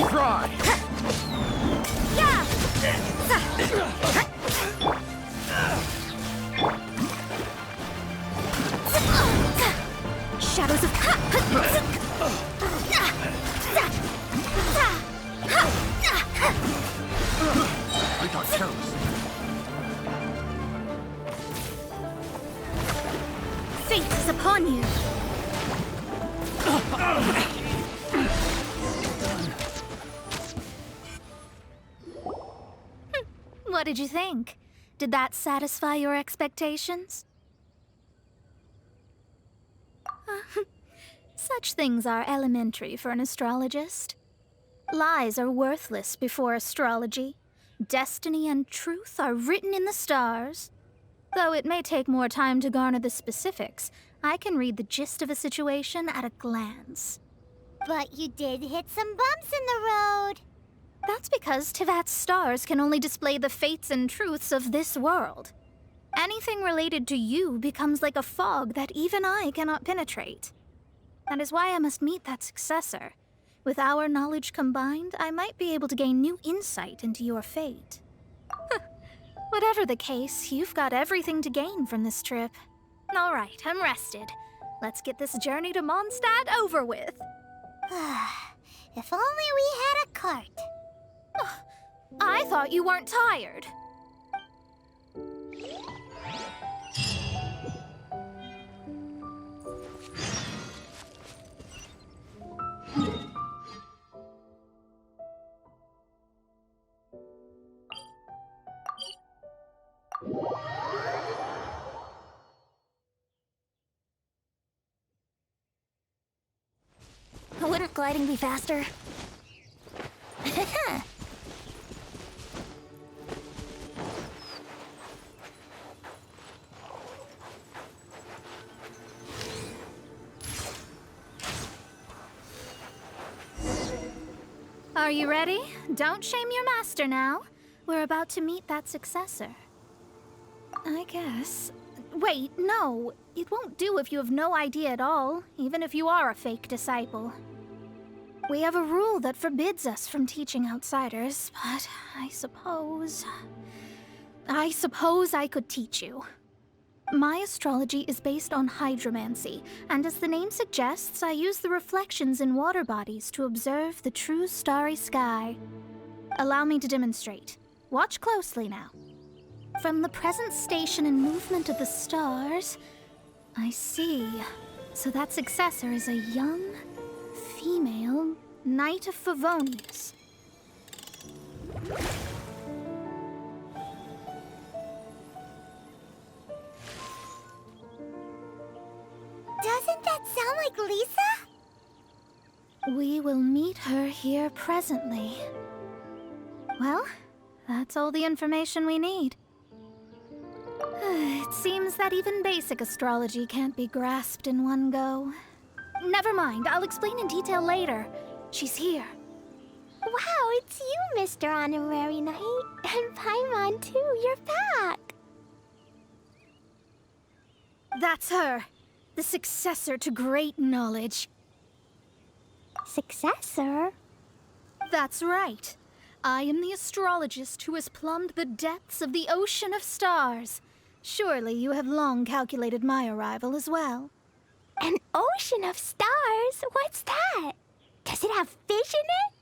Try! Shadows of... I got careless. Fate is upon you. What did you think? Did that satisfy your expectations? Such things are elementary for an astrologist. Lies are worthless before astrology. Destiny and truth are written in the stars. Though it may take more time to garner the specifics, I can read the gist of a situation at a glance. But you did hit some bumps in the road. That's because Tivat's stars can only display the fates and truths of this world. Anything related to you becomes like a fog that even I cannot penetrate. That is why I must meet that successor. With our knowledge combined, I might be able to gain new insight into your fate. Whatever the case, you've got everything to gain from this trip. All right, I'm rested. Let's get this journey to Mondstadt over with. If only we had a cart. I thought you weren't tired. Wouldn't gliding be faster? Are you ready? Don't shame your master now. We're about to meet that successor. I guess. Wait, no. It won't do if you have no idea at all, even if you are a fake disciple. We have a rule that forbids us from teaching outsiders, but I suppose I could teach you. My astrology is based on hydromancy, and as the name suggests, I use the reflections in water bodies to observe the true starry sky. Allow me to demonstrate. Watch closely now. From the present station and movement of the stars, I see. So that successor is a young, female Knight of Favonius. Doesn't that sound like Lisa? We will meet her here presently. Well, that's all the information we need. It seems that even basic astrology can't be grasped in one go. Never mind, I'll explain in detail later. She's here. Wow, it's you, Mr. Honorary Knight. And Paimon, too. You're back. That's her. The successor to great knowledge. Successor? That's right. I am the astrologist who has plumbed the depths of the ocean of stars. Surely you have long calculated my arrival as well. An ocean of stars? What's that? Does it have fish in it?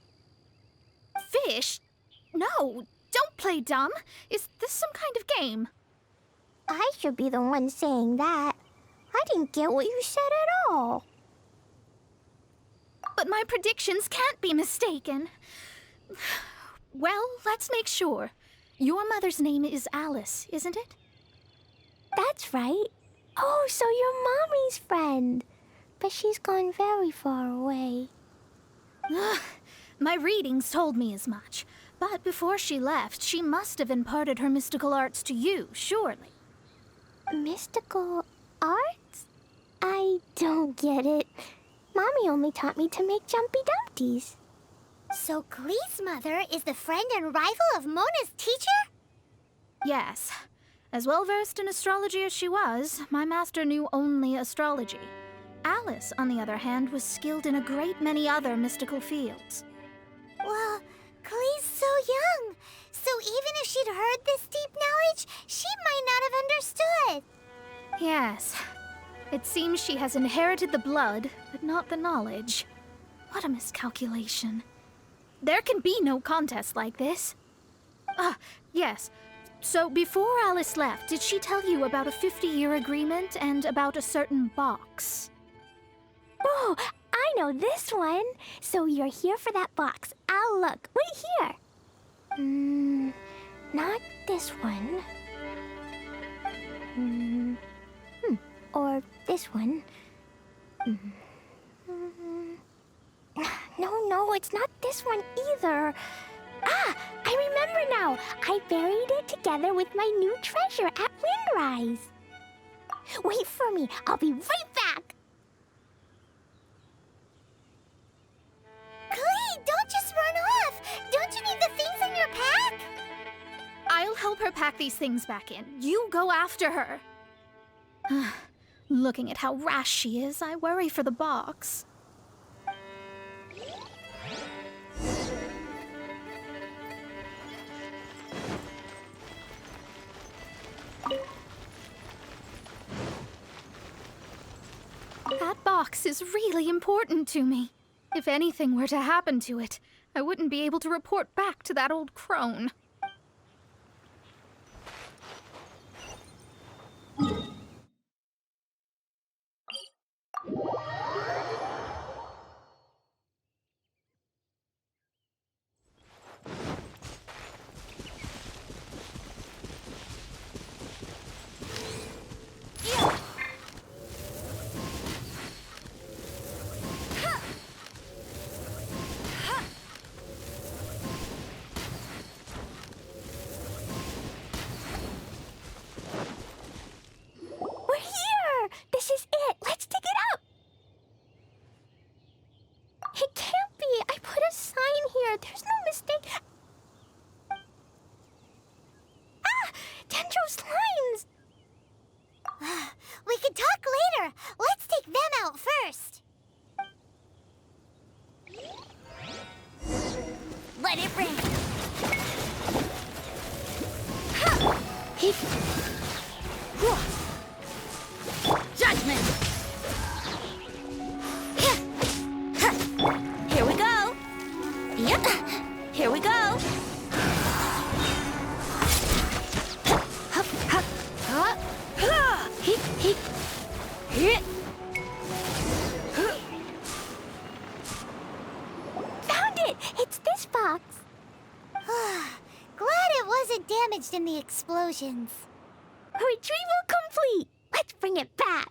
Fish? No, don't play dumb. Is this some kind of game? I should be the one saying that. I didn't get what you said at all. But my predictions can't be mistaken. Well, let's make sure. Your mother's name is Alice, isn't it? That's right. Oh, so you're Mommy's friend. But she's gone very far away. My readings told me as much. But before she left, she must have imparted her mystical arts to you, surely. Mystical arts? I don't get it. Mommy only taught me to make Jumpy Dumpties. So Glee's mother is the friend and rival of Mona's teacher? Yes. As well-versed in astrology as she was, my master knew only astrology. Alice, on the other hand, was skilled in a great many other mystical fields. Well, Glee's so young, so even if she'd heard this deep knowledge, she might not have understood. Yes. It seems she has inherited the blood, but not the knowledge. What a miscalculation. There can be no contest like this. Yes. So before Alice left, did she tell you about a 50-year agreement and about a certain box? Oh, I know this one. So you're here for that box. I'll look. Wait here. Not this one. Or this one. No, it's not this one either. Ah, I remember now. I buried it together with my new treasure at Windrise. Wait for me. I'll be right back. Glee, don't just run off. Don't you need the things in your pack? I'll help her pack these things back in. You go after her. Looking at how rash she is, I worry for the box. That box is really important to me. If anything were to happen to it, I wouldn't be able to report back to that old crone. There's no mistake. Ah! Dendro's lines! We can talk later. Let's take them out first. Let it rain. Judgment. Here we go. Yep. Here we go. Found it! It's this box. Glad it wasn't damaged in the explosions. Retrieval complete! Let's bring it back.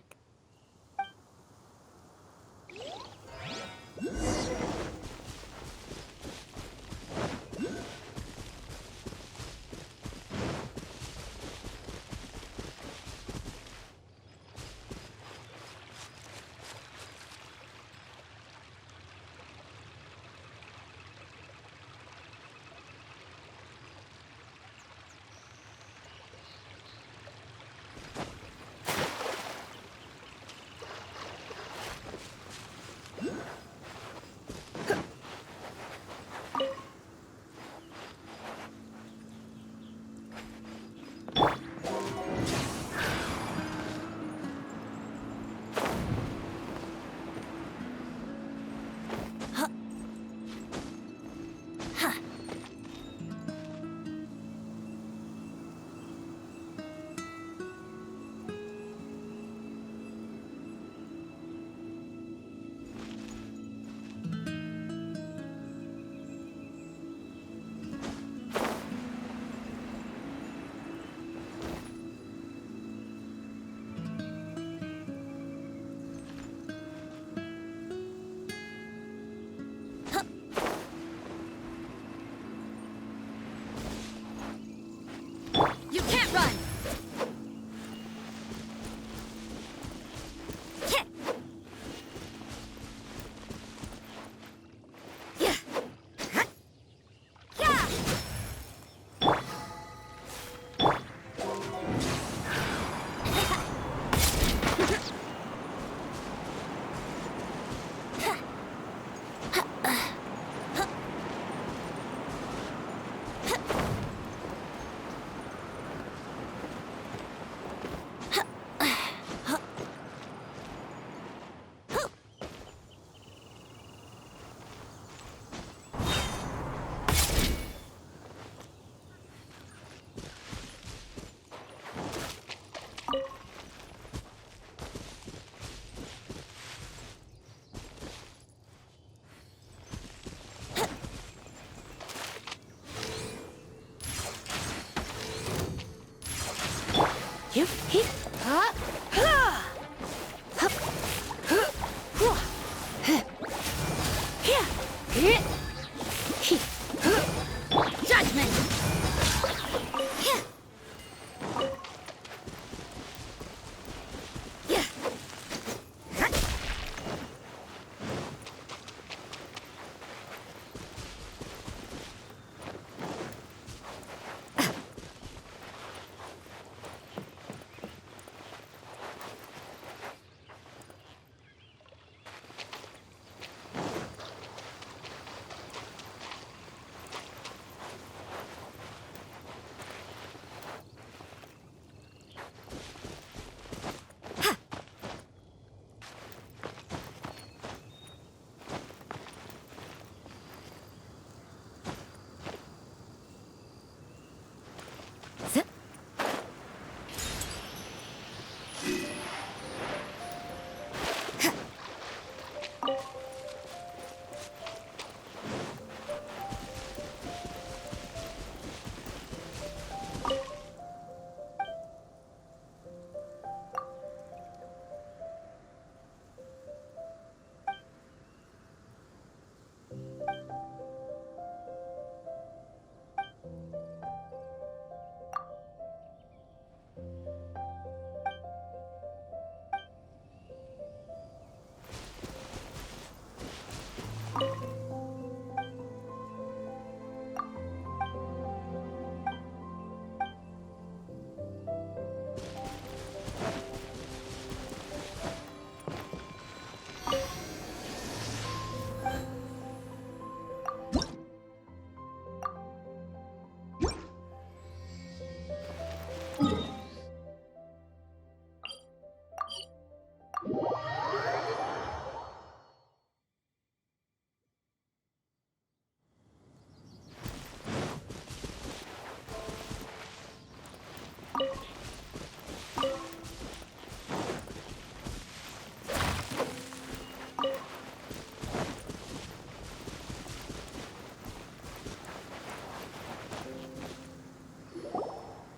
Judgment!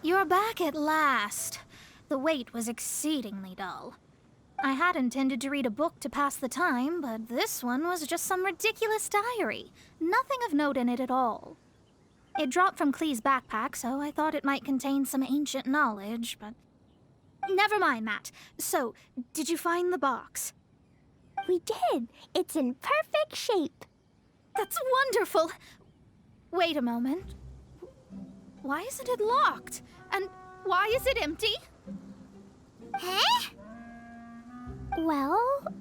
You're back at last. The wait was exceedingly dull. I had intended to read a book to pass the time, but this one was just some ridiculous diary. Nothing of note in it at all. It dropped from Clee's backpack, so I thought it might contain some ancient knowledge, but... Never mind that. So, did you find the box? We did. It's in perfect shape. That's wonderful! Wait a moment. Why isn't it locked? And why is it empty? Huh? Well,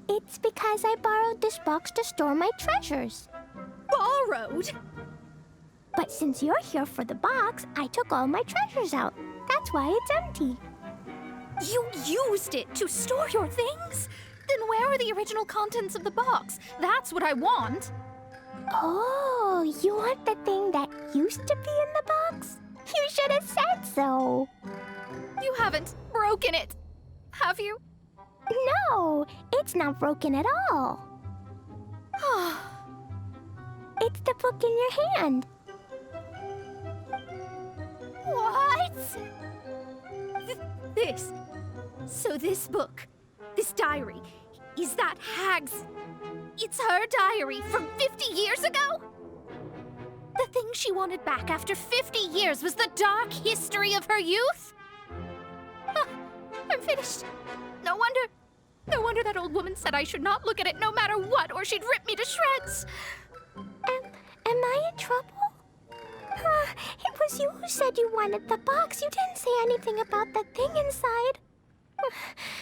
it's because I borrowed this box to store my treasures. Borrowed? But since you're here for the box, I took all my treasures out. That's why it's empty. You used it to store your things? Then where are the original contents of the box? That's what I want. Oh, you want the thing that used to be in the box? You should have said so. You haven't broken it, have you? No, it's not broken at all. It's the book in your hand. What? This. So this book, this diary, is that Hag's... It's her diary from 50 years ago? The thing she wanted back after 50 years was the dark history of her youth? I'm finished. No wonder that old woman said I should not look at it no matter what, or she'd rip me to shreds. Am I in trouble? It was you who said you wanted the box. You didn't say anything about the thing inside.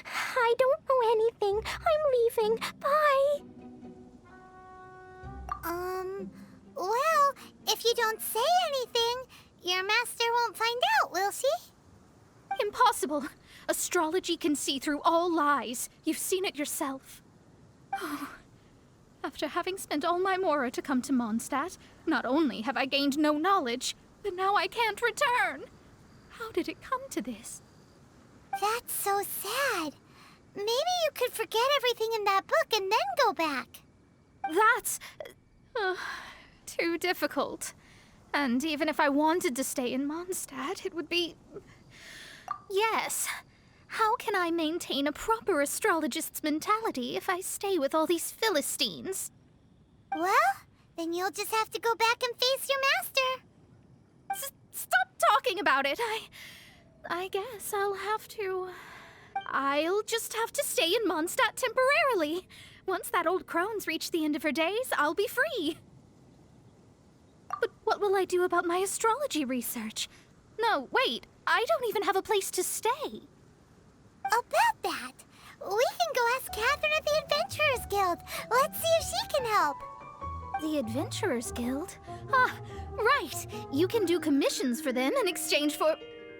I don't know anything. I'm leaving. Bye. Well, if you don't say anything, your master won't find out, will she? Impossible. Astrology can see through all lies. You've seen it yourself. After having spent all my mora to come to Mondstadt, not only have I gained no knowledge, but now I can't return. How did it come to this? That's so sad. Maybe you could forget everything in that book and then go back. That's... too difficult. And even if I wanted to stay in Mondstadt, it would be... Yes. How can I maintain a proper astrologist's mentality if I stay with all these Philistines? Well, then you'll just have to go back and face your master. Stop talking about it. I guess I'll just have to stay in Mondstadt temporarily. Once that old crone's reached the end of her days, I'll be free. But what will I do about my astrology research? No, wait, I don't even have a place to stay. About that, we can go ask Catherine at the Adventurers Guild. Let's see if she can help. The Adventurers Guild? Ah, right. You can do commissions for them in exchange for...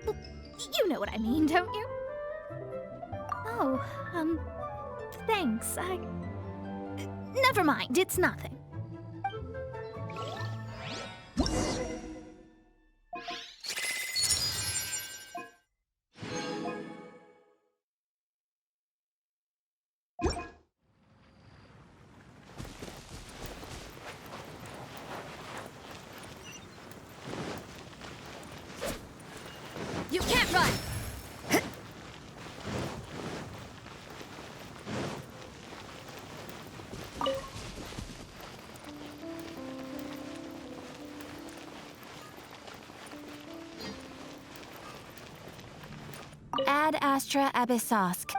You know what I mean, don't you? Oh, thanks. Never mind, it's nothing. You can't run! Ad Astra Abyssosk.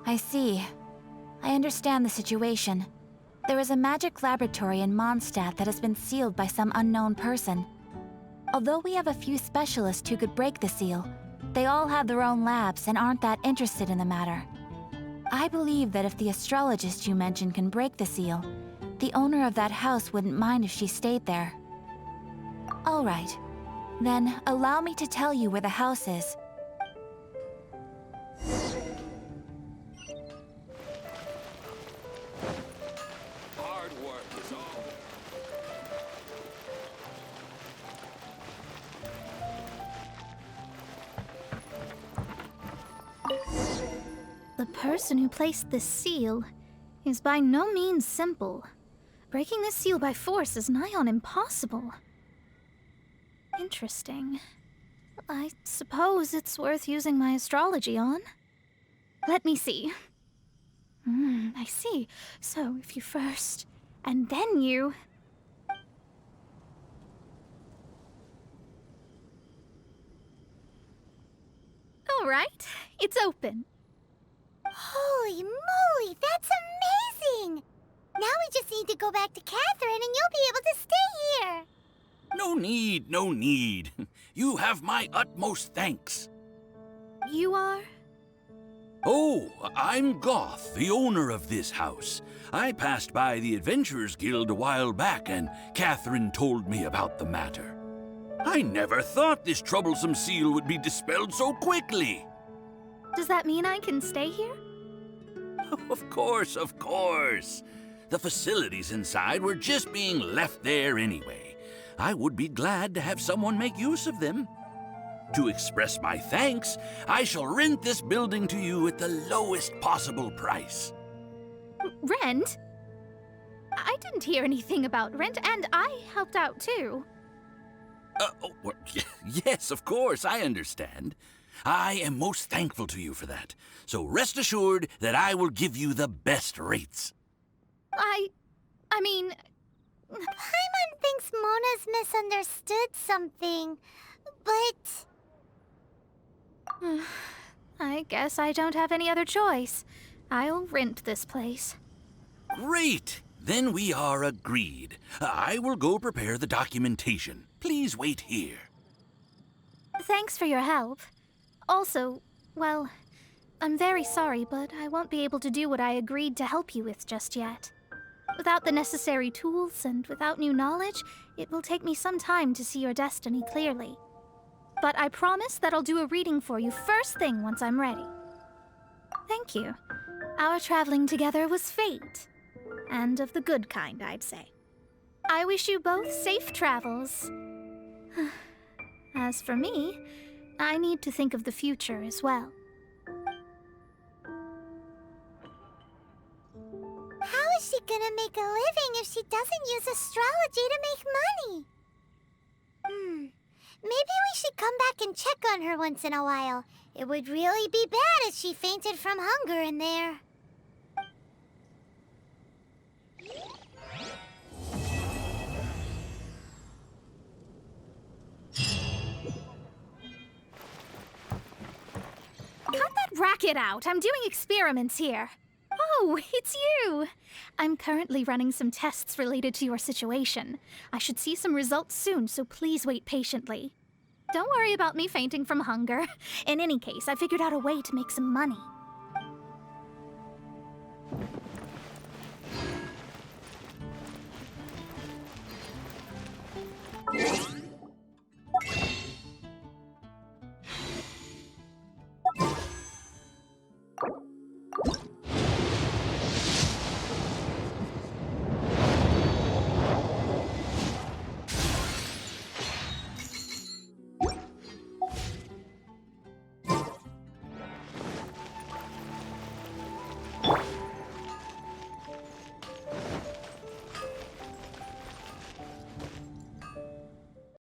I see. I understand the situation. There is a magic laboratory in Mondstadt that has been sealed by some unknown person. Although we have a few specialists who could break the seal, they all have their own labs and aren't that interested in the matter. I believe that if the astrologist you mentioned can break the seal, the owner of that house wouldn't mind if she stayed there. All right. Then, allow me to tell you where the house is. Hard work is all. The person who placed this seal is by no means simple. Breaking this seal by force is nigh on impossible. Interesting. I suppose it's worth using my astrology on. Let me see. I see. So if you first, and then you... All right, it's open. Holy moly, that's amazing! Now we just need to go back to Catherine and you'll be able to stay here. No need, no need. You have my utmost thanks. You are? Oh, I'm Goth, the owner of this house. I passed by the Adventurers Guild a while back, and Catherine told me about the matter. I never thought this troublesome seal would be dispelled so quickly. Does that mean I can stay here? Of course, of course. The facilities inside were just being left there anyway. I would be glad to have someone make use of them. To express my thanks, I shall rent this building to you at the lowest possible price. Rent? I didn't hear anything about rent, and I helped out too. Yes, of course, I understand. I am most thankful to you for that. So rest assured that I will give you the best rates. I mean... Paimon thinks Mona's misunderstood something, but... I guess I don't have any other choice. I'll rent this place. Great! Then we are agreed. I will go prepare the documentation. Please wait here. Thanks for your help. Also, well, I'm very sorry, but I won't be able to do what I agreed to help you with just yet. Without the necessary tools and without new knowledge, it will take me some time to see your destiny clearly. But I promise that I'll do a reading for you first thing once I'm ready. Thank you. Our traveling together was fate. And of the good kind, I'd say. I wish you both safe travels. As for me, I need to think of the future as well. How is she gonna make a living if she doesn't use astrology to make money? Maybe we should come back and check on her once in a while. It would really be bad if she fainted from hunger in there. Cut that racket out. I'm doing experiments here. Oh, it's you. I'm currently running some tests related to your situation. I should see some results soon, so please wait patiently. Don't worry about me fainting from hunger. In any case, I figured out a way to make some money.